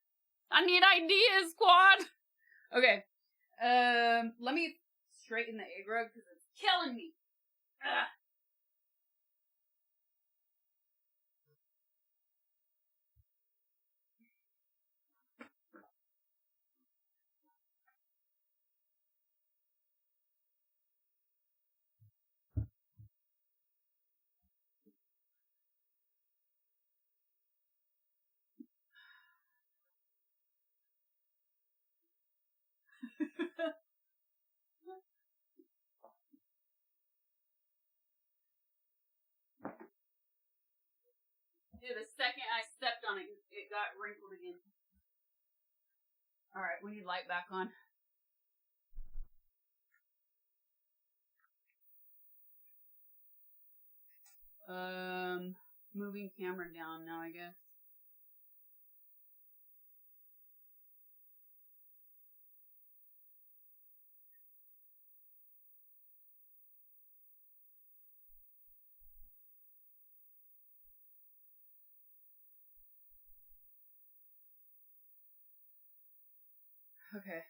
I need ideas, squad. Okay. Let me straighten the egg rug because it's killing me. Ugh. Dude, the second I stepped on it, it got wrinkled again. Alright, we need light back on. Moving camera down now, I guess. Okay.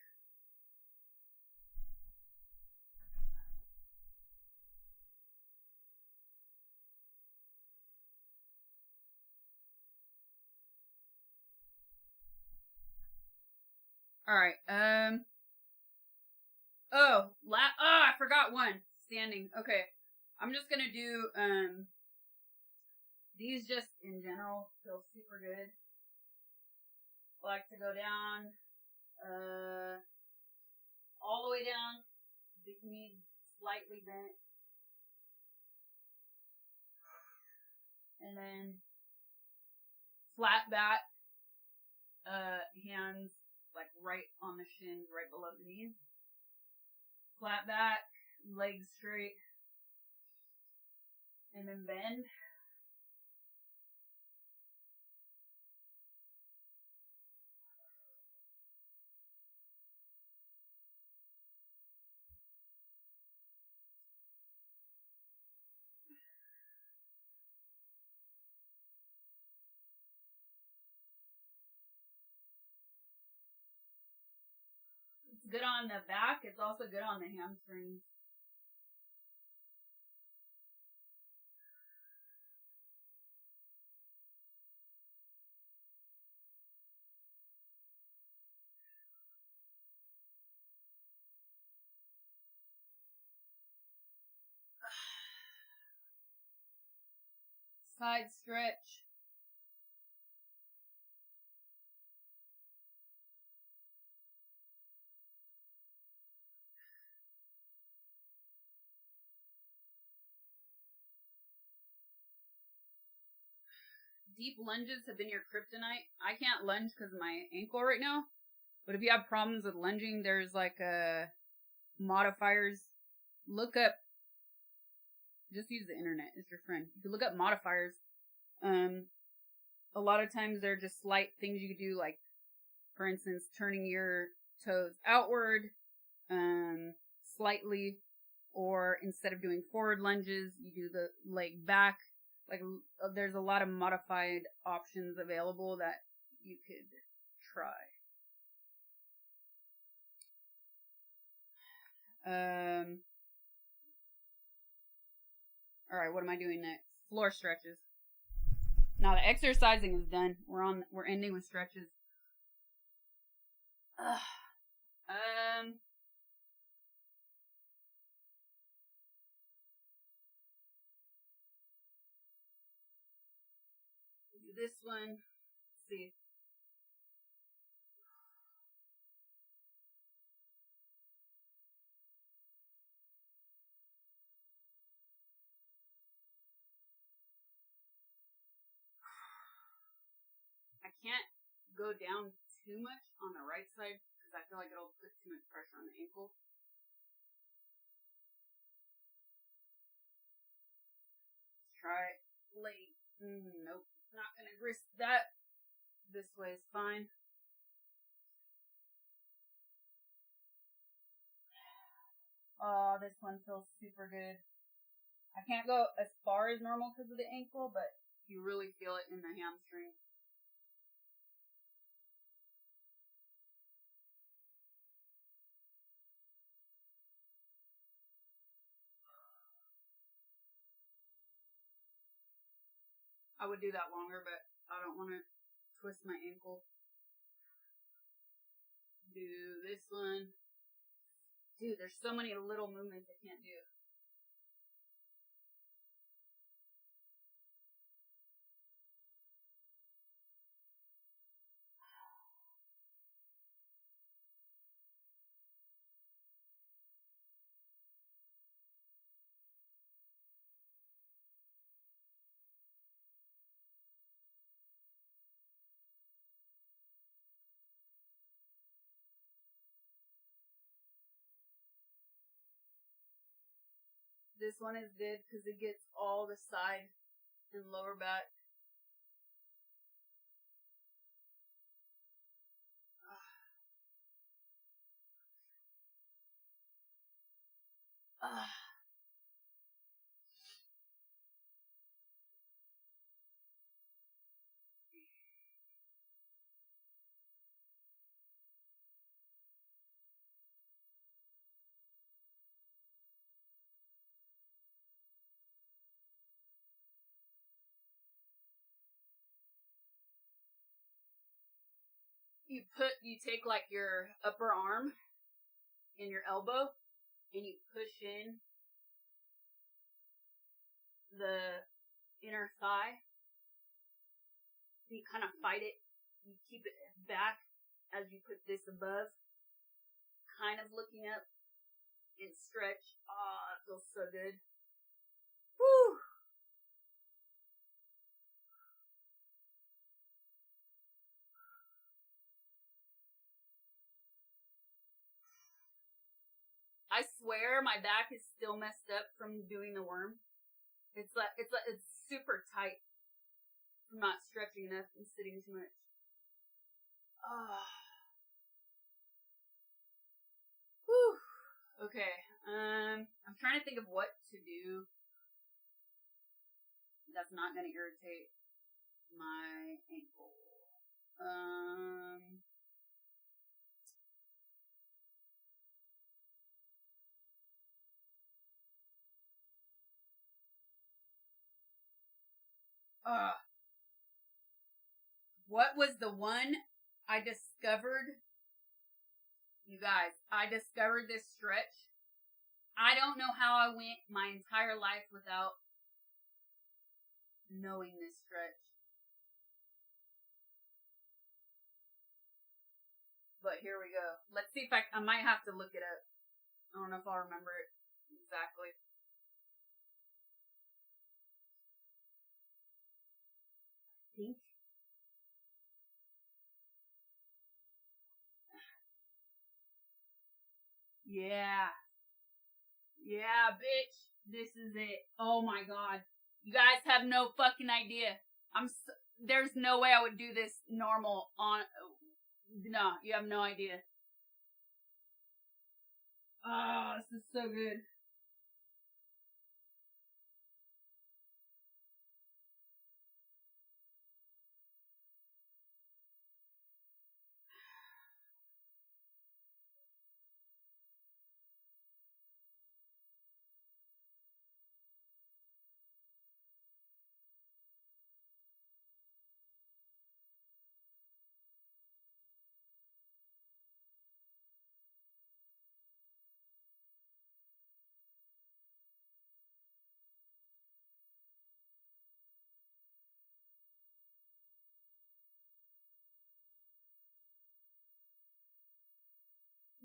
Alright, I forgot one. Standing. Okay. I'm just gonna do, these just in general feel super good. I like to go down, all the way down, the knee slightly bent, and then flat back, hands like right on the shins, right below the knees. Flat back, legs straight, and then bend. It's good on the back. It's also good on the hamstrings. Side stretch. Deep lunges have been your kryptonite. I can't lunge because of my ankle right now. But if you have problems with lunging, there's like modifiers. Look up. Just use the internet. It's your friend. You can look up modifiers. A lot of times they're just slight things you could do, like, for instance, turning your toes outward, slightly, or instead of doing forward lunges, you do the leg back. Like, there's a lot of modified options available that you could try. Alright, what am I doing next? Floor stretches. Now the exercising is done. We're ending with stretches. Do this one. Let's see. I can't go down too much on the right side because I feel like it'll put too much pressure on the ankle. Let's try leg. Nope. Not gonna risk that. This way is fine. Oh, this one feels super good. I can't go as far as normal because of the ankle, but you really feel it in the hamstring. I would do that longer, but I don't want to twist my ankle. Do this one. Dude, there's so many little movements I can't do. This one is good because it gets all the side and lower back. You take like your upper arm and your elbow and you push in the inner thigh. You kind of fight it. You keep it back as you put this above. Kind of looking up and stretch. Ah, it feels so good. Woo! I swear my back is still messed up from doing the worm. It's super tight from not stretching enough and sitting too much. Ah. Whew. Okay. I'm trying to think of what to do that's not gonna irritate my ankle. What was the one I discovered? You guys, I discovered this stretch. I don't know how I went my entire life without knowing this stretch. But here we go. Let's see if I might have to look it up. I don't know if I'll remember it exactly. I think. Yeah. Yeah, bitch. This is it. Oh my god. You guys have no fucking idea. There's no way I would do this normal on. No, you have no idea. Oh, this is so good.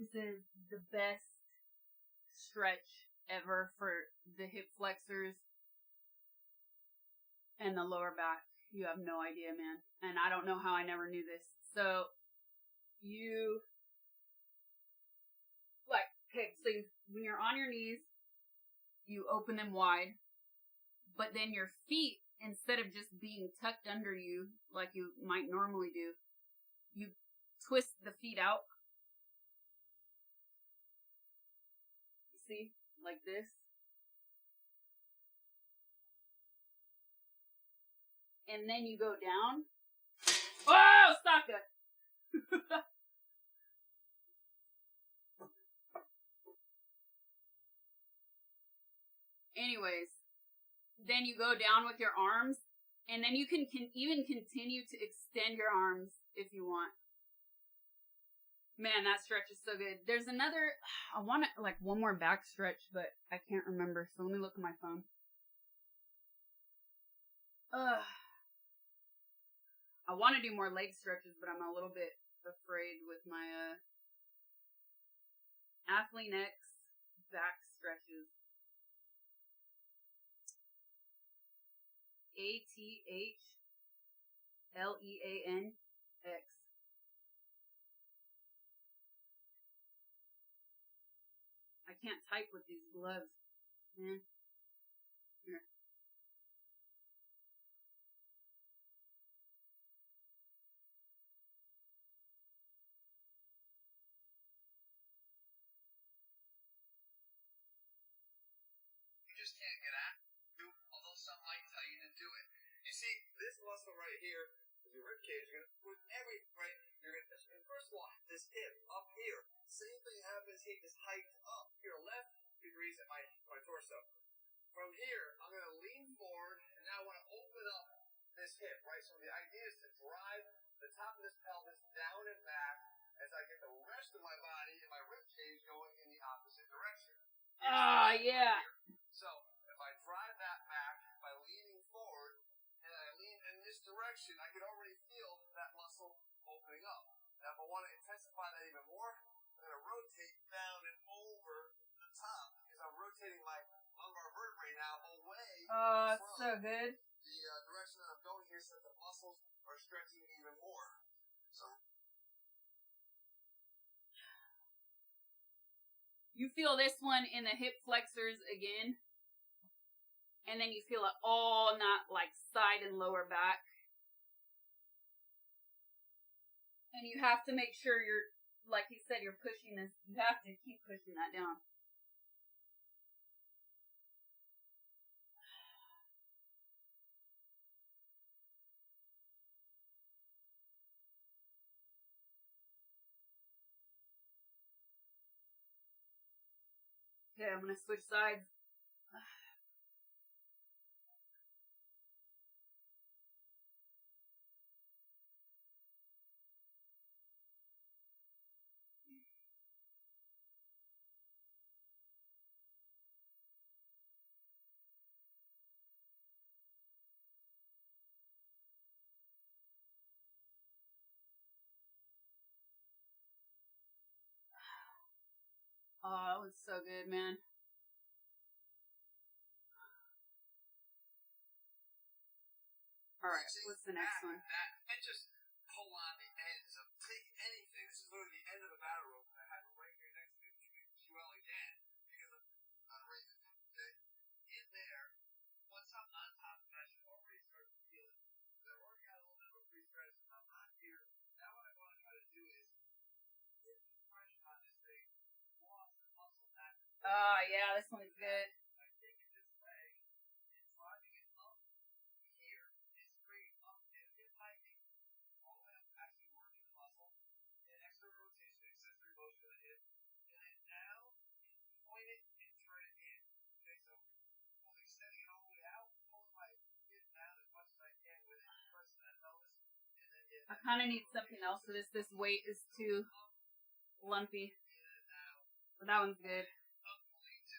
This is the best stretch ever for the hip flexors and the lower back. You have no idea, man. And I don't know how I never knew this. So, when you're on your knees, you open them wide, but then your feet instead of just being tucked under you like you might normally do, you twist the feet out. You see? Like this. And then you go down. Oh, Sasha! Anyways, then you go down with your arms, and then you can even continue to extend your arms if you want. Man, that stretch is so good. There's another, I want to, like, one more back stretch, but I can't remember, so let me look at my phone. I want to do more leg stretches, but I'm a little bit afraid with my, athlete X back stretches. ATHLEANX. I can't type with these gloves, man. Here. You just can't get at it, although some might tell you to do it. You see, this muscle right here is your rib cage. You're gonna put everything right. You're gonna first of all, this hip up here. Same thing happens here. This hiked up here, left degrees at my torso. From here, I'm gonna lean forward, and now I want to open up this hip, right? So the idea is to drive the top of this pelvis down and back as I get the rest of my body and my rib cage going in the opposite direction. Ah, yeah. So if I drive that back by leaning forward and I lean in this direction, I can already feel that muscle opening up. Now if I want to intensify that even more, I'm going to rotate down and over the top because I'm rotating my lumbar vertebrae now away Oh, it's from so good. the direction that I'm going here so that the muscles are stretching even more. So You feel this one in the hip flexors again. And then you feel it all, not like side and lower back. And you have to make sure you're, like you said, you're pushing this. You have to keep pushing that down. Okay, I'm going to switch sides. Oh, that was so good, man. Alright, what's the next one? And just pull on the ends of, take anything. This is literally the end of the battle rope. I have it right here next to me, which makes you well again, because I'm raising it, okay? In there, once I'm on top of that, I should already start to feel it. Because I've already got a little bit of a pre-stretch, and I'm on here. Now what I want to try to do is get the pressure on this thing, floss the muscle back and forth. Oh, yeah, this one's good. I take it this way, and driving it up here is bringing up and hip hiking. All the way up, actually working the muscle, and external rotation, accessory motion of the hip, and then down, and point it and turn it in. Okay, so I'm extending it all the way out, pulling my hip down as much as I can with it, pressing that pelvis, and then get I kind of need something else for this. This weight is too lumpy. But that one's good. up and lean to.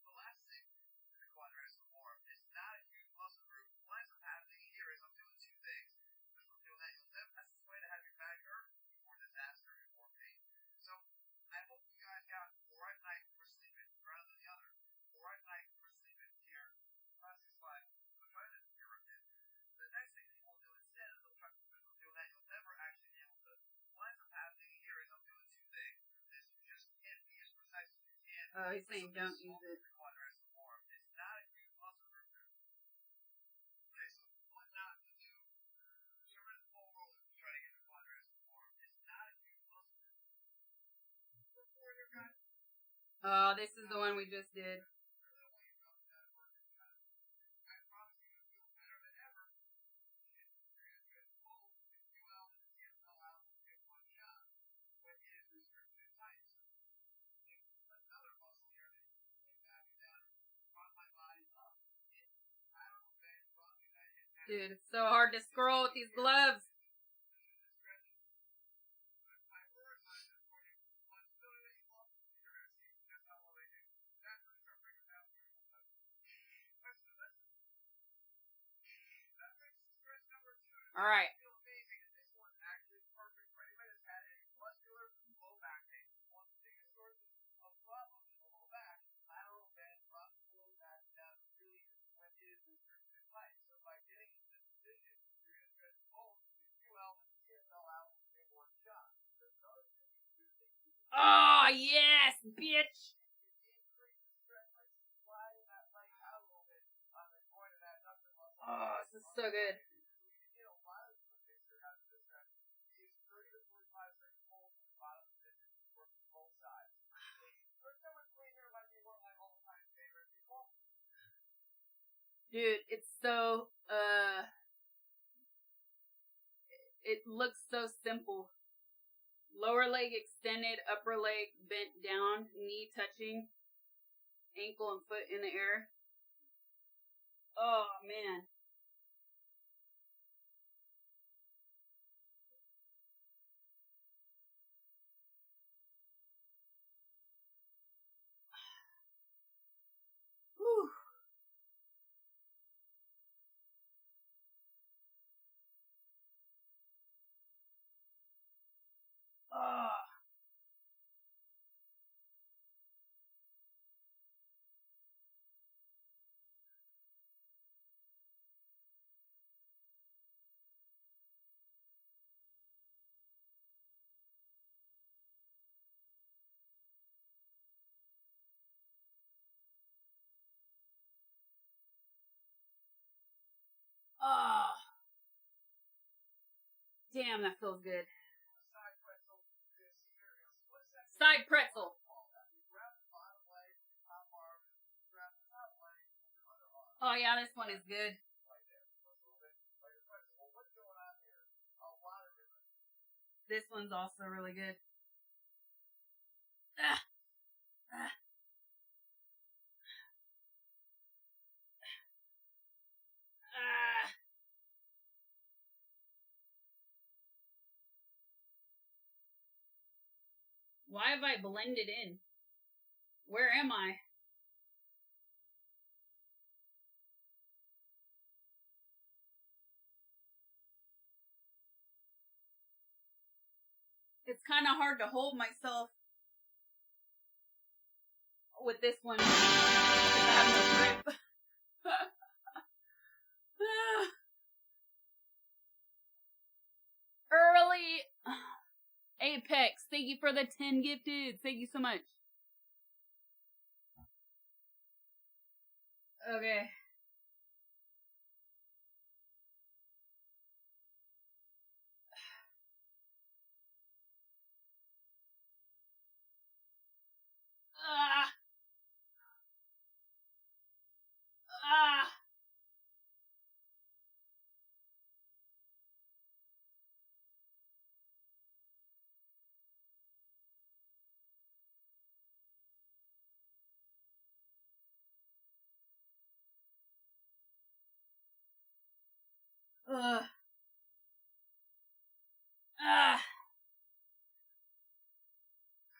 The last thing in the quadriceps form is not a huge muscle group. What ends up happening here is I'm doing two things. First, I'm doing that. That's the way to have your back hurt before disaster and more pain. So I hope you guys got the right night for sleeping rather than the other. The right night for sleeping here. Classic slide. So try to hear it. The next thing people will do instead is they'll try to do that. You'll never actually be able to. What ends up happening here is I'm doing two things. This you just can't be as precise as you can. Oh, he's saying don't use it. It's not a huge muscle group. Okay, Oh, this is the one we just did. Dude, it's so hard to scroll with these gloves. All right. Oh, yes, bitch. Oh, this is so good. Dude, it's so, it looks so simple. Lower leg extended, upper leg bent down, knee touching, ankle and foot in the air. Oh, man. Whew. Oh. Oh. Damn, that feels good. Side pretzel. Oh, yeah, this one is good. This one's also really good. Ah. Ah. Ah. Why have I blended in? Where am I? It's kind of hard to hold myself with this one. I have no grip. Early Apex, thank you for the 10 gifted. Thank you so much. Okay. Ah. Ah. Ah.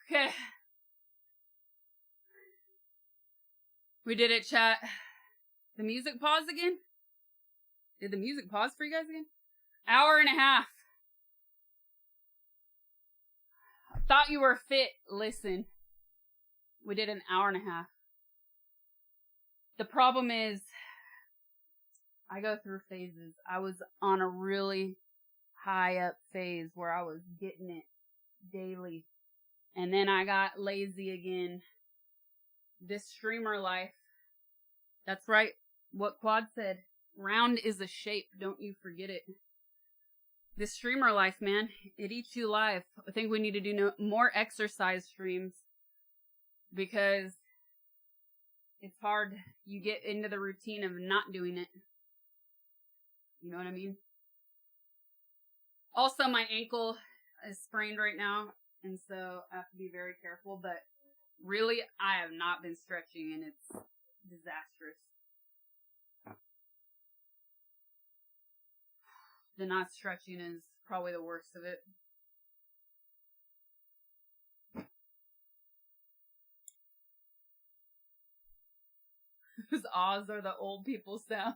Okay. We did it, chat. The music paused again? Did the music pause for you guys again? Hour and a half. Thought you were fit. Listen. We did an hour and a half. The problem is, I go through phases. I was on a really high up phase where I was getting it daily. And then I got lazy again. This streamer life. That's right. What Quad said. Round is a shape. Don't you forget it. This streamer life, man. It eats you alive. I think we need to do more exercise streams. because it's hard. You get into the routine of not doing it. You know what I mean? Also, my ankle is sprained right now, and so I have to be very careful, but really, I have not been stretching, and it's disastrous. The not stretching is probably the worst of it. Those ahs are the old people sounds.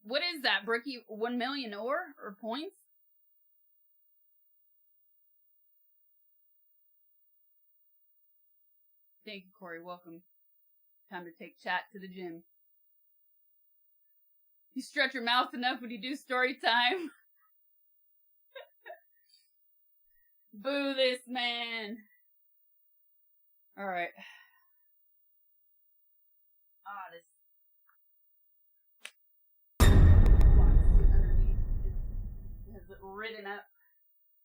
What is that, Brookie? 1 million or points? Thank you, Corey. Welcome. Time to take chat to the gym. You stretch your mouth enough when you do story time. Boo this man. Alright. This underneath has ridden up.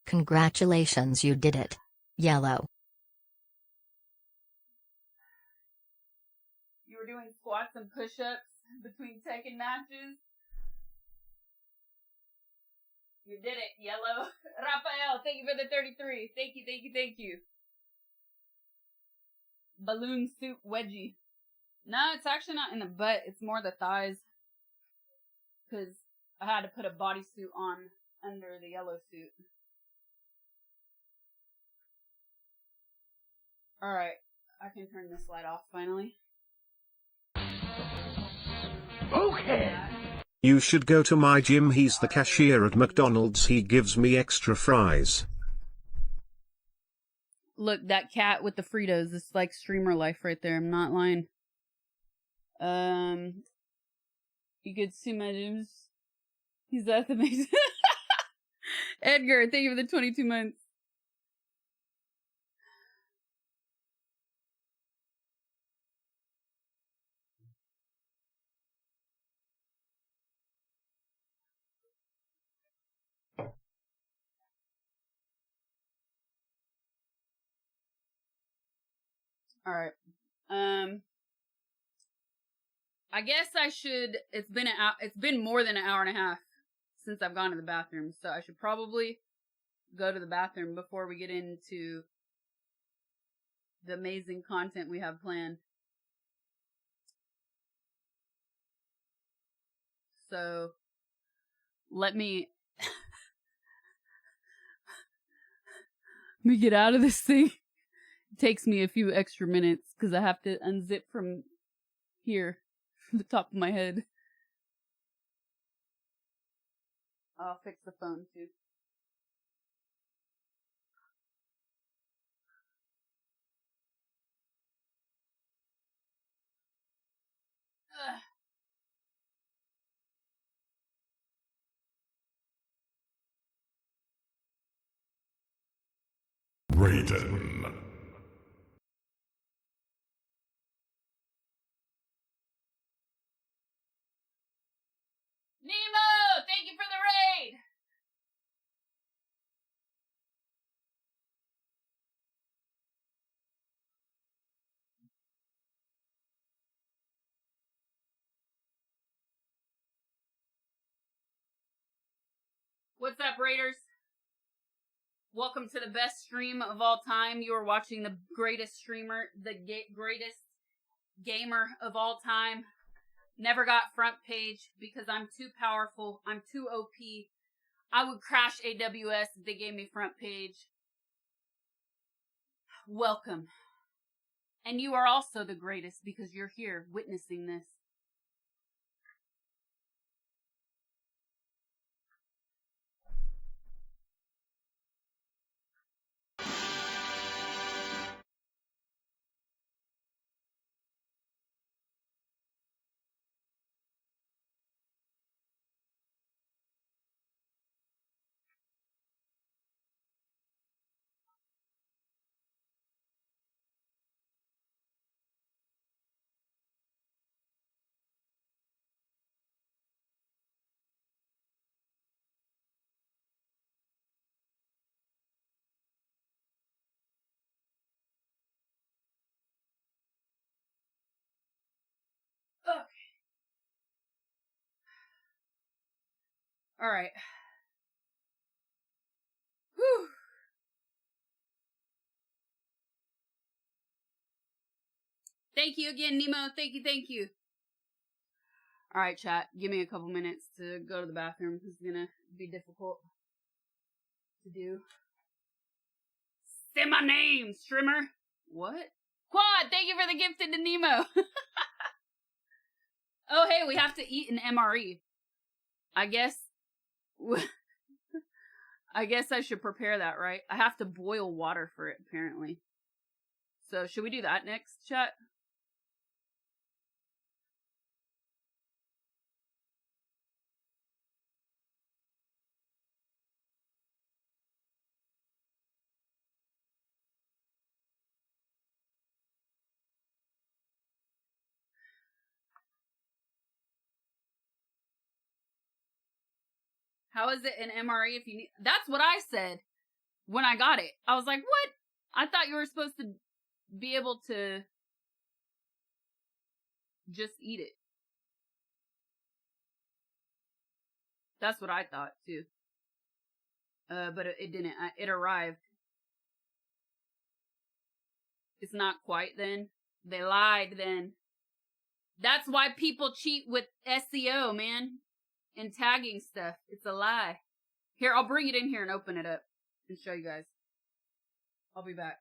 Congratulations, you did it. Yellow. You were doing squats and push-ups between Tekken matches. You did it, Yellow. Raphael, thank you for the 33. Thank you, thank you, thank you. Balloon suit wedgie. No, it's actually not in the butt. It's more the thighs. Because I had to put a bodysuit on under the yellow suit. Alright, I can turn this light off finally. Okay. You should go to my gym. He's the cashier at McDonald's. He gives me extra fries. Look, that cat with the Fritos. It's like streamer life right there. I'm not lying. You could see my gyms. He's at the base. Edgar, thank you for the 22 months. Alright. I guess I should. It's been more than an hour and a half since I've gone to the bathroom, so I should probably go to the bathroom before we get into the amazing content we have planned. So let me get out of this thing. It takes me a few extra minutes because I have to unzip from here, from the top of my head. I'll fix the phone too. Ugh. Raiden. Nemo, thank you for the raid. What's up, Raiders? Welcome to the best stream of all time. You are watching the greatest streamer, the greatest gamer of all time. Never got front page because I'm too powerful. I'm too OP. I would crash AWS if they gave me front page. Welcome. And you are also the greatest because you're here witnessing this. Alright. Whew. Thank you again, Nemo. Thank you, thank you. Alright, chat. Give me a couple minutes to go to the bathroom. This is gonna be difficult to do. Say my name, Strimmer. What? Quad, thank you for the gifted to Nemo. Oh, hey, we have to eat an MRE. I guess I should prepare that, right? I have to boil water for it, apparently. So, should we do that next, chat? How is it an MRE if you need... That's what I said when I got it. I was like, what? I thought you were supposed to be able to just eat it. That's what I thought, too. But it didn't. It arrived. It's not quite then. They lied then. That's why people cheat with SEO, man. And tagging stuff. It's a lie. Here, I'll bring it in here and open it up and show you guys. I'll be back.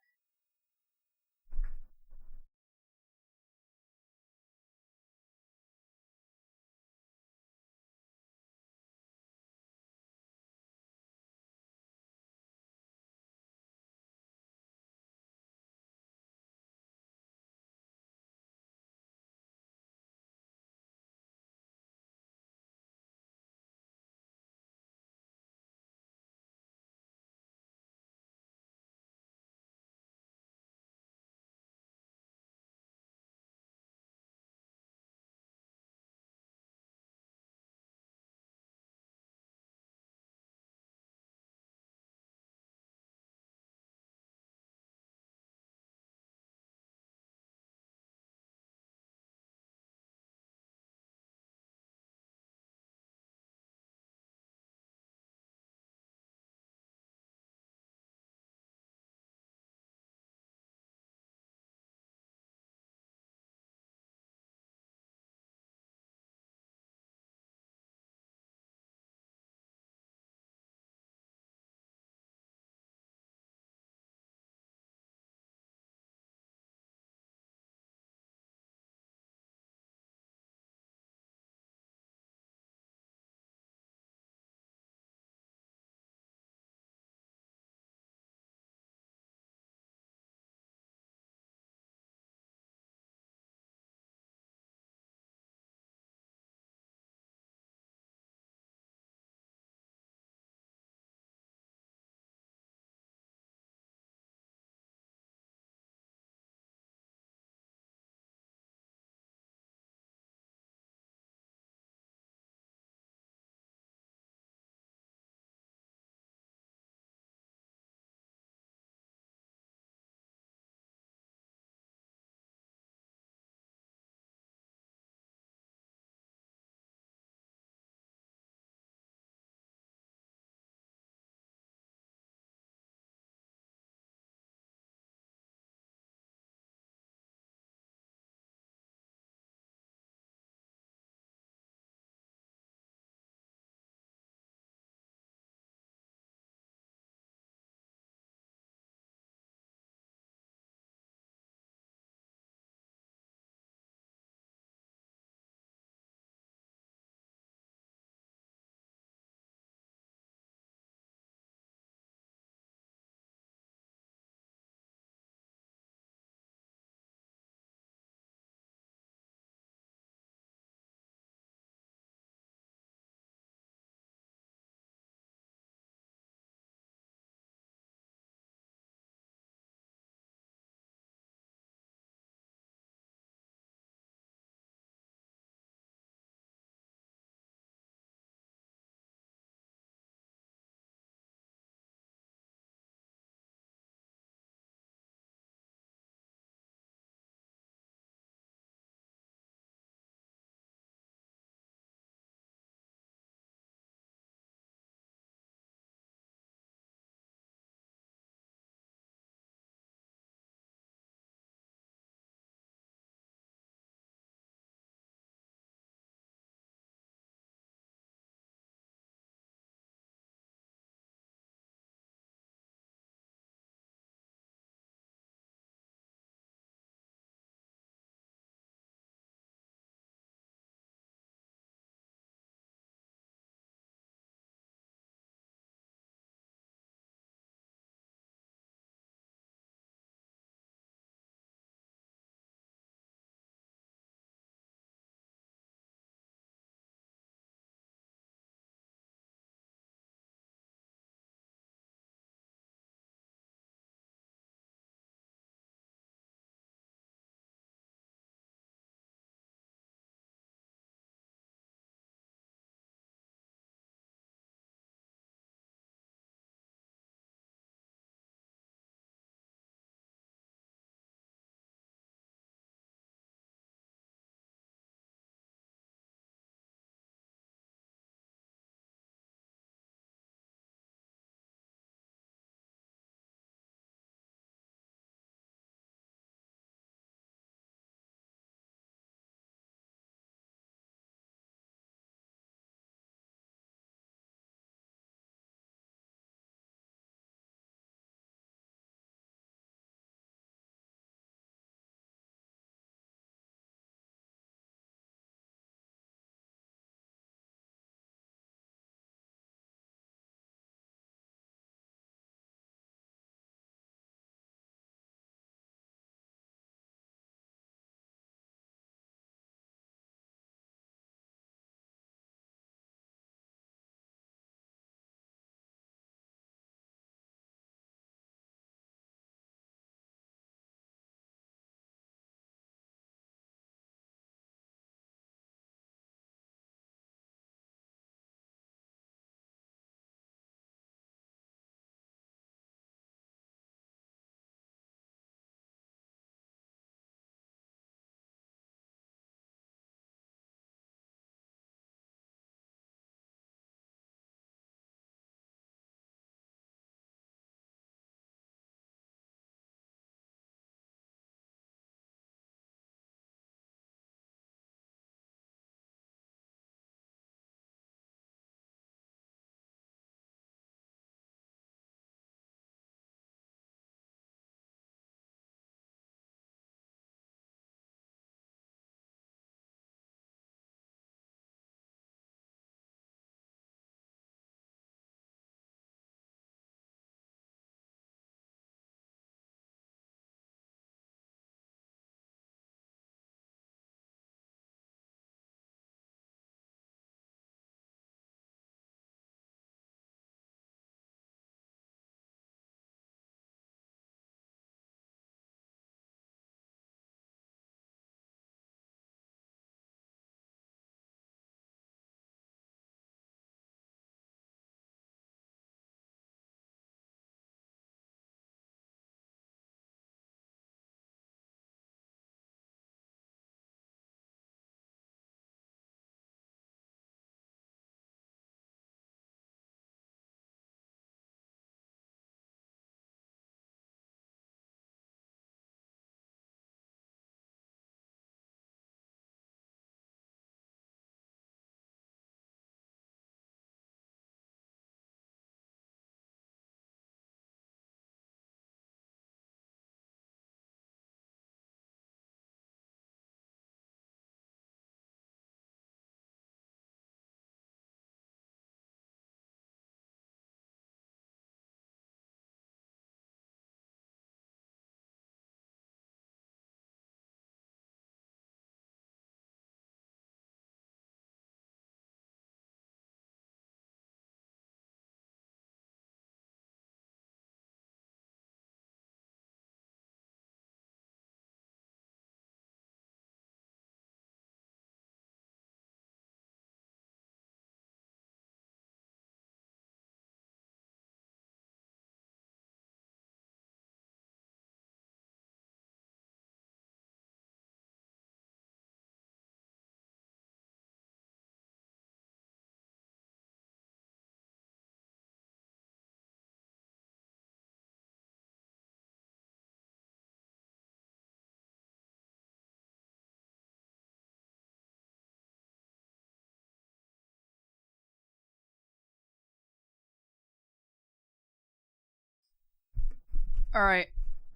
Alright,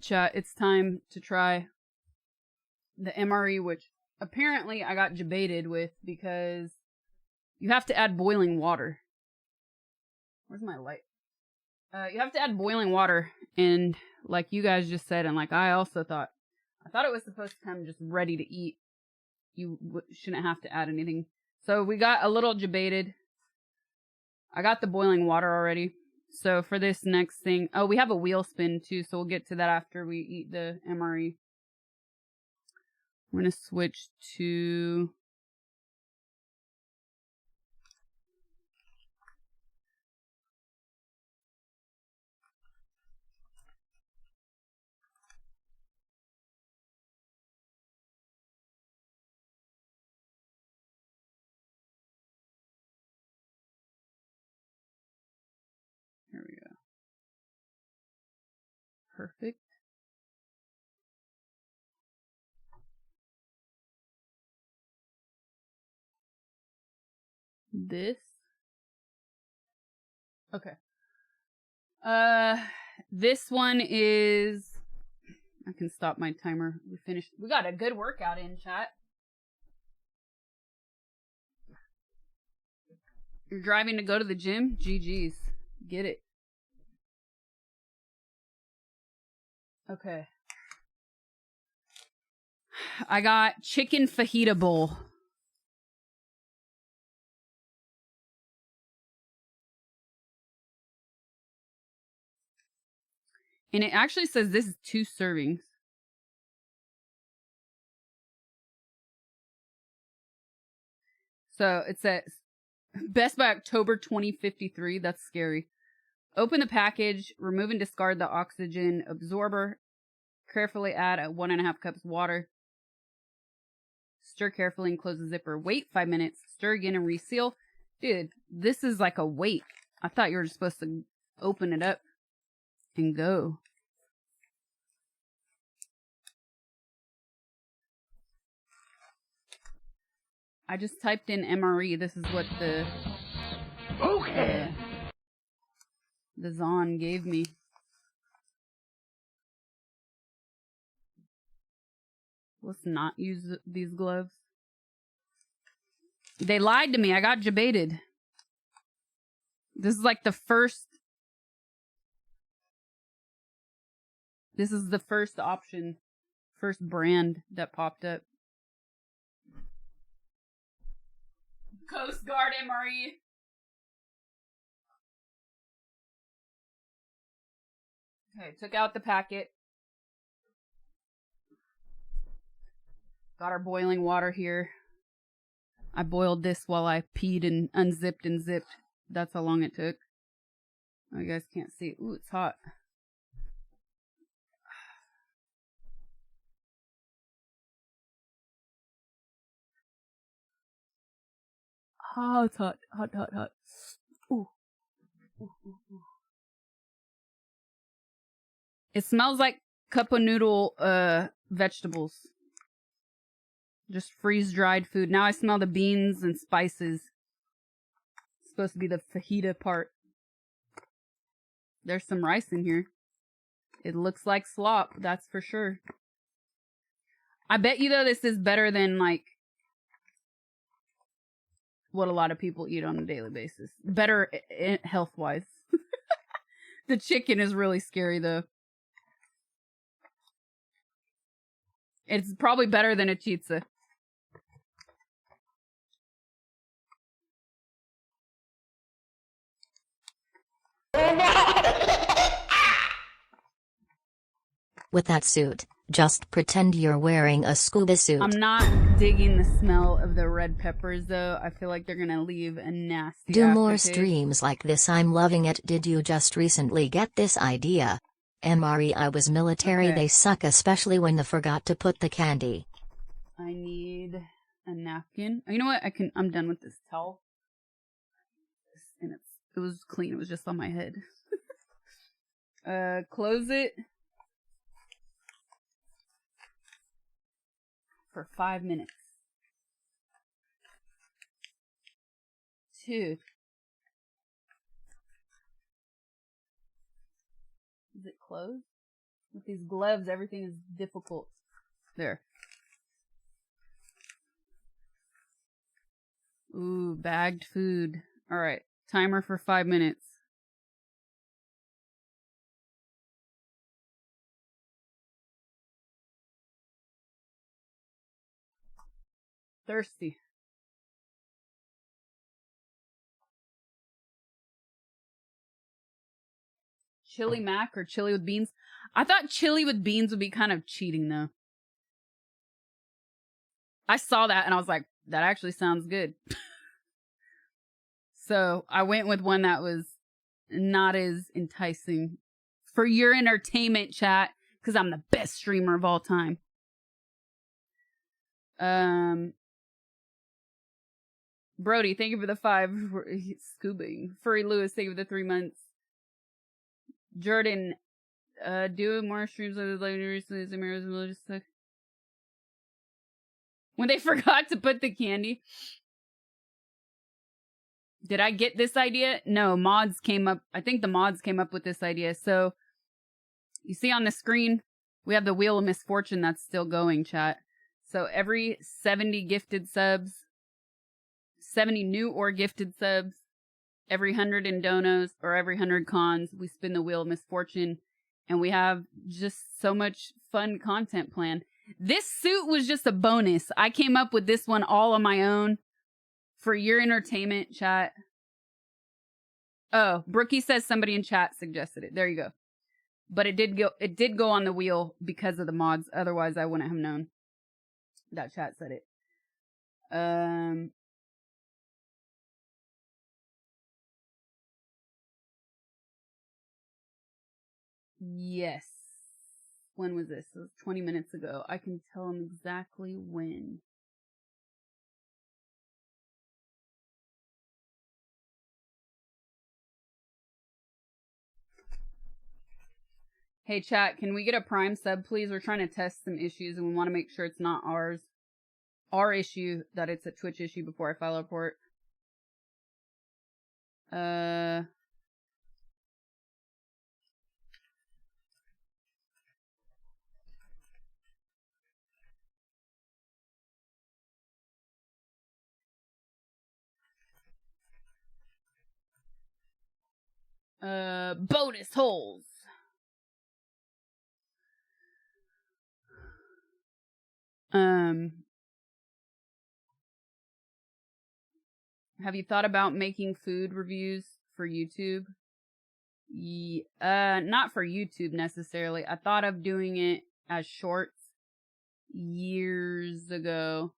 chat, it's time to try the MRE, which apparently I got debated with because you have to add boiling water. Where's my light? You have to add boiling water, and like you guys just said, and like I also thought, I thought it was supposed to come just ready to eat. You shouldn't have to add anything. So we got a little debated. I got the boiling water already. So for this next thing, oh, we have a wheel spin too, so we'll get to that after we eat the MRE. We're gonna switch to... Here we go. Perfect. This. Okay. This one is... I can stop my timer. We finished. We got a good workout in, chat. You're driving to go to the gym? GG's. Get it. Okay. I got chicken fajita bowl. And it actually says this is 2 servings. So it says best by October 2053. That's scary. Open the package, remove and discard the oxygen absorber. Carefully add 1.5 cups water. Stir carefully and close the zipper. Wait 5 minutes. Stir again and reseal. Dude, this is like a wait. I thought you were just supposed to open it up and go. I just typed in MRE. This is what the Zon gave me. Let's not use these gloves. They lied to me. I got debated. This is like the first... This is the first option. First brand that popped up. Coast Guard MRE. Okay, took out the packet. Got our boiling water here. I boiled this while I peed and unzipped and zipped. That's how long it took. Oh, you guys can't see. Ooh, it's hot. Oh, it's hot. Hot, hot, hot. Ooh. Ooh, ooh, ooh. It smells like cup of noodle vegetables. Just freeze-dried food. Now I smell the beans and spices. It's supposed to be the fajita part. There's some rice in here. It looks like slop, that's for sure. I bet you, though, this is better than, like, what a lot of people eat on a daily basis. Better health-wise. The chicken is really scary, though. It's probably better than a pizza. With that suit, just pretend you're wearing a scuba suit. I'm not digging the smell of the red peppers, though. I feel like they're gonna leave a nasty Do more aftertaste. streams like this. I'm loving it. Did you just recently get this idea? MRE. I was military. Okay. They suck, especially when they forgot to put the candy. I need a napkin. You know what? I'm done with this towel. And it was clean. It was just on my head. Close it. For 5 minutes. 2. Is it closed? With these gloves, everything is difficult. There. Ooh, bagged food. Alright. Timer for 5 minutes. Thirsty. Chili mac or chili with beans? I thought chili with beans would be kind of cheating though. I saw that and I was like, that actually sounds good. So I went with one that was not as enticing for your entertainment, chat, because I'm the best streamer of all time. Brody, thank you for the 5. Scoobing. Furry Lewis, thank you for the 3 months. Jordan, do more streams of the later recently. When they forgot to put the candy. Did I get this idea? No, mods came up. I think the mods came up with this idea. So, you see on the screen, we have the Wheel of Misfortune that's still going, chat. So, every 70 gifted subs, 70 new or gifted subs, every 100 in donos, or every 100 cons, we spin the Wheel of Misfortune. And we have just so much fun content planned. This suit was just a bonus. I came up with this one all on my own. For your entertainment, chat. Oh, Brookie says somebody in chat suggested it. There you go. But it did go on the wheel because of the mods. Otherwise, I wouldn't have known. That chat said it. Yes. When was this? It was 20 minutes ago. I can tell him exactly when. Hey chat, can we get a Prime sub, please? We're trying to test some issues and we want to make sure it's not ours. Our issue, that it's a Twitch issue before I file a report. Bonus holes. Have you thought about making food reviews for YouTube? Not for YouTube necessarily. I thought of doing it as shorts years ago.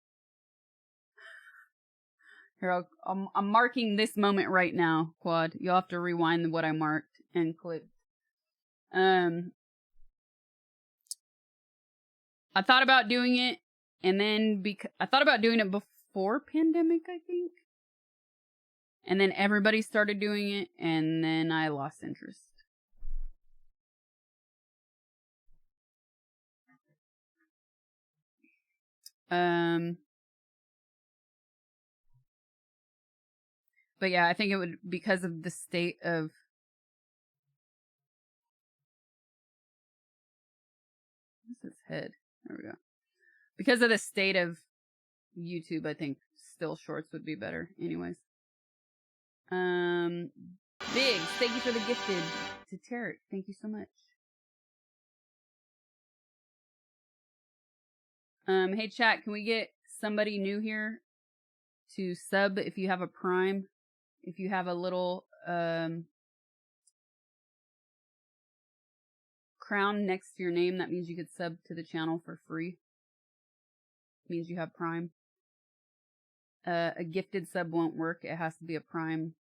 Here, I'm marking this moment right now, Quad. You'll have to rewind what I marked and clip. I thought about doing it, and then I thought about doing it before pandemic, I think. And then everybody started doing it, and then I lost interest. But yeah, I think it would, because of the state of... What's his head? There we go. Because of the state of YouTube, I think still shorts would be better. Anyways. Biggs, thank you for the gifted to Tarek. Thank you so much. Hey chat, can we get somebody new here to sub if you have a Prime? If you have a little crown next to your name, that means you could sub to the channel for free. Means you have Prime. A gifted sub won't work. It has to be a Prime.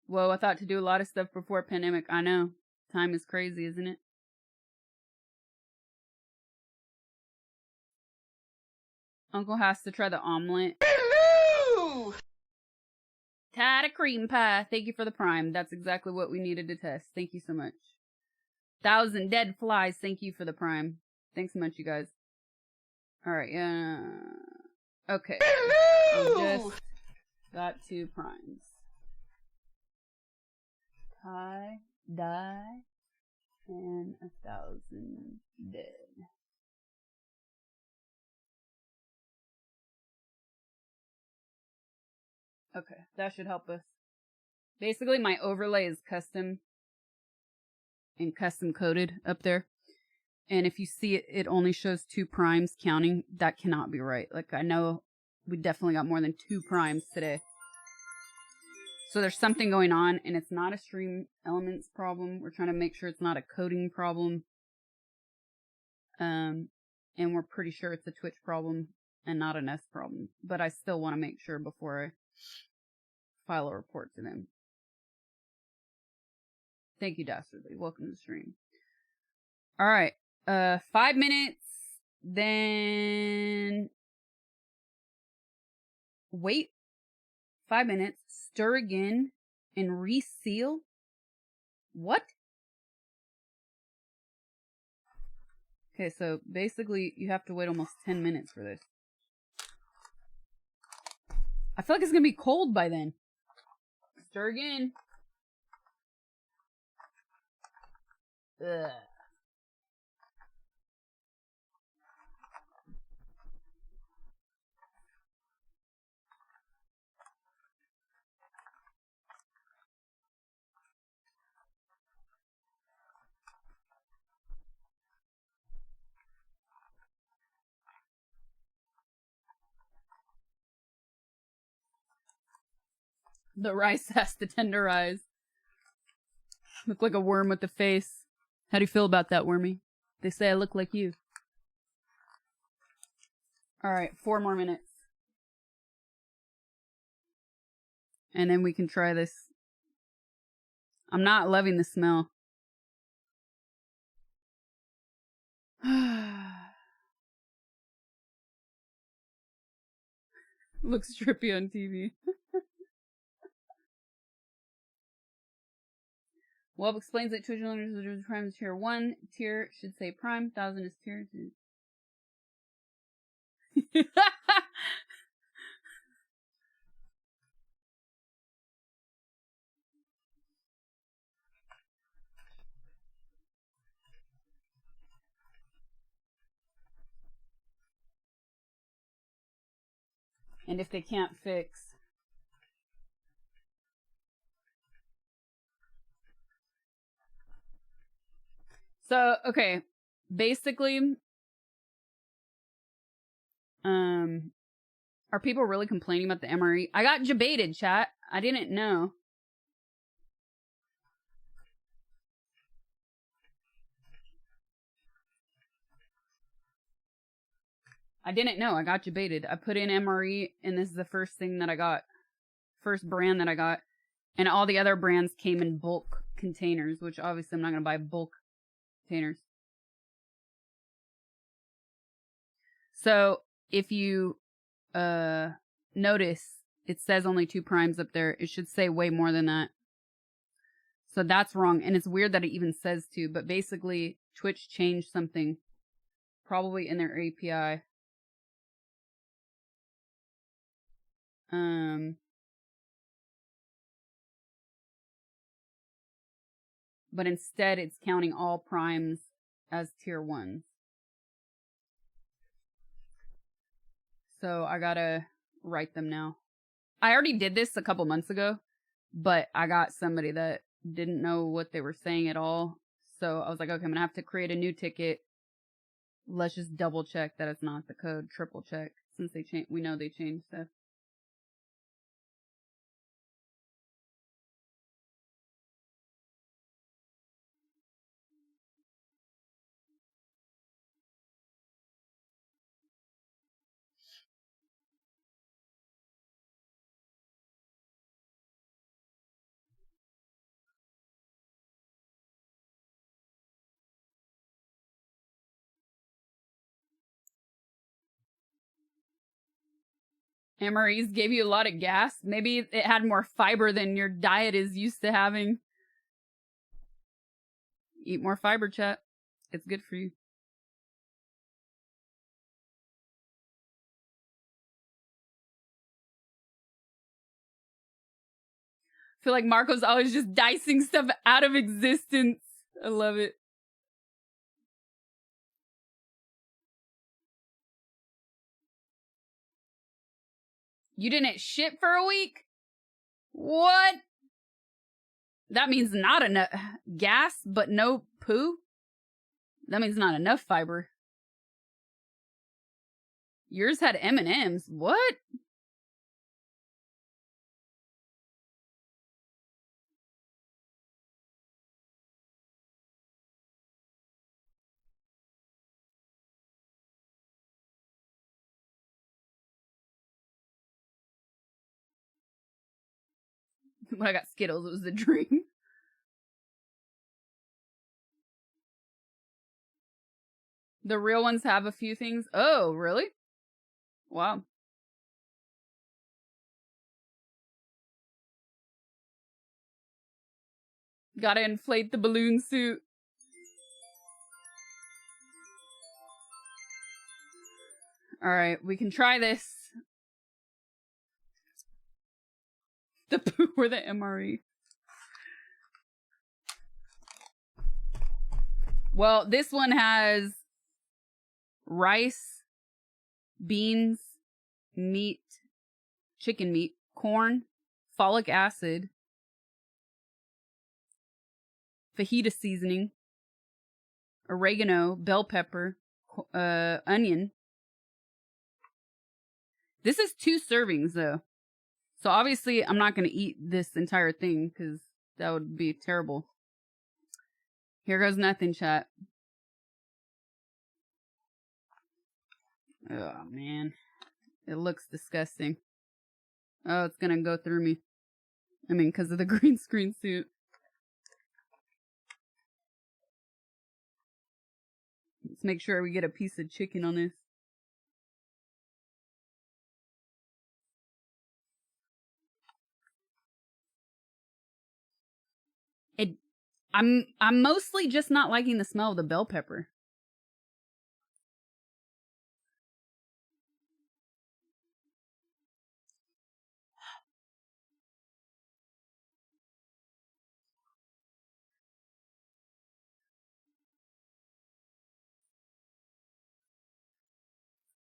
Whoa, I thought to do a lot of stuff before pandemic. I know. Time is crazy, isn't it? Uncle has to try the omelet. Hello! Tired of cream pie. Thank you for the Prime. That's exactly what we needed to test. Thank you so much. 1,000 dead flies. Thank you for the Prime. Thanks so much, you guys. Alright, okay. Hello! We just got 2 Primes. Tie, dye. And 1,000 dead. Okay, that should help us. Basically, my overlay is custom and custom coded up there. And if you see it, it only shows 2 primes counting. That cannot be right. Like, I know we definitely got more than 2 primes today. So there's something going on, and it's not a stream elements problem. We're trying to make sure it's not a coding problem. And we're pretty sure it's a Twitch problem and not an S problem. But I still want to make sure before I file a report to them. Thank you, Dastardly. Welcome to the stream. Alright. 5 minutes. Then wait 5 minutes. Stir again and reseal. What? Okay, so basically you have to wait almost 10 minutes for this. I feel like it's gonna be cold by then. Stir again. Ugh. The rice has to tenderize. Look like a worm with a face. How do you feel about that, Wormy? They say I look like you. Alright, 4 more minutes. And then we can try this. I'm not loving the smell. Looks trippy on TV. Well, explains that Twitch owners are prime is tier 1. Tier should say prime. 1,000 is tier 2. And if they can't fix... So, okay. Basically, are people really complaining about the MRE? I got debated, chat. I didn't know. I didn't know. I got debated. I put in MRE, and this is the first thing that I got. First brand that I got. And all the other brands came in bulk containers, which obviously I'm not going to buy bulk containers. So, if you notice, it says only 2 primes up there. It should say way more than that. So that's wrong. And it's weird that it even says 2. But basically, Twitch changed something. Probably in their API. But instead, it's counting all primes as tier 1s. So I gotta write them now. I already did this a couple months ago, but I got somebody that didn't know what they were saying at all. So I was like, okay, I'm gonna have to create a new ticket. Let's just double check that it's not the code. Triple check, since they changed. We know they changed stuff. MREs gave you a lot of gas. Maybe it had more fiber than your diet is used to having. Eat more fiber, chat. It's good for you. I feel like Marco's always just dicing stuff out of existence. I love it. You didn't shit for a week? What? That means not enough gas, but no poo? That means not enough fiber. Yours had M&Ms. What? When I got Skittles, it was a dream. The real ones have a few things. Oh, really? Wow. Gotta inflate the balloon suit. Alright, we can try this. The poo or the MRE. Well, this one has rice, beans, meat, chicken meat, corn, folic acid, fajita seasoning, oregano, bell pepper, onion. This is 2 servings though. So obviously I'm not going to eat this entire thing because that would be terrible. Here goes nothing, chat. Oh man. It looks disgusting. Oh, it's going to go through me. I mean, because of the green screen suit. Let's make sure we get a piece of chicken on this. I'm mostly just not liking the smell of the bell pepper.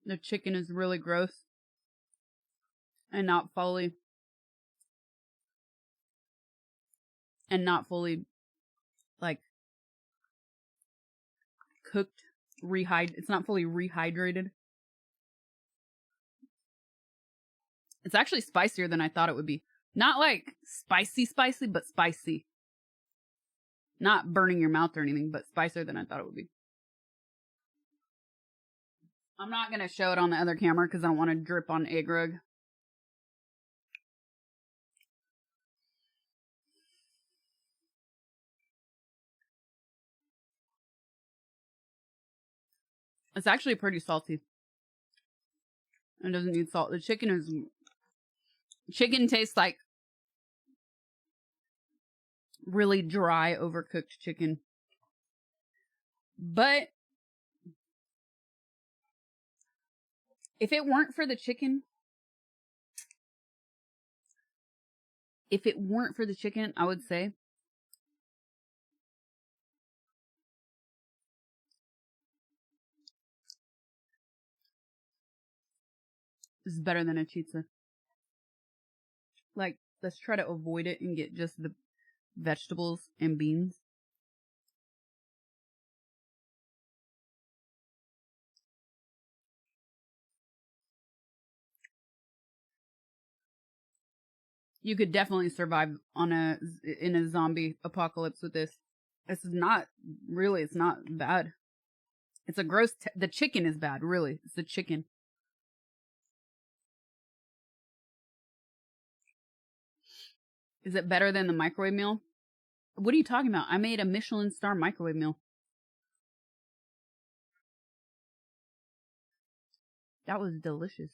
The chicken is really gross and not fully like cooked, it's not fully rehydrated. It's actually spicier than I thought it would be. Not like spicy, but spicy. Not burning your mouth or anything, but spicier than I thought it would be. I'm not going to show it on the other camera because I don't want to drip on egg rug. It's actually pretty salty. It doesn't need salt. The chicken tastes like really dry, overcooked chicken. But if it weren't for the chicken, I would say this is better than a pizza. Like, let's try to avoid it and get just the vegetables and beans. You could definitely survive in a zombie apocalypse with this. It's not bad. It's a gross, the chicken is bad, really. It's the chicken. Is it better than the microwave meal? What are you talking about? I made a Michelin star microwave meal. That was delicious.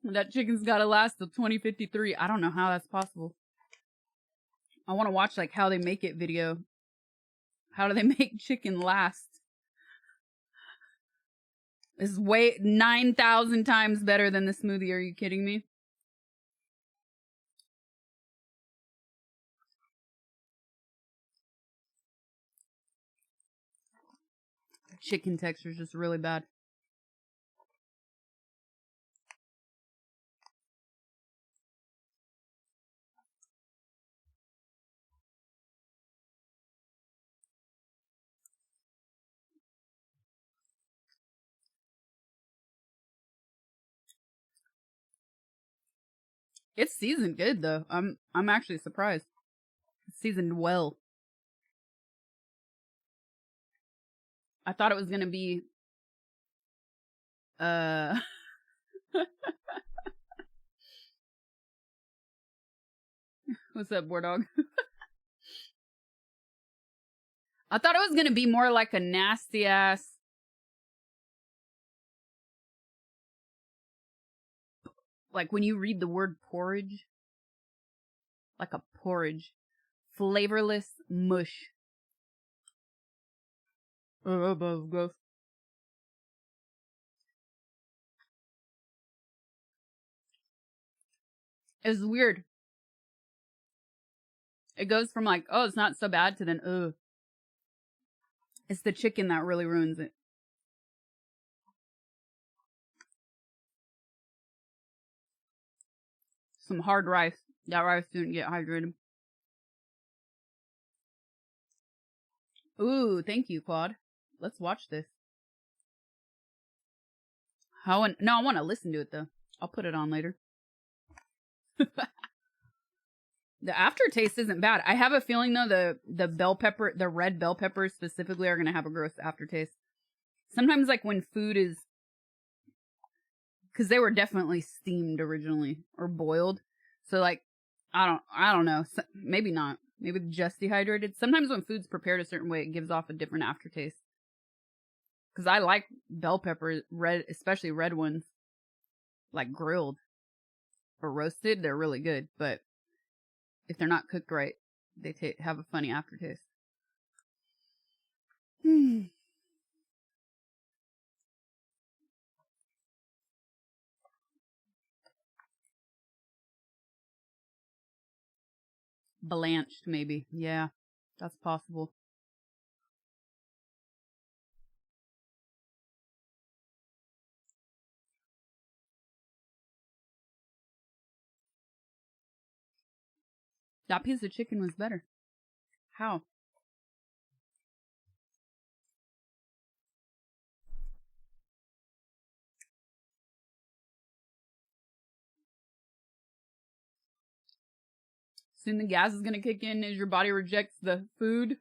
That chicken's gotta last till 2053. I don't know how that's possible. I want to watch like how they make it video. How do they make chicken last? This is way 9,000 times better than the smoothie. Are you kidding me? Chicken texture is just really bad. It's seasoned good though. I'm actually surprised. It's seasoned well. I thought it was gonna be what's up, War Dog? I thought it was gonna be more like a nasty ass like when you read the word porridge. Like a porridge. Flavorless mush. Gross. It's weird. It goes from like, oh, it's not so bad to then, ugh. It's the chicken that really ruins it. Some hard rice. That rice didn't get hydrated. Ooh, thank you, Quad. Let's watch this. No, I want to listen to it though. I'll put it on later. The aftertaste isn't bad. I have a feeling though the bell pepper, the red bell peppers specifically are gonna have a gross aftertaste. Sometimes like when food is, because they were definitely steamed originally or boiled, so like I don't know. Maybe not. Maybe just dehydrated. Sometimes when food's prepared a certain way, it gives off a different aftertaste. Because I like bell peppers, red, especially red ones, like grilled or roasted. They're really good, but if they're not cooked right, they have a funny aftertaste. Blanched, maybe. Yeah, that's possible. That piece of chicken was better. How? Soon the gas is gonna kick in as your body rejects the food.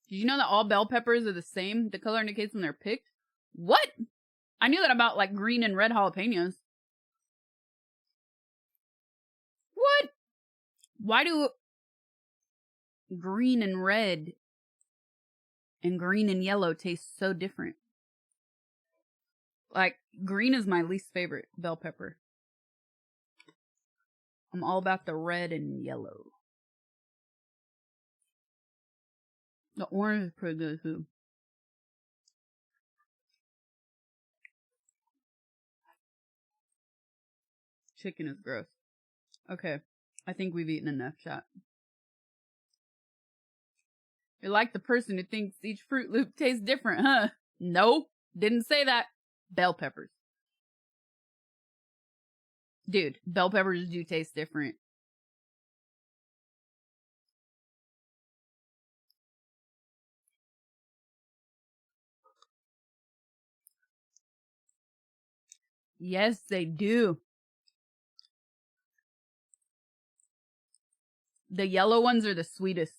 Did you know that all bell peppers are the same? The color indicates when they're picked. What? I knew that about like green and red jalapenos. What? Why do green and red and green and yellow taste so different? Like, green is my least favorite bell pepper. I'm all about the red and yellow. The orange is pretty good too. Chicken is gross. Okay, I think we've eaten enough, chat. You're like the person who thinks each Fruit Loop tastes different, huh? No, didn't say that. Bell peppers. Dude, bell peppers do taste different. Yes, they do. The yellow ones are the sweetest.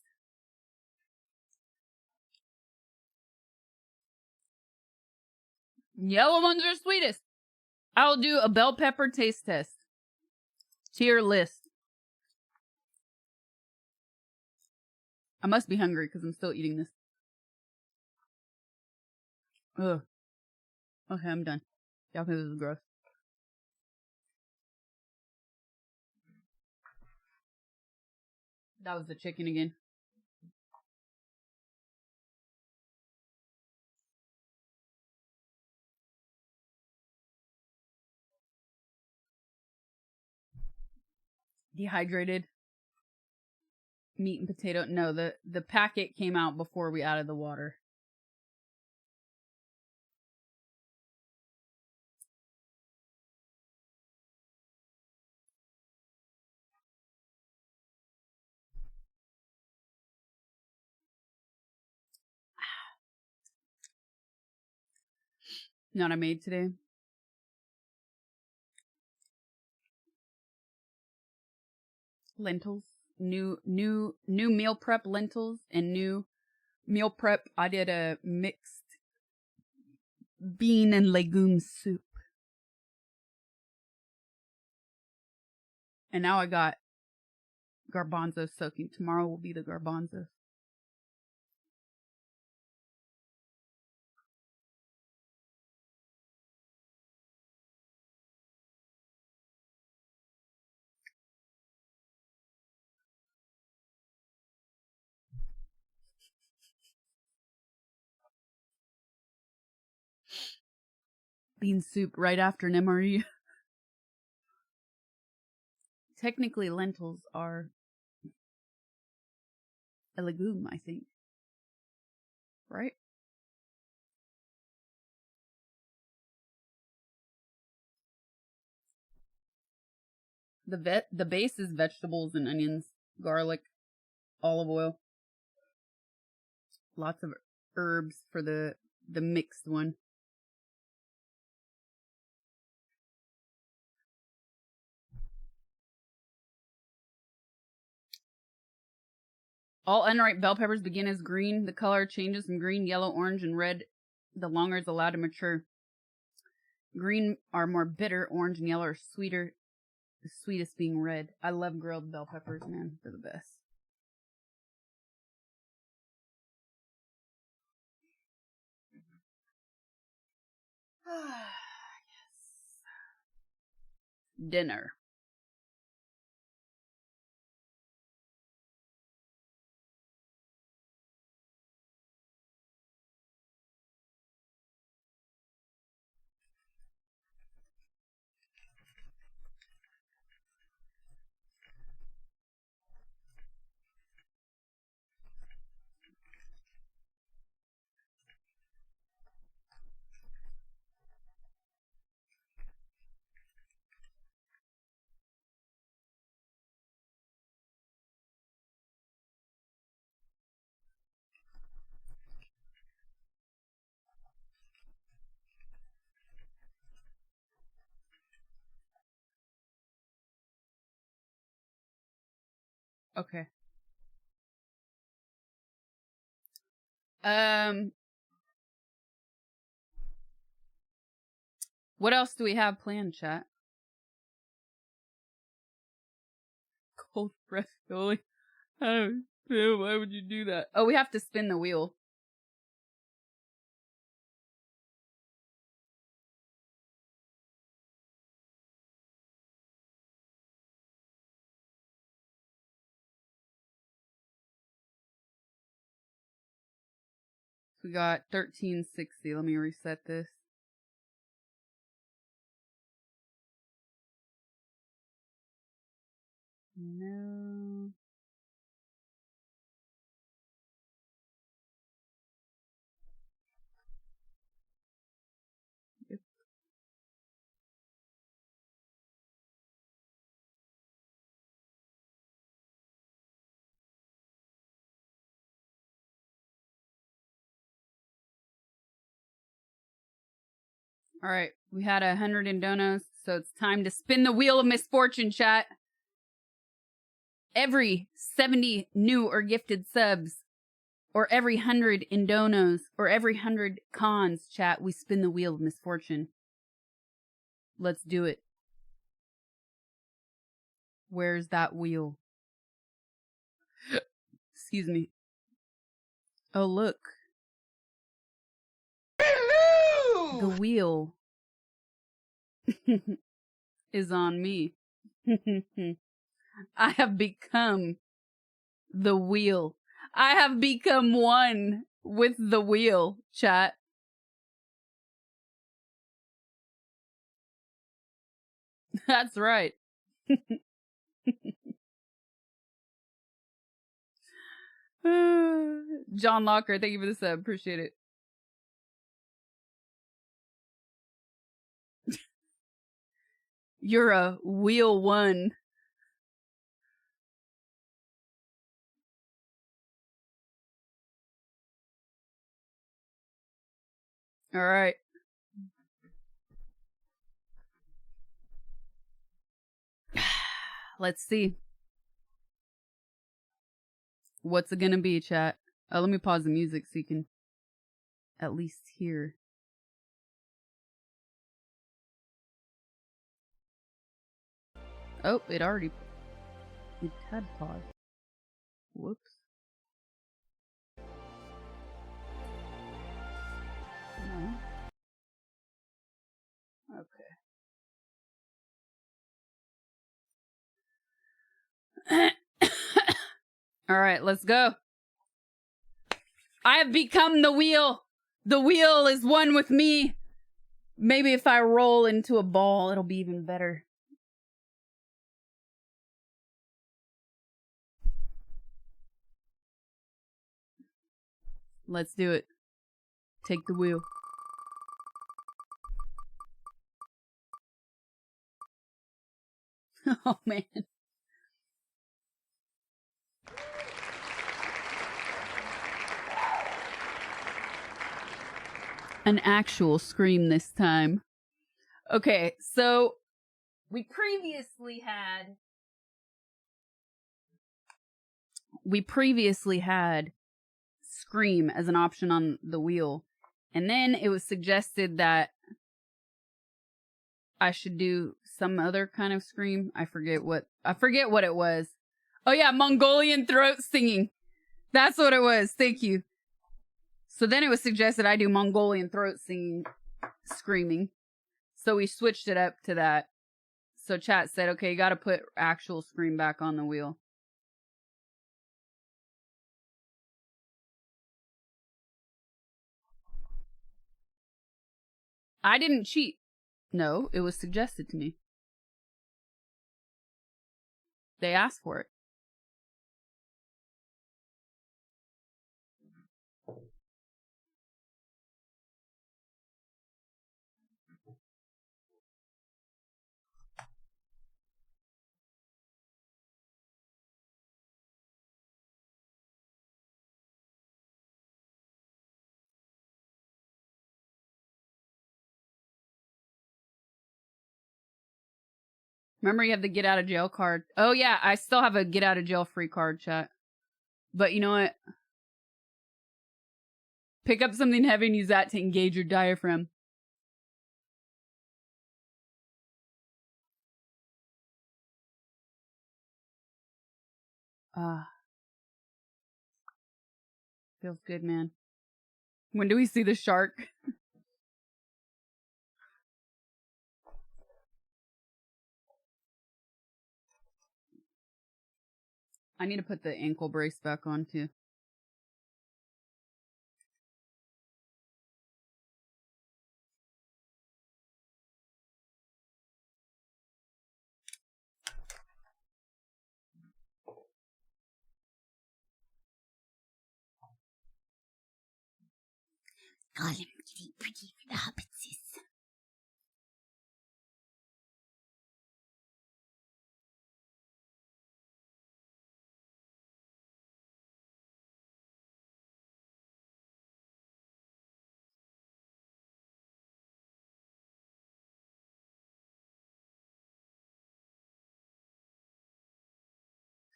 Yellow ones are sweetest. I'll do a bell pepper taste test. Tier list. I must be hungry because I'm still eating this. Ugh. Okay, I'm done. Y'all think this is gross. That was the chicken again. Dehydrated meat and potato. No, the packet came out before we added the water. You know what I made today? Lentils. New meal prep lentils and new meal prep. I did a mixed bean and legume soup. And now I got garbanzo soaking. Tomorrow will be the garbanzo. Bean soup right after an MRE. Technically, lentils are a legume, I think. Right? The base is vegetables and onions, garlic, olive oil. Lots of herbs for the mixed one. All unripe bell peppers begin as green. The color changes from green, yellow, orange, and red the longer it's allowed to mature. Green are more bitter, orange and yellow are sweeter, the sweetest being red. I love grilled bell peppers, man. They're the best. Yes. Dinner. Okay. What else do we have planned, chat? Cold ravioli. Oh, why would you do that? Oh, we have to spin the wheel. We got 1360. Let me reset this. No. Yep. All right, we had 100 in donos, so it's time to spin the wheel of misfortune, chat. Every 70 new or gifted subs, or every 100 in donos, or every 100 cons, chat, we spin the wheel of misfortune. Let's do it. Where's that wheel? Excuse me. Oh, look. Hello! The wheel is on me. I have become the wheel. I have become one with the wheel, chat. That's right. John Locker, thank you for the sub. Appreciate it. You're a wheel one. All right. Let's see. What's it gonna be, chat? Let me pause the music so you can at least hear. Oh, it had paused. Whoops. No. Okay. All right, let's go. I have become the wheel. The wheel is one with me. Maybe if I roll into a ball, it'll be even better. Let's do it. Take the wheel. Oh, man. An actual scream this time. Okay, so we previously had scream as an option on the wheel, and then it was suggested that I should do some other kind of scream. I forget what it was. Oh yeah, Mongolian throat singing. That's what it was. Thank you. So then it was suggested I do Mongolian throat singing, screaming. So we switched it up to that. So chat said, okay, you got to put actual scream back on the wheel. I didn't cheat. No, it was suggested to me. They asked for it. Remember, you have the get out of jail card. Oh, yeah, I still have a get out of jail free card, chat. But you know what? Pick up something heavy and use that to engage your diaphragm. Feels good, man. When do we see the shark? I need to put the ankle brace back on, too. Call him pretty pretty for the hobbitses.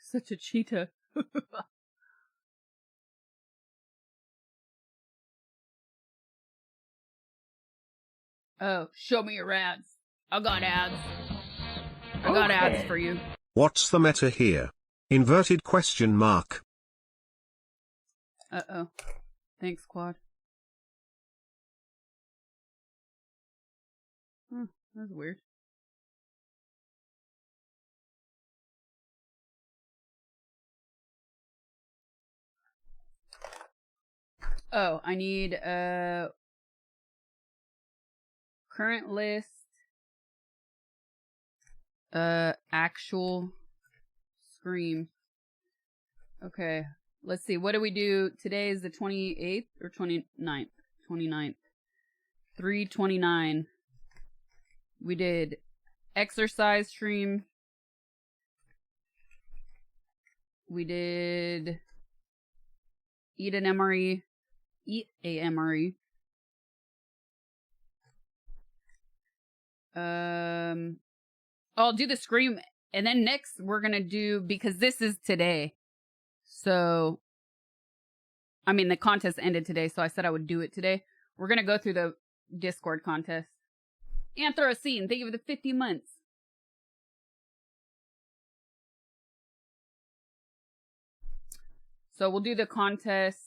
Such a cheetah. Oh, show me your ads. I got ads. I got ads for you. What's the meta here? Inverted question mark. Uh-oh. Thanks, Quad. Huh, that's weird. Oh, I need current list, actual scream. Okay, let's see. What do we do? Today is the 28th or 29th? 29th. 3/29. We did exercise stream. We did eat an MRE. Eat a MRE. I'll do the scream And then next we're going to do, because this is today. So, I mean, the contest ended today, so I said I would do it today. We're going to go through the Discord contest. Anthrocene, thank you for the 50 months. So we'll do the contest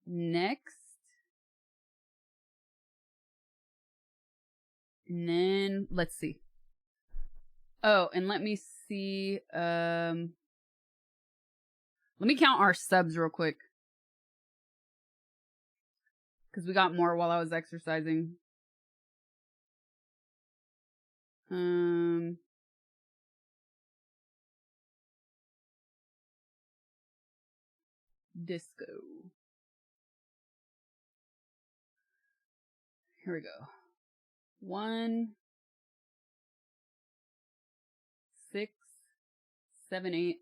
next. And then, let's see. Oh, and let me see. Let me count our subs real quick. Because we got more while I was exercising. Disco. Here we go. 1, 6, 7, 8,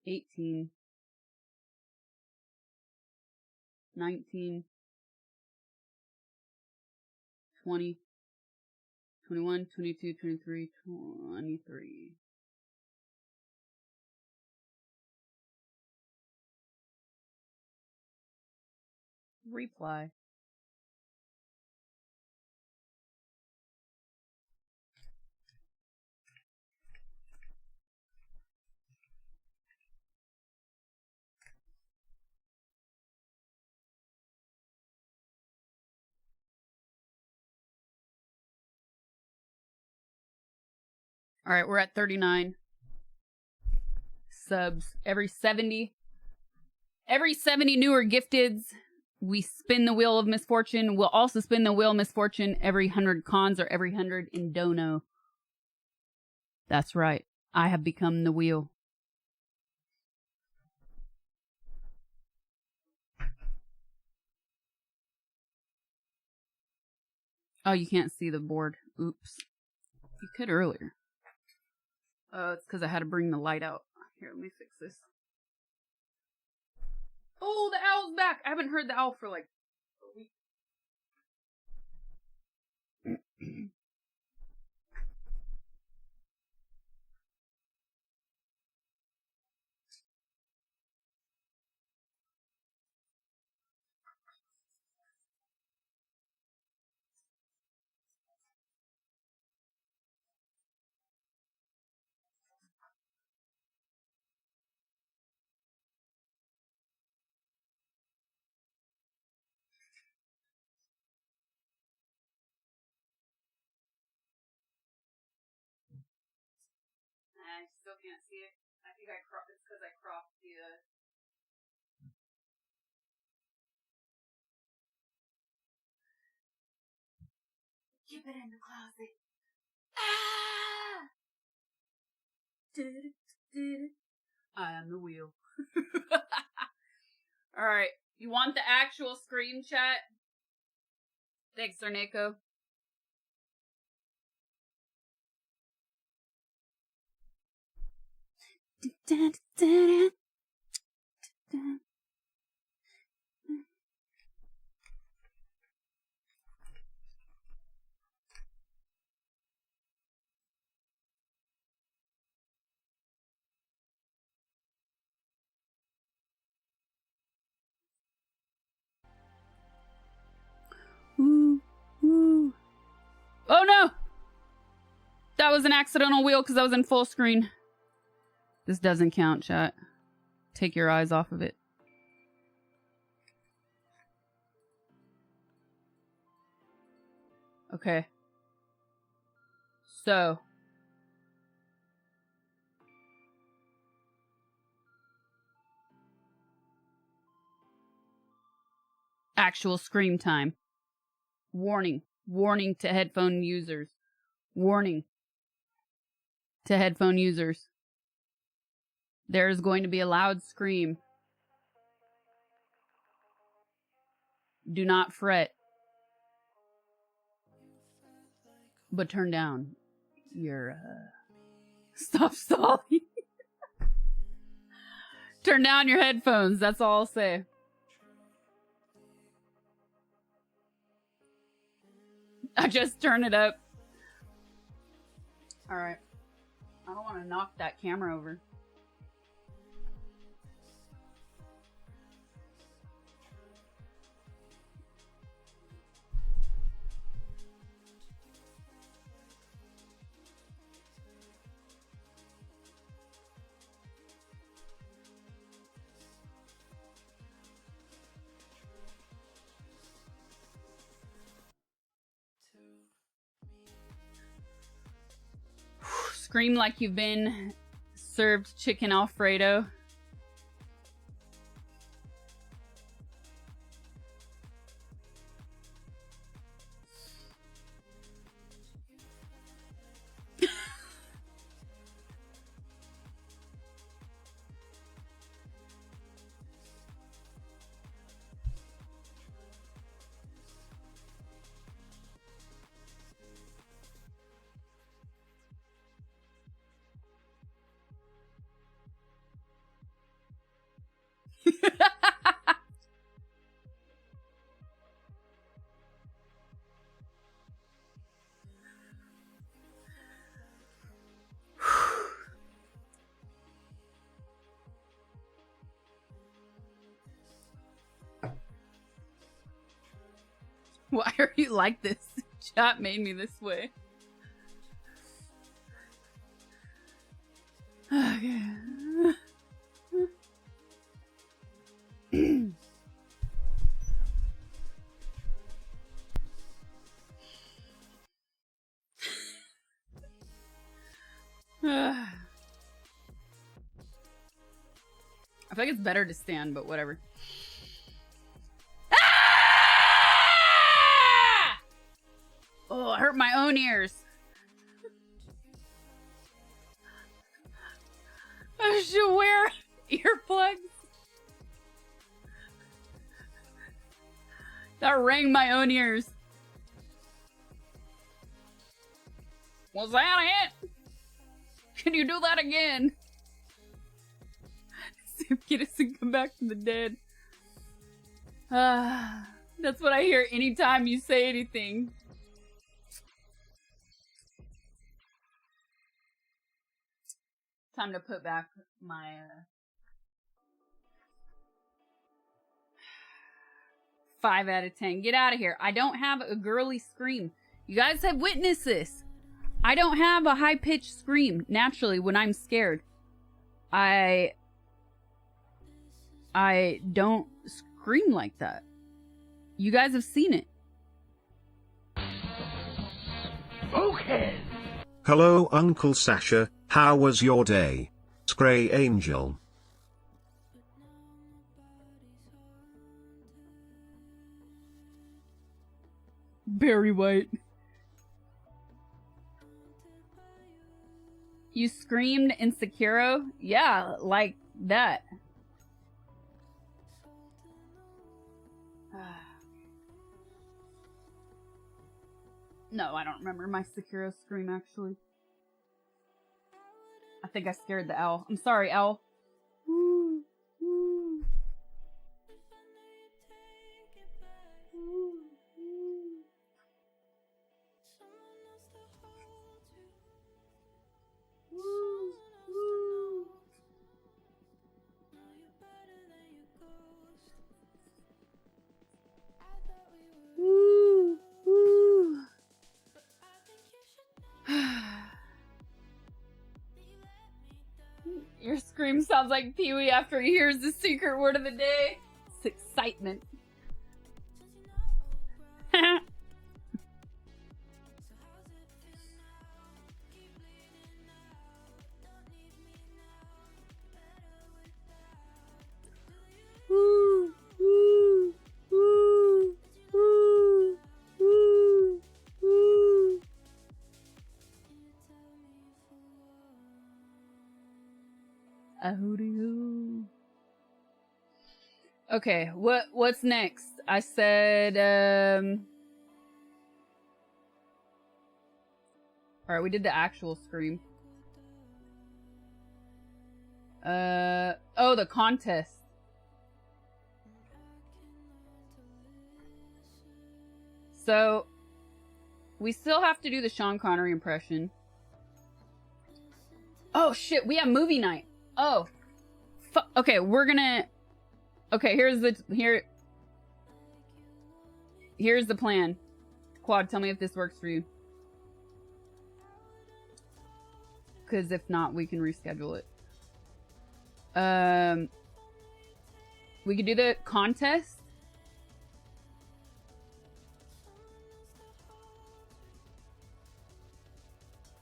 18, 19, 20, 21, 22, 23, 23. Reply. All right, we're at 39 subs. Every 70 newer gifteds, we spin the wheel of misfortune. We'll also spin the wheel of misfortune every 100 cons or every 100 in dono. That's right. I have become the wheel. Oh, you can't see the board. Oops. You could earlier. Oh, it's because I had to bring the light out. Here, let me fix this. Oh, the owl's back. I haven't heard the owl for like a week. I still can't see it. I think it's because I cropped the keep it in the closet. Ah! I am the wheel. Alright. You want the actual screen chat? Thanks, Sarneko. Ooh, ooh. Oh no! That was an accidental wheel because I was in full screen. This doesn't count, chat. Take your eyes off of it. Okay. So. Actual scream time. Warning. Warning to headphone users. Warning to headphone users. There is going to be a loud scream. Do not fret. But turn down your, stop stalling. Turn down your headphones. That's all I'll say. I just turn it up. All right. don't want to knock that camera over. Scream like you've been served chicken Alfredo. Why are you like this? Chat made me this way. Okay. I feel like it's better to stand, but whatever. Ah! Oh, I hurt my own ears. I should wear earplugs. That rang my own ears. Was that it? Can you do that again? See if Gideon come back from the dead. That's what I hear anytime you say anything. Time to put back my 5 out of 10. Get out of here. I don't have a girly scream. You guys have witnessed this. I don't have a high-pitched scream naturally when I'm scared. I don't scream like that. You guys have seen it. Okay. Hello, Uncle Sasha. How was your day? Scray Angel. Very white. You screamed in Sekiro? Yeah, like that. No, I don't remember my Sekiro scream, actually. I think I scared the owl. I'm sorry, owl. Woo, woo. Woo, woo. Your scream sounds like Pee-wee after he hears the secret word of the day. It's excitement. Woo, woo, woo, woo, woo, woo. A hooty hoo. Okay, what's next? I said alright, we did the actual scream. Oh, the contest. So we still have to do the Sean Connery impression. Oh shit, we have movie night. Oh. Okay, we're gonna... Okay, here's the plan. Quad, tell me if this works for you. Because if not, we can reschedule it. We could do the contest.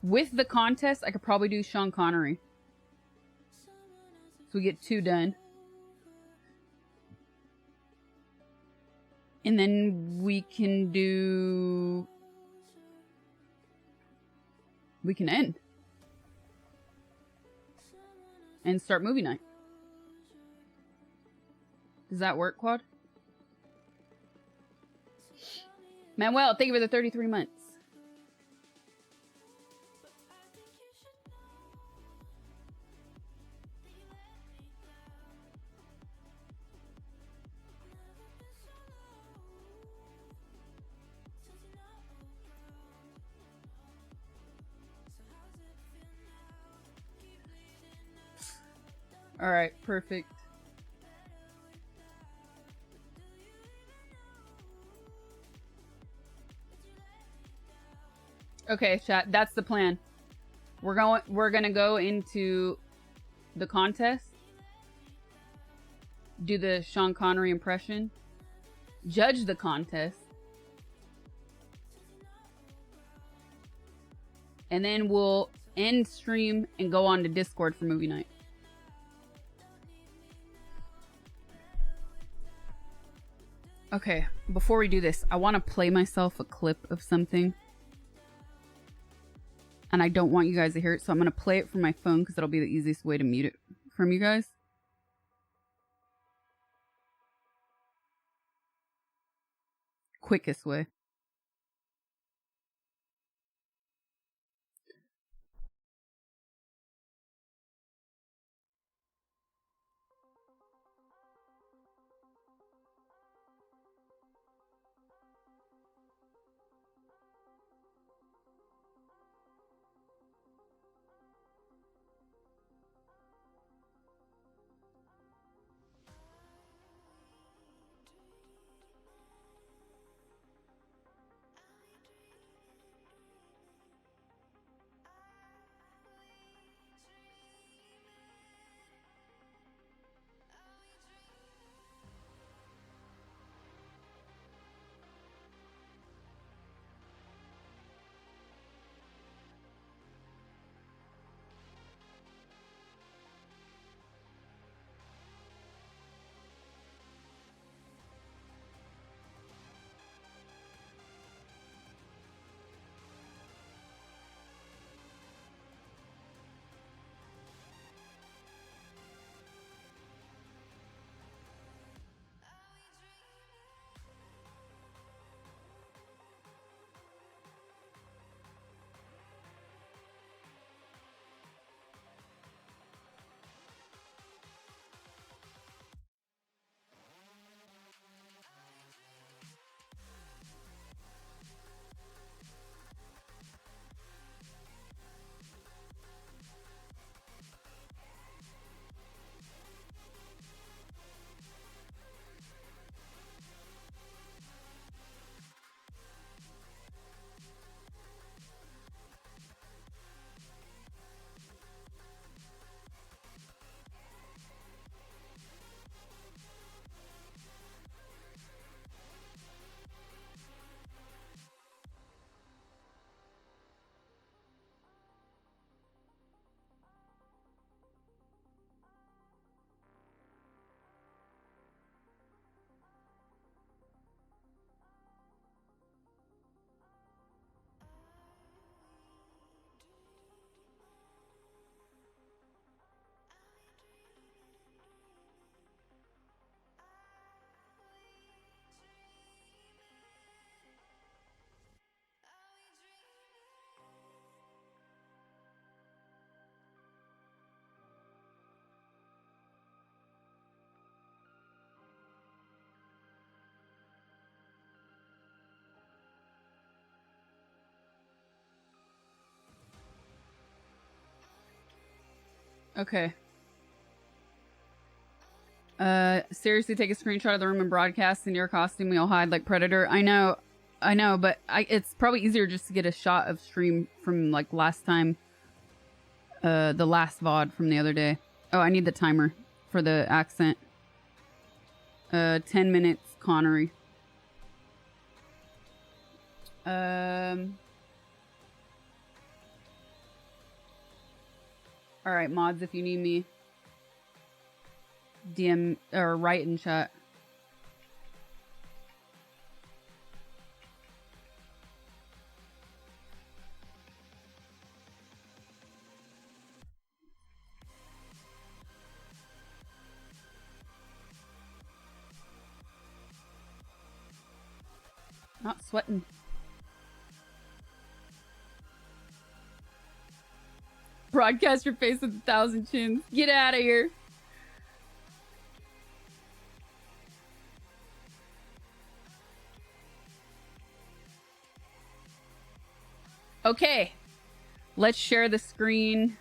With the contest, I could probably do Sean Connery. So we get 2 done. And then we can do... We can end. And start movie night. Does that work, Quad? Manuel, thank you for the 33 months. All right, perfect. Okay, chat, that's the plan. We're gonna go into the contest, do the Sean Connery impression, judge the contest, and then we'll end stream and go on to Discord for movie night. Okay, before we do this, I want to play myself a clip of something. And I don't want you guys to hear it, so I'm going to play it from my phone because that'll be the easiest way to mute it from you guys. Quickest way. Okay. Seriously, take a screenshot of the room and broadcast in your costume. We'll hide like Predator. I know, but it's probably easier just to get a shot of stream from like last time. The last VOD from the other day. Oh, I need the timer for the accent. 10 minutes, Connery. Alright, mods, if you need me, DM or write in chat. Not sweating. Broadcast your face with 1,000 chins. Get out of here. Okay. Let's share the screen.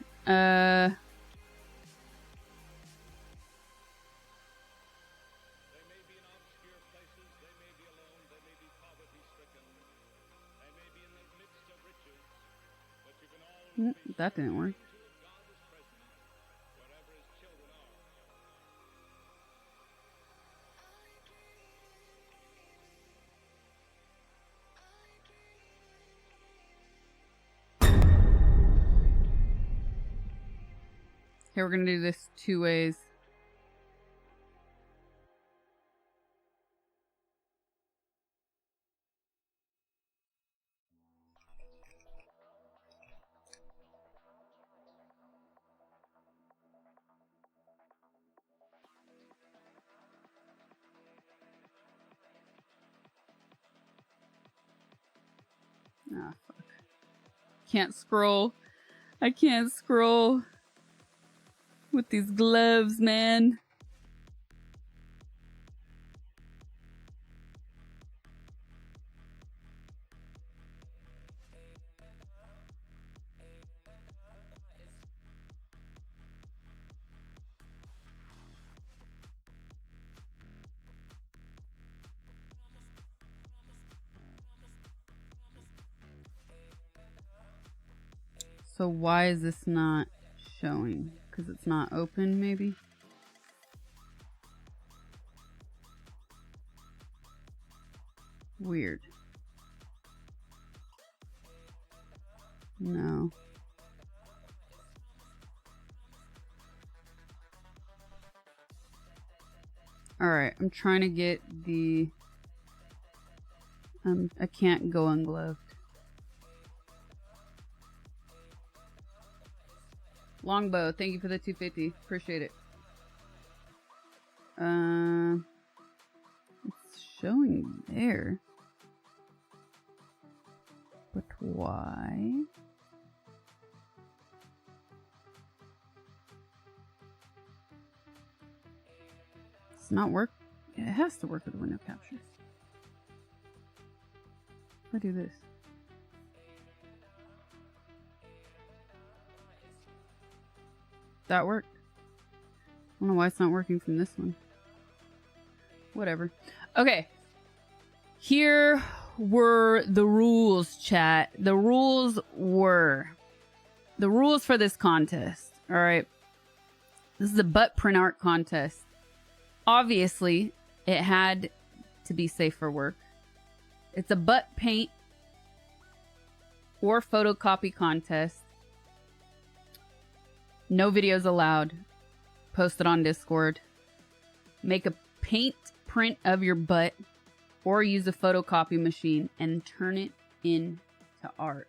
That didn't work. Okay, we're gonna do this 2 ways. Ah, fuck. Can't scroll. I can't scroll with these gloves, man. So why is this not showing? Because it's not open, maybe? Weird. No. Alright, I'm trying to get the... I can't go ungloved. Longbow, thank you for the 250. Appreciate it. It's showing there. But why? It's not work. It has to work with the window capture. If I do this. That worked. I don't know why it's not working from this one. Whatever. Okay. Here were the rules, chat. The rules for this contest. Alright. This is a butt print art contest. Obviously, it had to be safe for work. It's a butt paint or photocopy contest. No videos allowed. Posted on Discord. Make a paint print of your butt or use a photocopy machine and turn it into art.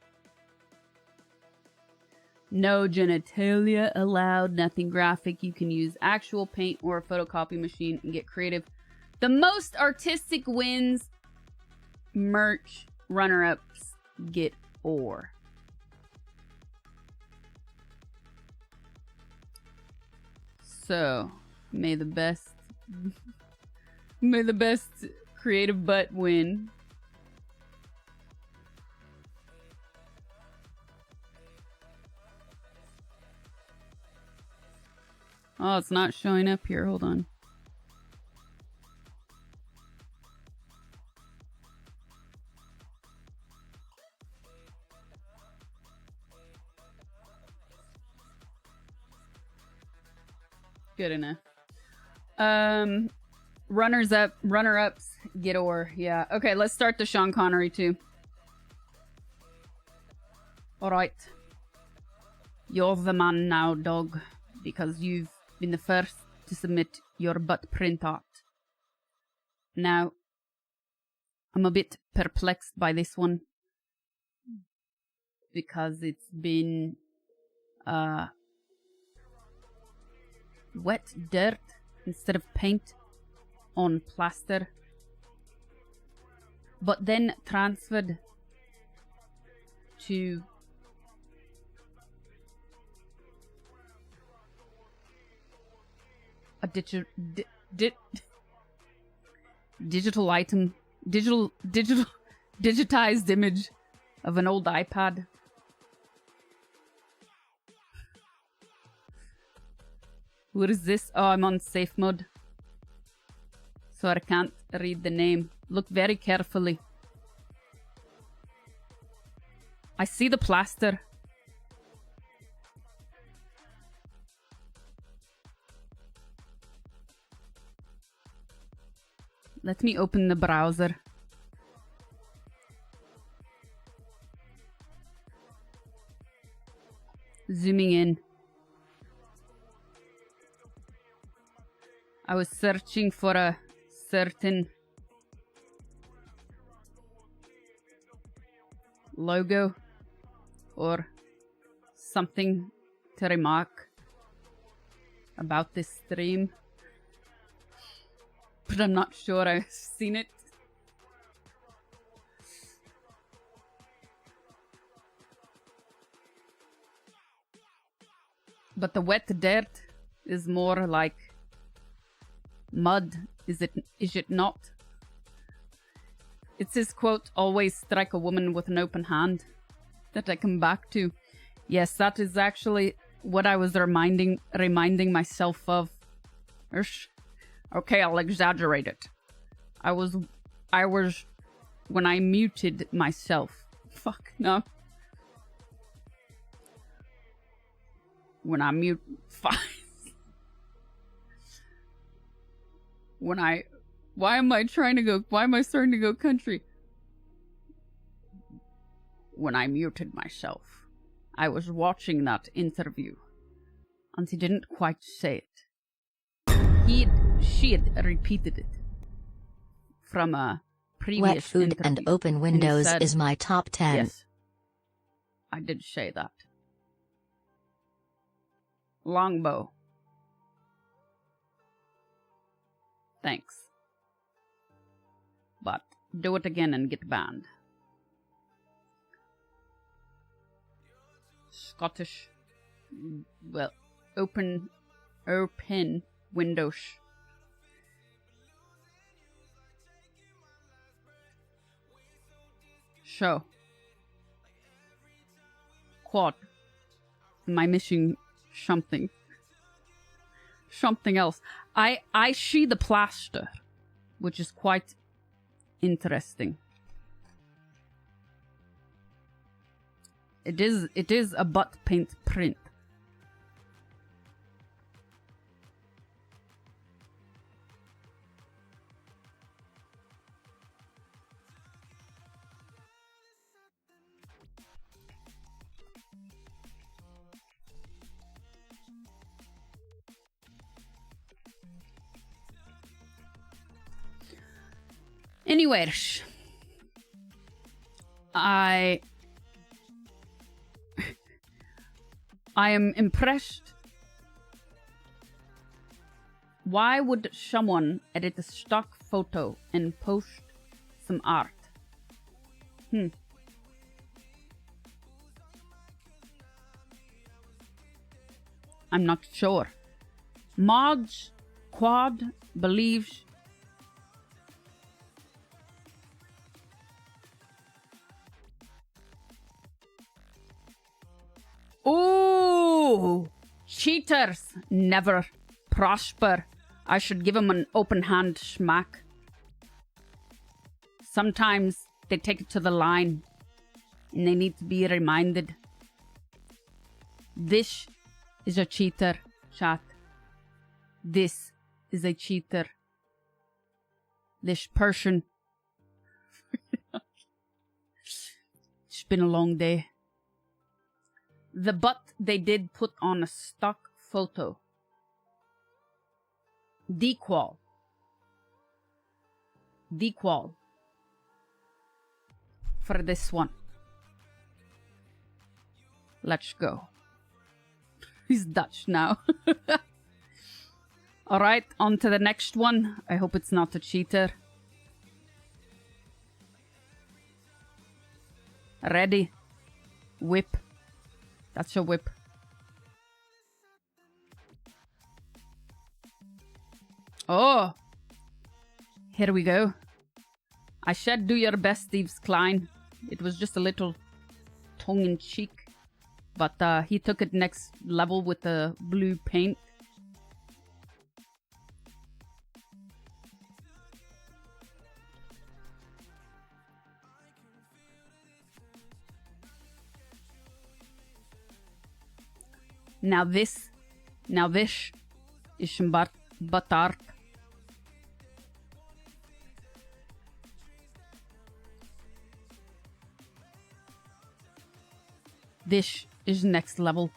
No genitalia allowed, nothing graphic. You can use actual paint or a photocopy machine and get creative. The most artistic wins. Merch runner-ups get ore. So, may the best creative butt win. Oh, it's not showing up here. Hold on. Good enough. Runner-ups, get ore. Yeah. Okay, let's start the Sean Connery too. Alright. You're the man now, dog, because you've been the first to submit your butt print art. Now, I'm a bit perplexed by this one, because it's been, wet dirt instead of paint on plaster, but then transferred to a digital item, digitized image of an old iPad. What is this? Oh, I'm on safe mode, so I can't read the name. Look very carefully. I see the plaster. Let me open the browser. Zooming in. I was searching for a certain logo or something to remark about this stream, but I'm not sure I've seen it. But the wet dirt is more like mud, is it not? It's his quote, always strike a woman with an open hand, that I come back to. Yes, that is actually what I was reminding myself of. Okay, I'll exaggerate it. I was when I muted myself. Fuck, no. When I mute, fine. Why am I starting to go country? When I muted myself, I was watching that interview, and he didn't quite say it. She had repeated it from a previous Wet food interview, and open windows said, is my top 10. Yes, I did say that. Longbow. Thanks. But do it again and get banned. Scottish. Well, open windows. Show. Quad. Am I missing something? Something else. I see the plaster, which is quite interesting. It is a butt paint print. Anyways, I am impressed. Why would someone edit a stock photo and post some art? I'm not sure. Mods Quad believes ooh, cheaters. Never. prosper. I should give him an open hand smack. Sometimes they take it to the line and they need to be reminded. This is a cheater, chat. This is a cheater. This person. It's been a long day. The butt they did put on a stock photo. Dequal. Dequal. For this one. Let's go. He's Dutch now. Alright, on to the next one. I hope it's not a cheater. Ready. Whip. That's a whip. Oh! Here we go. I said do your best, Steve's Klein. It was just a little tongue-in-cheek. But he took it next level with the blue paint. Now this is some butt art. This is next level.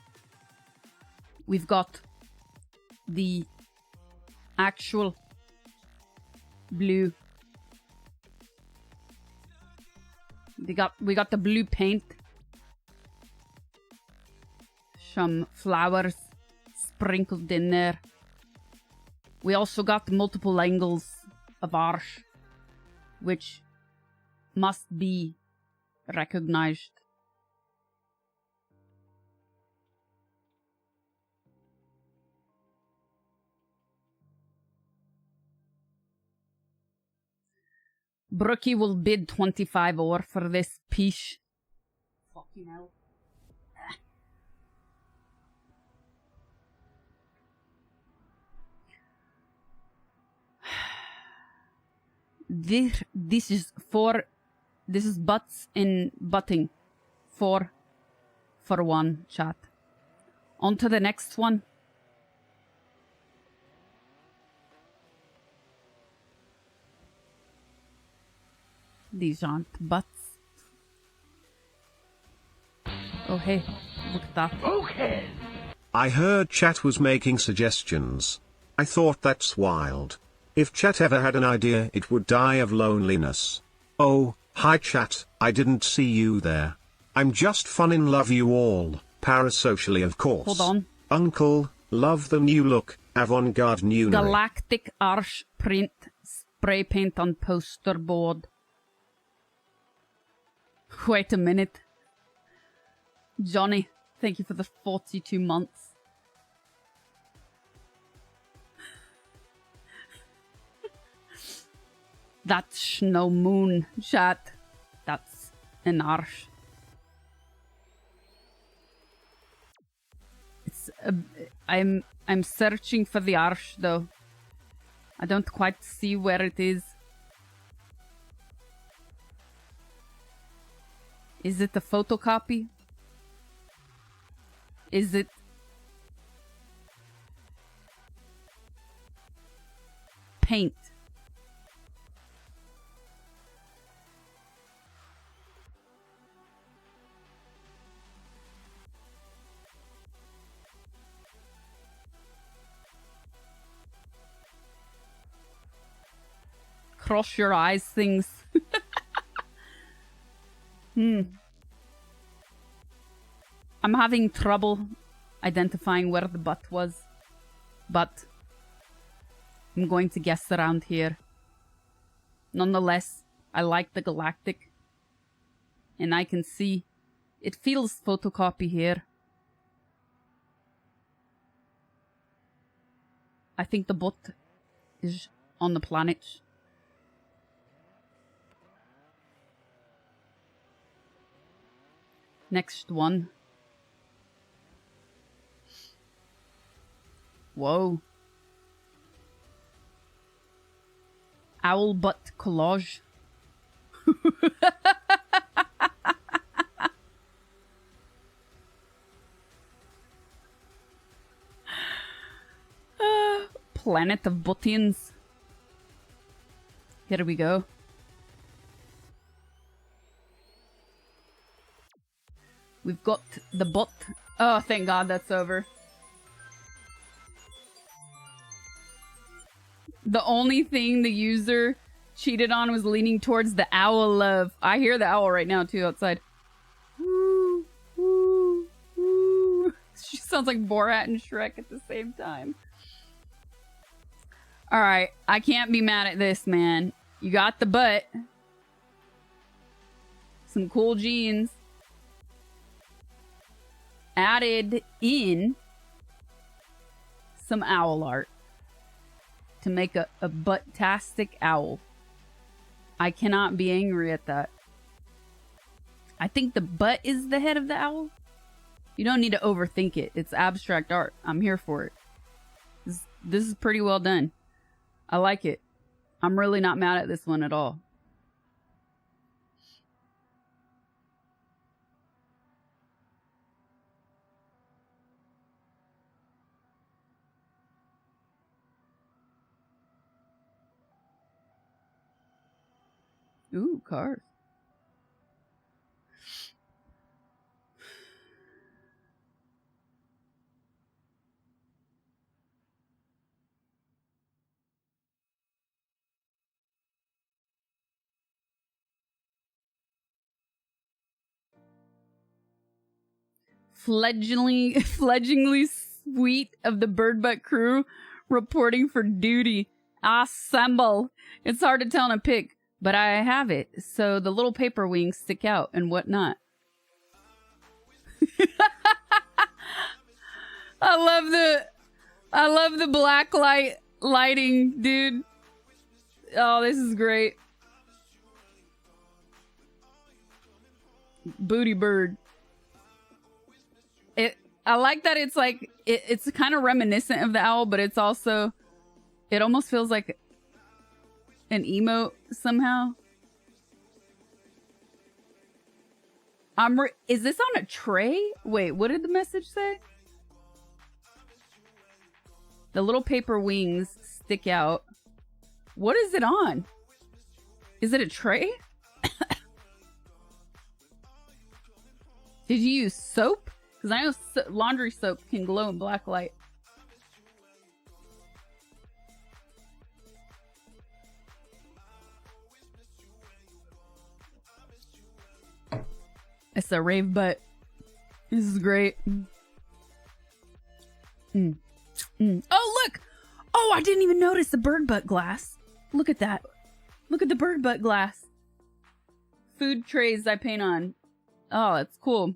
We've got the actual blue. We got the blue paint. Some flowers sprinkled in there. We also got multiple angles of arch, which must be recognized. Brookie will bid 25 ore for this piece. Fucking hell. This is butts in butting. 4 for 1, chat. On to the next one. These aren't butts. Oh hey, look at that. Okay. I heard chat was making suggestions. I thought that's wild. If chat ever had an idea, it would die of loneliness. Oh, hi chat, I didn't see you there. I'm just fun in love you all, parasocially of course. Hold on. Uncle, love the new look, avant-garde new. Galactic Arch print, spray paint on poster board. Wait a minute. Johnny, thank you for the 42 months. That's no moon, chat. That's an arch. It's I'm searching for the arch though. I don't quite see where it is. Is it a photocopy? Is it... paint? Cross your eyes things. I'm having trouble identifying where the butt was, but I'm going to guess around here. Nonetheless, I like the galactic, and I can see it feels photocopy here. I think the butt is on the planet. Next one. Whoa. Owl butt collage. Planet of Buttons. Here we go. We've got the butt. Oh, thank God that's over. The only thing the user cheated on was leaning towards the owl love. I hear the owl right now, too, outside. Woo, woo, woo. She sounds like Borat and Shrek at the same time. Alright, I can't be mad at this, man. You got the butt. Some cool jeans. Added in some owl art to make a butt-tastic owl. I cannot be angry at that. I think the butt is the head of the owl. You don't need to overthink it. It's abstract art. I'm here for it. This is pretty well done. I like it. I'm really not mad at this one at all. Ooh, cars. Fledglingly sweet of the Bird Butt crew reporting for duty. Assemble. It's hard to tell in a pic, but I have it, so the little paper wings stick out and whatnot. I love the black lighting, dude. Oh, this is great. Booty bird. I like that it's like it's kind of reminiscent of the owl, but it's also it almost feels like an emote somehow. Is this on a tray? Wait, what did the message say? The little paper wings stick out. What is it on? Is it a tray? Did you use soap? Because I know laundry soap can glow in black light. It's a rave butt. This is great. Oh, look! Oh, I didn't even notice the bird butt glass. Look at that. Look at the bird butt glass. Food trays I paint on. Oh, that's cool.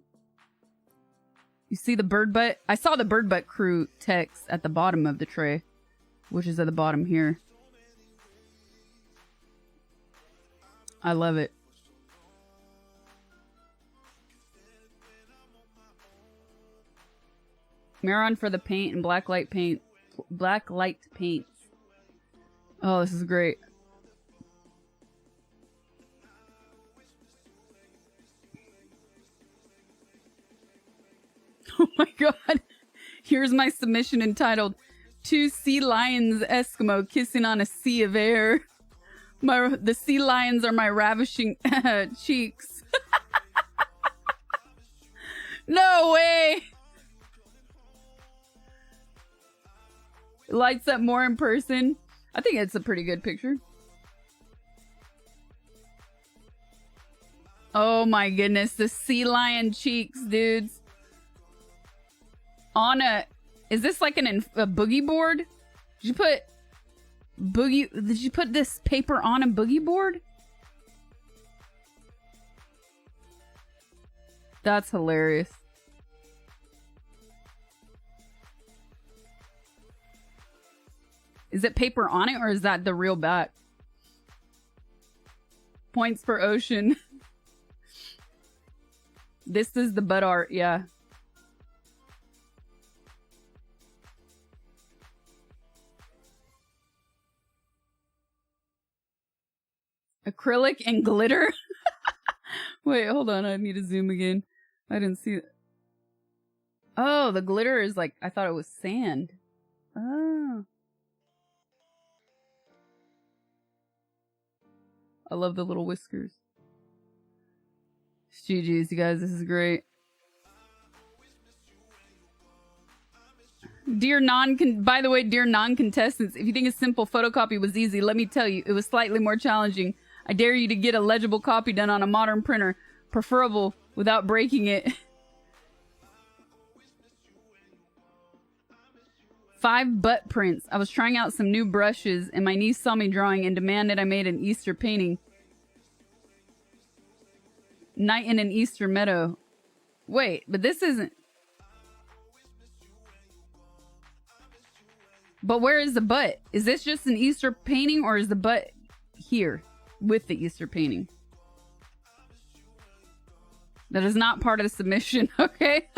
You see the bird butt? I saw the bird butt crew text at the bottom of the tray, which is at the bottom here. I love it. Maron for the paint and black light paint. Black light paints. Oh, this is great. Oh my god. Here's my submission entitled Two Sea Lions Eskimo Kissing on a Sea of Air. The sea lions are my ravishing cheeks. No way! It lights up more in person. I think it's a pretty good picture. Oh my goodness, the sea lion cheeks, dudes. On a... Is this like a boogie board? Did you put... Did you put this paper on a boogie board? That's hilarious. Is it paper on it or is that the real bat? Points for ocean. This is the butt art, yeah. Acrylic and glitter? Wait, hold on. I need to zoom again. I didn't see it. Oh, the glitter is like, I thought it was sand. Oh. I love the little whiskers. GG's, you guys. This is great. By the way, dear non-contestants, if you think a simple photocopy was easy, let me tell you, it was slightly more challenging. I dare you to get a legible copy done on a modern printer, preferable without breaking it. 5 butt prints. I was trying out some new brushes, and my niece saw me drawing and demanded I made an Easter painting. Night in an Easter meadow. Wait, but this isn't... But where is the butt? Is this just an Easter painting, or is the butt here with the Easter painting? That is not part of the submission, okay?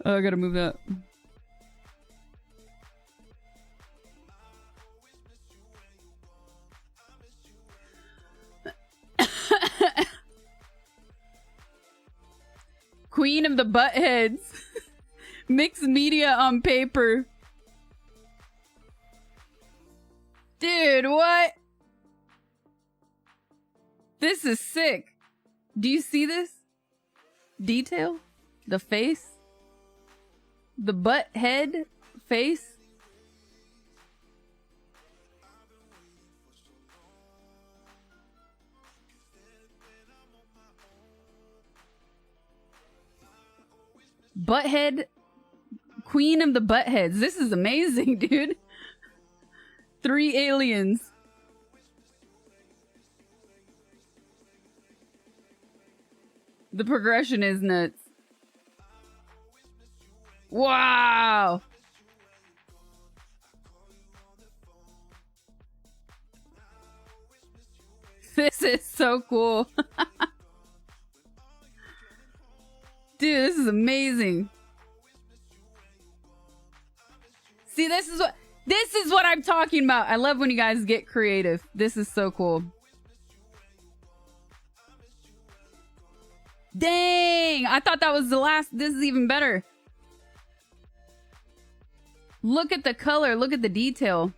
Oh, I gotta move that. Queen of the Buttheads. Mixed media on paper. Dude, what? This is sick. Do you see this? Detail? The face? The butt head face? Butthead, Queen of the Buttheads. This is amazing, dude. 3 aliens. The progression is nuts. Wow. This is so cool. Dude, this is amazing. See, this is what I'm talking about. I love when you guys get creative. This is so cool. Dang! I thought that was the last. This is even better. Look at the color. Look at the detail.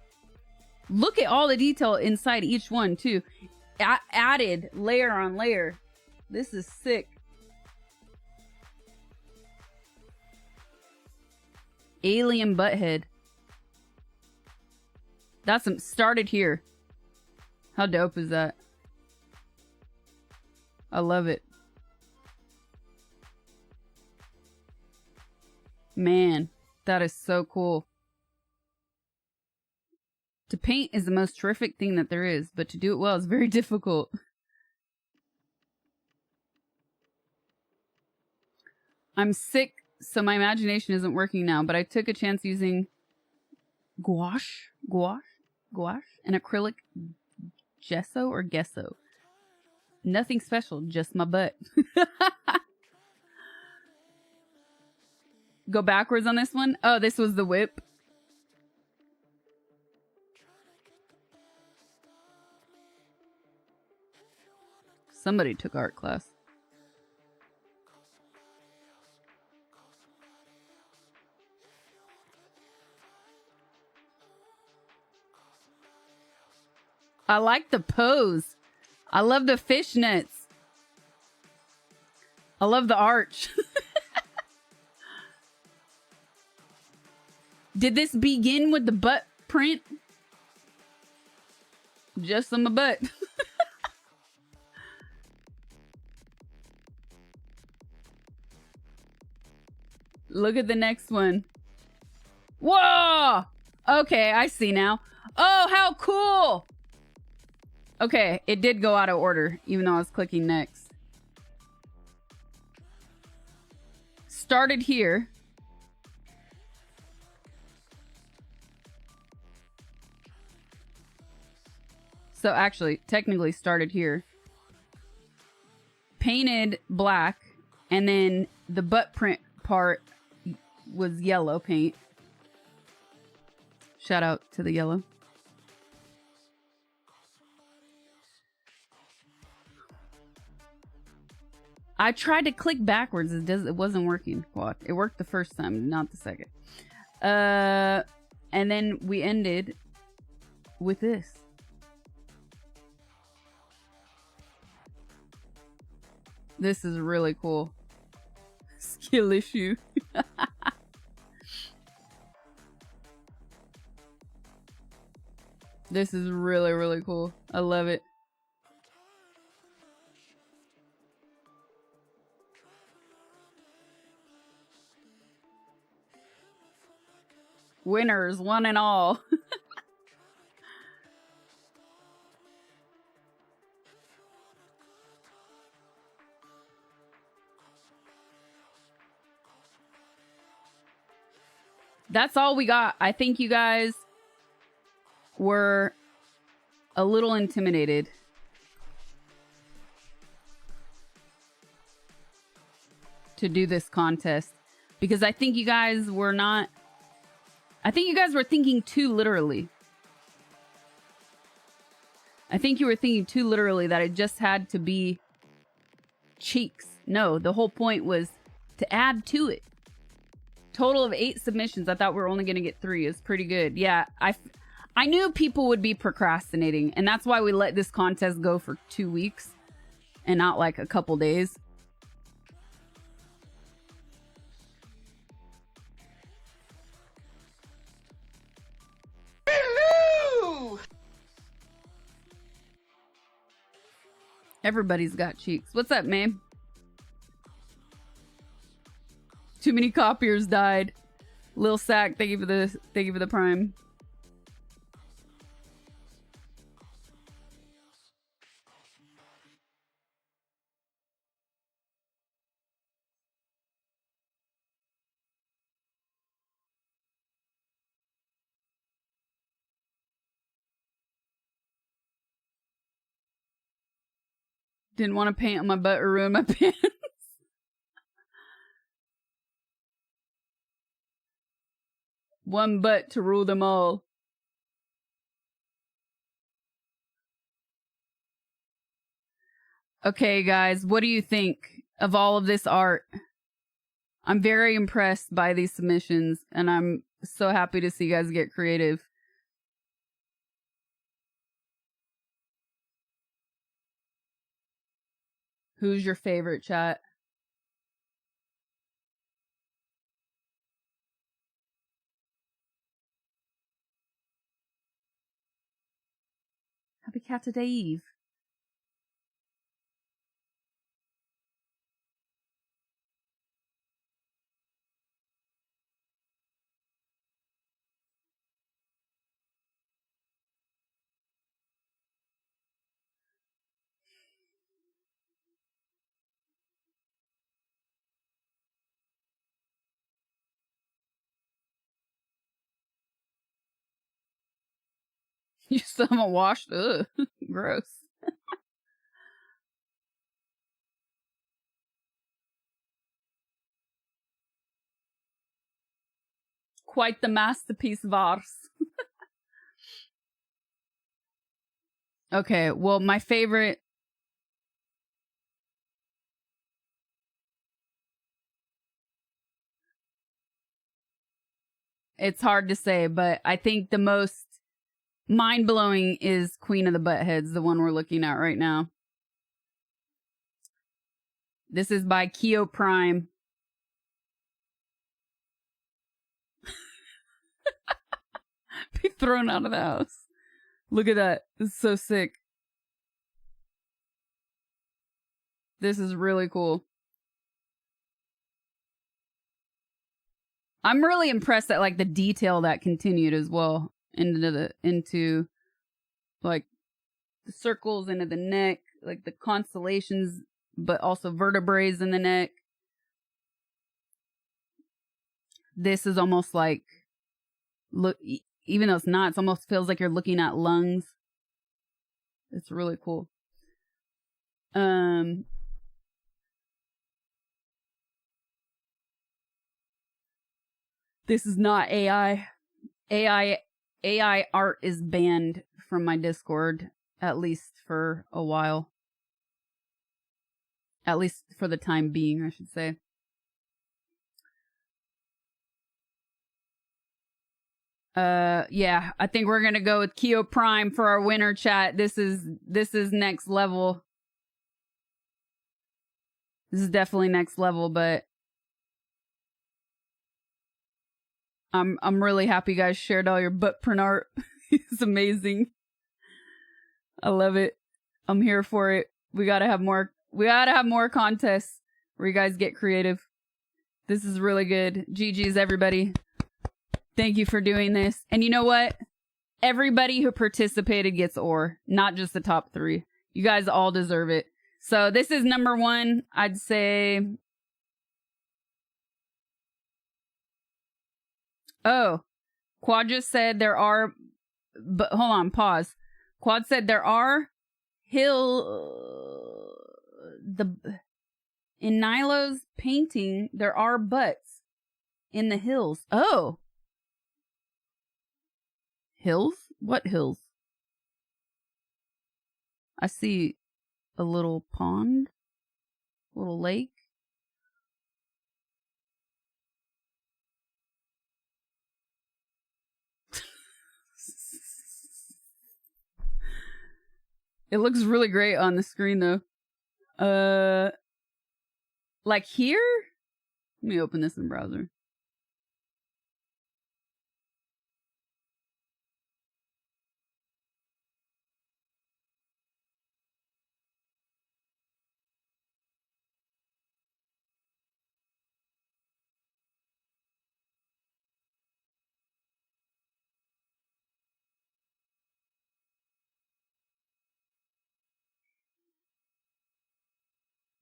Look at all the detail inside each one, too. Added layer on layer. This is sick. Alien butthead. That's started here. How dope is that? I love it. Man, that is so cool. To paint is the most terrific thing that there is, but to do it well is very difficult. I'm sick, so my imagination isn't working now, but I took a chance using gouache, and acrylic gesso or gesso. Nothing special, just my butt. Go backwards on this one. Oh, this was the whip. Somebody took art class. I like the pose. I love the fishnets. I love the arch. Did this begin with the butt print? Just on my butt. Look at the next one. Whoa! Okay, I see now. Oh, how cool! Okay, it did go out of order, even though I was clicking next. Started here. So actually, technically started here. Painted black, and then the butt print part was yellow paint. Shout out to the yellow. I tried to click backwards. It wasn't working. Quad. It worked the first time, not the second. And then we ended with this. This is really cool. Skill issue. This is really, really cool. I love it. Winners, one and all. That's all we got. I think you guys were a little intimidated. To do this contest. Because I think you guys were not... I think you guys were thinking too literally. I think you were thinking too literally that it just had to be cheeks. No, the whole point was to add to it. Total of 8 submissions. I thought we were only going to get 3. It's pretty good. Yeah, I knew people would be procrastinating, and that's why we let this contest go for 2 weeks and not like a couple days. Hello! Everybody's got cheeks. What's up, man? Too many copiers died. Lil Sack, thank you for the prime. Didn't want to paint on my butt or ruin my pants. One butt to rule them all. Okay, guys, what do you think of all of this art? I'm very impressed by these submissions, and I'm so happy to see you guys get creative. Who's your favorite, chat? Happy Cat Eve. You still haven't washed? Ugh, gross. Quite the masterpiece of ours. Okay, well, my favorite... It's hard to say, but I think the most mind-blowing is Queen of the Buttheads, the one we're looking at right now. This is by Keo Prime. Be thrown out of the house. Look at that. This is so sick. This is really cool. I'm really impressed at like the detail that continued as well into like the circles into the neck, like the constellations, but also vertebrae in the neck. This is almost like look, even though it's not, it almost feels like you're looking at lungs. It's really cool. This is not AI. AI art is banned from my Discord, at least for a while. At least for the time being, I should say. Yeah, I think we're gonna go with Keo Prime for our winner, chat. This is next level. This is definitely next level, but I'm really happy you guys shared all your butt print art. It's amazing. I love it. I'm here for it. We gotta have more contests where you guys get creative. This is really good. GG's, everybody. Thank you for doing this. And you know what? Everybody who participated gets ore, not just the top 3. You guys all deserve it. So this is number 1. I'd say... Oh, Quad just said there are... But hold on, pause. Quad said there are in Nilo's painting, there are butts in the hills. Oh. Hills? What hills? I see a little pond, little lake. It looks really great on the screen though. Like here? Let me open this in the browser.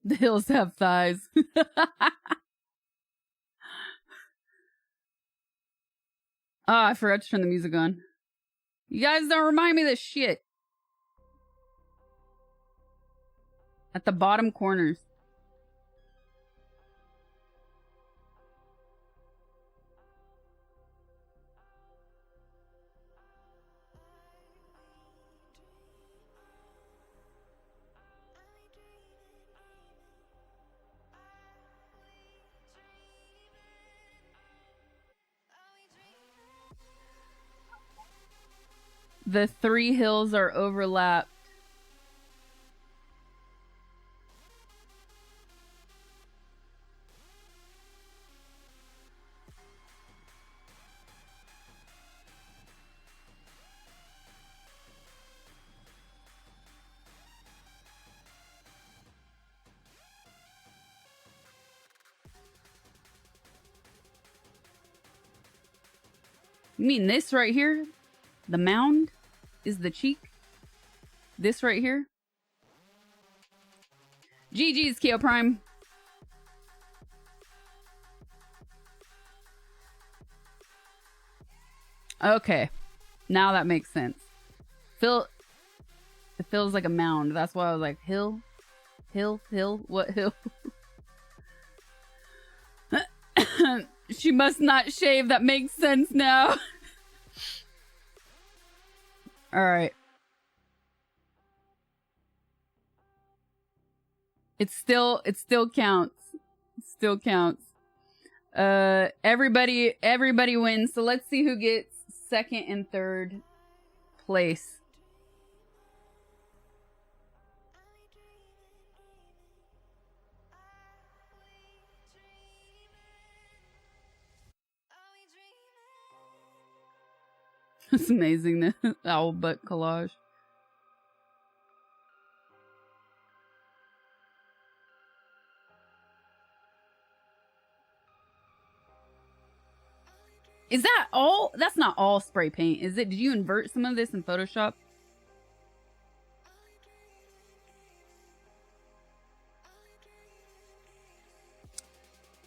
The hills have thighs. I forgot to turn the music on. You guys don't remind me of this shit. At the bottom corners. The 3 hills are overlapped. You mean this right here? The mound is the cheek? This right here? GG's, Keo Prime. Okay. Now that makes sense. It feels like a mound. That's why I was like, hill? Hill? What hill? She must not shave. That makes sense now. Alright. It still counts. It still counts. Everybody wins. So let's see who gets second and third place. It's amazing, the owl butt collage. Is that all? That's not all spray paint, is it? Did you invert some of this in Photoshop?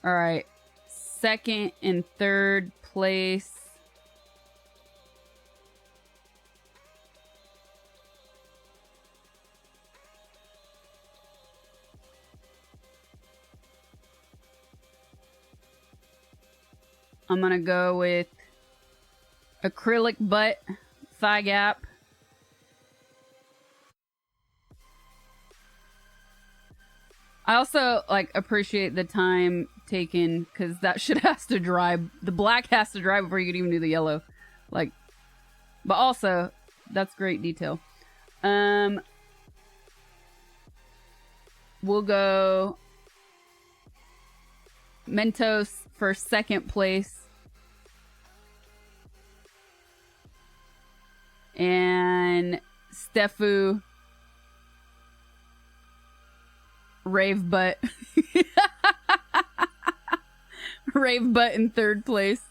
Alright. Second and third place. I'm gonna go with acrylic butt, thigh gap. I also like appreciate the time taken because that shit has to dry. The black has to dry before you can even do the yellow. Like, but also that's great detail. We'll go Mentos for second place. And Stefu Rave Butt. Rave Butt in third place.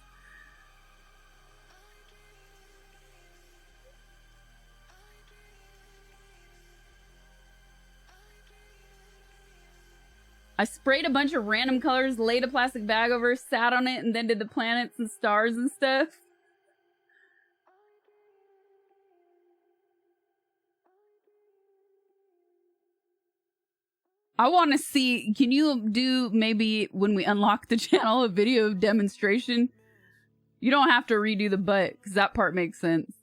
I sprayed a bunch of random colors, laid a plastic bag over, sat on it, and then did the planets and stars and stuff. I want to see, can you do maybe when we unlock the channel a video of demonstration? You don't have to redo the butt because that part makes sense.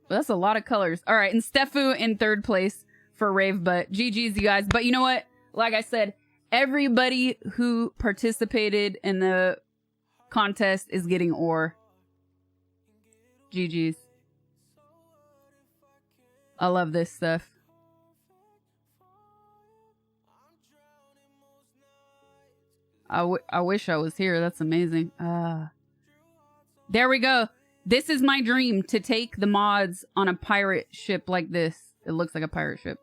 But that's a lot of colors. All right, and Stefu in third place for Rave Butt. GG's, you guys. But you know what? Like I said, everybody who participated in the contest is getting ore. GG's. I love this stuff. I wish I was here. That's amazing. There we go. This is my dream, to take the mods on a pirate ship like this. It looks like a pirate ship.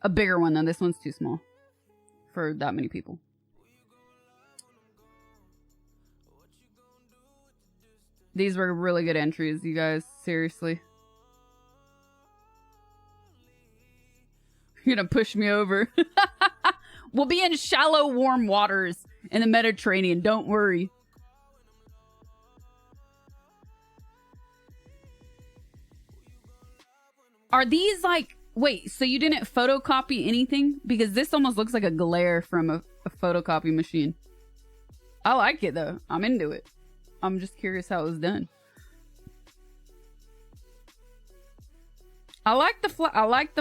A bigger one, though. This one's too small for that many people. These were really good entries, you guys. Seriously. You're gonna push me over. We'll be in shallow, warm waters in the Mediterranean. Don't worry. Are these like... Wait, so you didn't photocopy anything? Because this almost looks like a glare from a photocopy machine. I like it, though. I'm into it. I'm just curious how it was done. I like the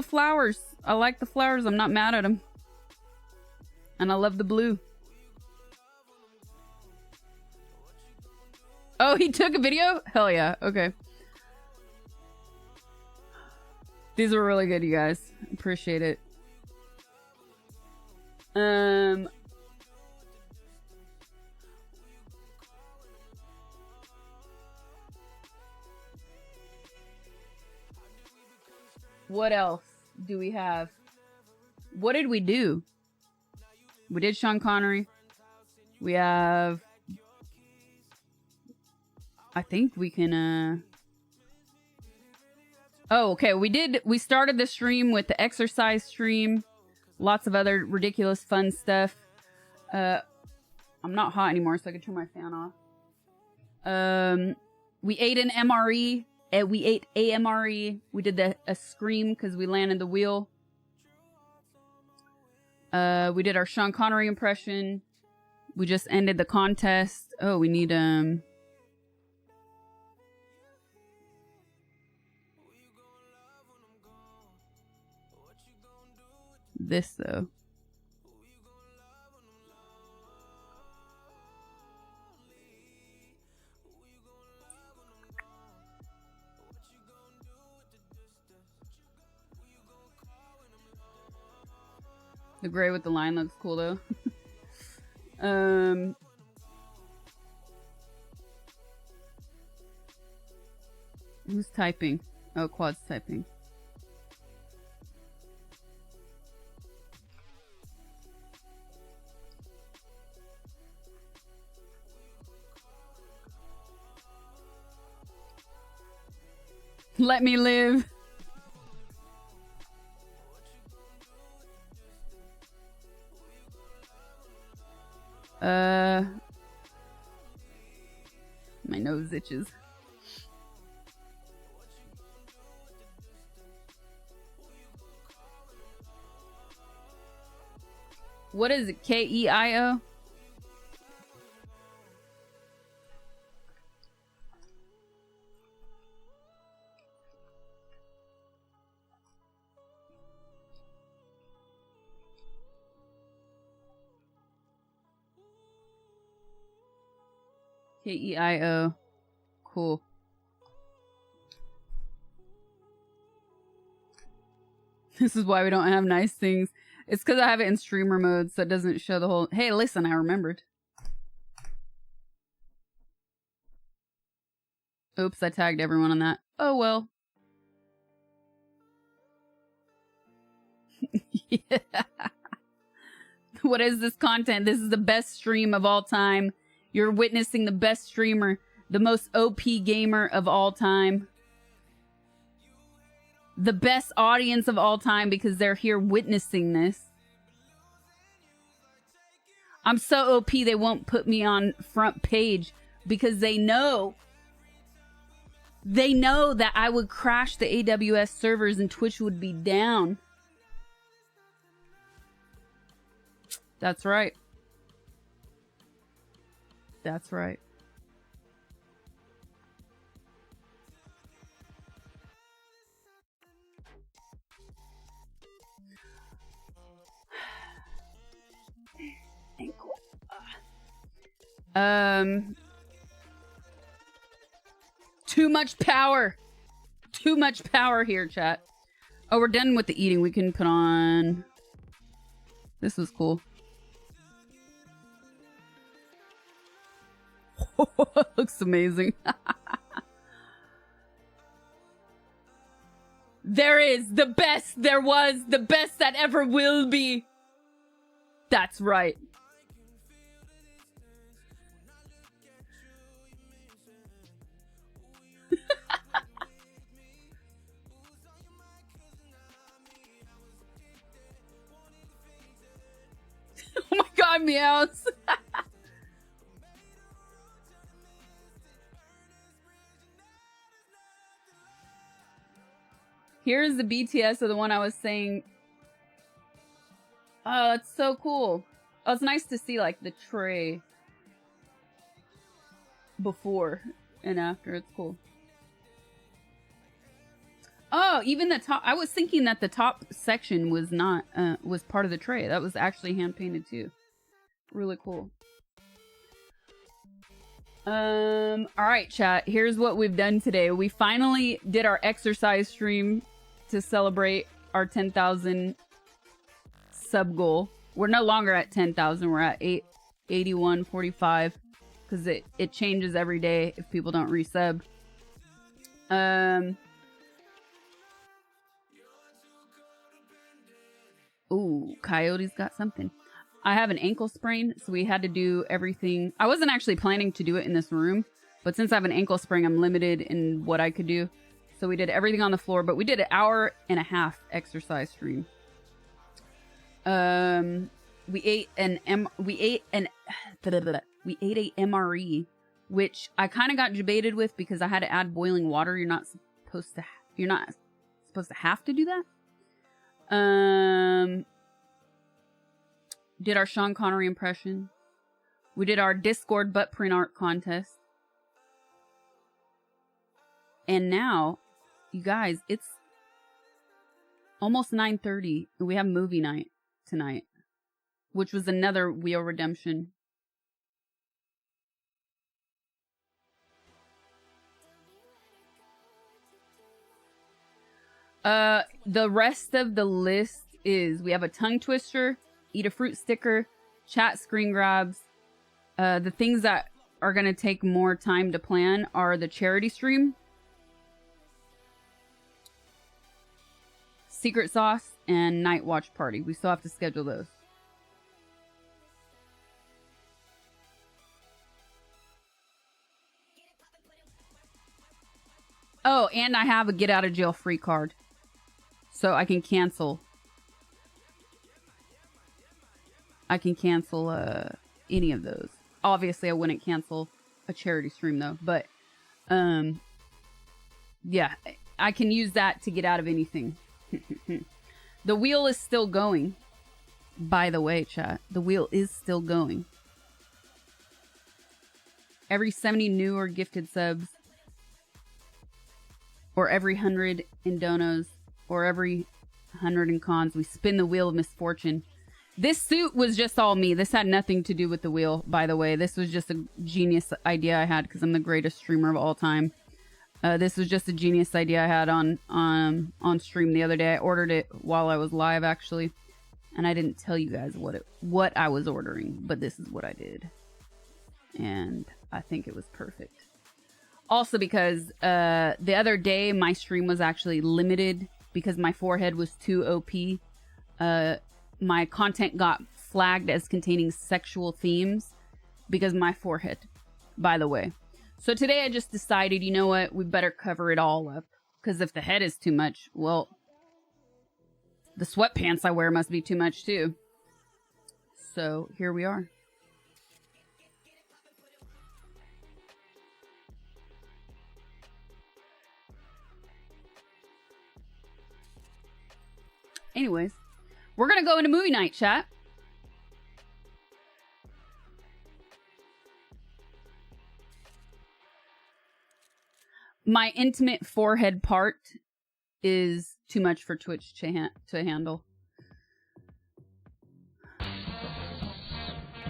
flowers. I like the flowers. I'm not mad at them. And I love the blue. Oh, he took a video? Hell yeah. Okay. These were really good, you guys. Appreciate it. What else do we have? What did we do? We did Sean Connery. We have... I think we can, Oh, okay. We started the stream with the exercise stream. Lots of other ridiculous fun stuff. I'm not hot anymore, so I can turn my fan off. We ate an MRE. We ate a MRE. We did a scream because we landed the wheel. We did our Sean Connery impression. We just ended the contest. Oh, we need, this, though. The gray with the line looks cool, though. Who's typing? Oh, Quad's typing. Let me live. My nose itches. What is it? Keio? K-E-I-O. Cool. This is why we don't have nice things. It's because I have it in streamer mode, so it doesn't show the whole... Hey, listen, I remembered. Oops, I tagged everyone on that. Oh, well. Yeah. What is this content? This is the best stream of all time. You're witnessing the best streamer, the most OP gamer of all time. The best audience of all time because they're here witnessing this. I'm so OP they won't put me on front page because they know that I would crash the AWS servers and Twitch would be down. That's right. That's right. Too much power. Too much power here, chat. Oh, we're done with the eating. We can put on... This was cool. Looks amazing. There is the best there was, the best that ever will be. That's right. Oh my god, meows. Here's the BTS of the one I was saying. Oh, that's so cool. Oh, it's nice to see like the tray before and after. It's cool. Oh, even the top. I was thinking that the top section was not was part of the tray. That was actually hand painted too. Really cool. All right, chat. Here's what we've done today. We finally did our exercise stream to celebrate our 10,000 sub goal. We're no longer at 10,000. We're at 81.45 because it changes every day if people don't resub. Ooh, Coyote's got something. I have an ankle sprain, so we had to do everything. I wasn't actually planning to do it in this room, but since I have an ankle sprain, I'm limited in what I could do. So we did everything on the floor, but we did an 1.5-hour exercise stream. We ate a MRE, which I kind of got debated with because I had to add boiling water. You're not supposed to have to do that. Did our Sean Connery impression. We did our Discord butt print art contest. And now, you guys, it's almost 9:30 and we have movie night tonight, which was another Wheel Redemption. The rest of the list is we have a tongue twister, eat a fruit sticker, chat screen grabs. The things that are going to take more time to plan are the charity stream, secret sauce, and night watch party. We still have to schedule those. Oh, and I have a get out of jail free card. So I can cancel. Any of those. Obviously, I wouldn't cancel a charity stream though, but yeah, I can use that to get out of anything. The wheel is still going. By the way, chat, the wheel is still going. Every 70 new or gifted subs, or every 100 in donos, or every 100 in cons, we spin the wheel of misfortune. This suit was just all me. This had nothing to do with the wheel, by the way. This was just a genius idea I had because I'm the greatest streamer of all time. This was just a genius idea I had on stream the other day. I ordered it while I was live, actually. And I didn't tell you guys what I was ordering, but this is what I did. And I think it was perfect. Also because the other day my stream was actually limited because my forehead was too OP. My content got flagged as containing sexual themes because my forehead, by the way. So today I just decided, you know what, we better cover it all up. Because if the head is too much, well, the sweatpants I wear must be too much too. So here we are. Anyways, we're going to go into movie night, chat. My intimate forehead part is too much for Twitch to handle.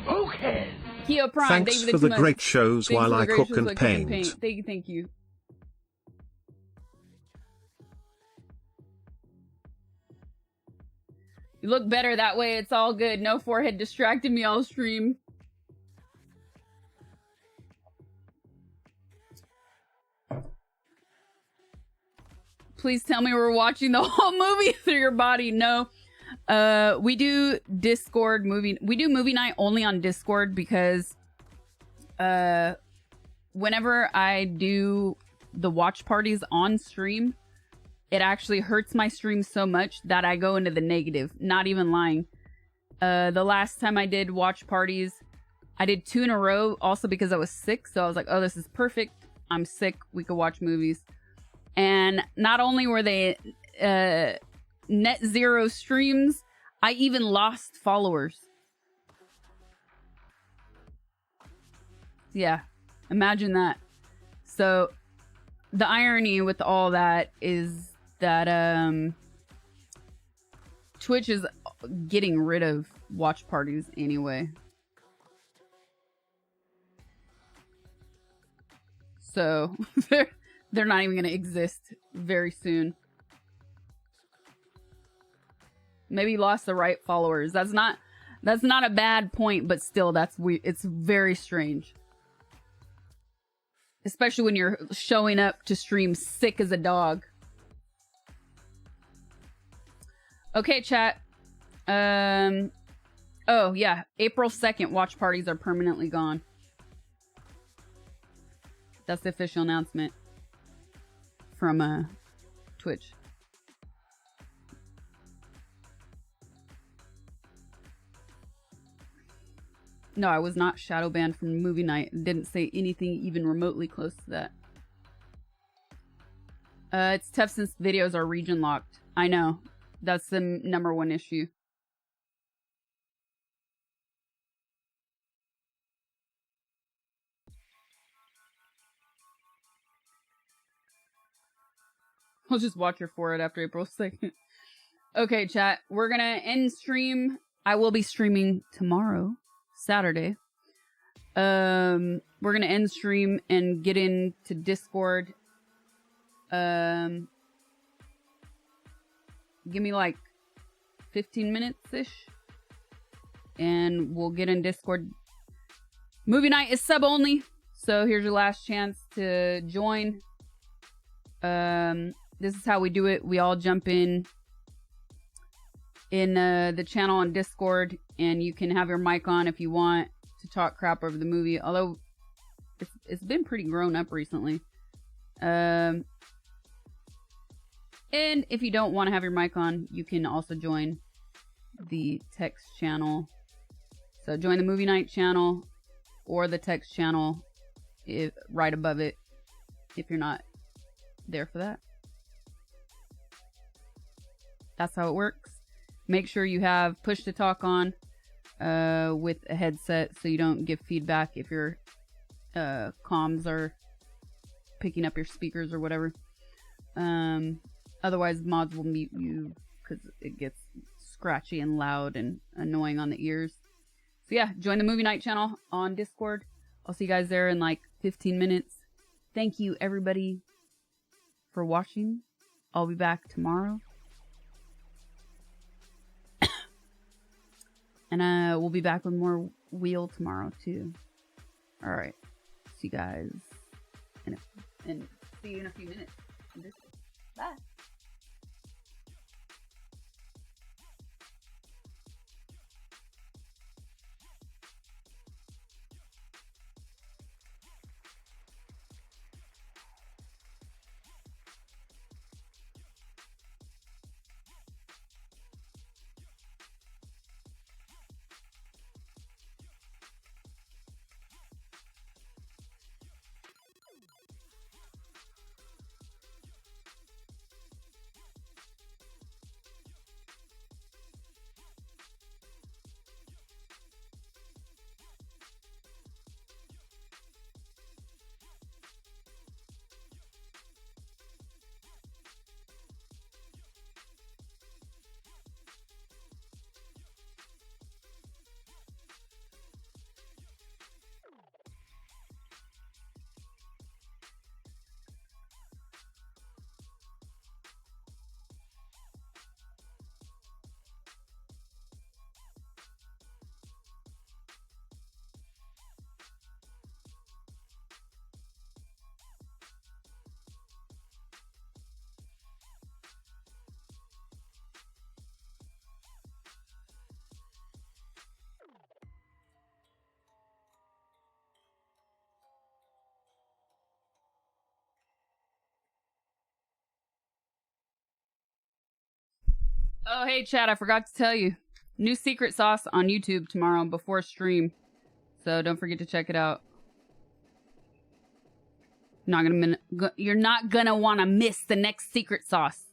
Okay. Keo Prime, Thanks for the great shows while I cook and paint. Thank you. You look better that way. It's all good. No forehead distracting me all stream. Please tell me we're watching the whole movie through your body. No. We do Discord movie. We do movie night only on Discord because whenever I do the watch parties on stream, it actually hurts my stream so much that I go into the negative. Not even lying. The last time I did watch parties, I did 2 in a row also because I was sick. So I was like, oh, this is perfect. I'm sick. We could watch movies. And not only were they net zero streams, I even lost followers. Yeah, imagine that. So the irony with all that is that Twitch is getting rid of watch parties anyway. So they're not even going to exist very soon. Maybe lost the right followers. That's not a bad point, but still, it's very strange. Especially when you're showing up to stream sick as a dog. Okay, chat. Oh yeah, April 2nd, watch parties are permanently gone. That's the official announcement from Twitch. No, I was not shadow banned from movie night. Didn't say anything even remotely close to that. It's tough since videos are region locked. I know. That's the #1 issue. I'll just watch your forehead after April 2nd. Okay, chat. We're gonna end stream. I will be streaming tomorrow, Saturday. We're gonna end stream and get into Discord. Give me like 15 minutes-ish. And we'll get in Discord. Movie night is sub only. So here's your last chance to join. This is how we do it. We all jump in the channel on Discord, and you can have your mic on if you want to talk crap over the movie. Although it's been pretty grown up recently. And if you don't want to have your mic on, you can also join the text channel. So join the movie night channel or the text channel right above it if you're not there for that. That's how it works. Make sure you have push to talk on with a headset so you don't give feedback if your comms are picking up your speakers or whatever. Otherwise, mods will mute you because it gets scratchy and loud and annoying on the ears. So yeah, join the movie night channel on Discord. I'll see you guys there in like 15 minutes. Thank you everybody for watching. I'll be back tomorrow. And we'll be back with more Wheel tomorrow too. Alright. See you guys and see you in a few minutes. Bye. Oh, hey, chat, I forgot to tell you. New secret sauce on YouTube tomorrow before stream. So don't forget to check it out. You're not gonna want to miss the next secret sauce.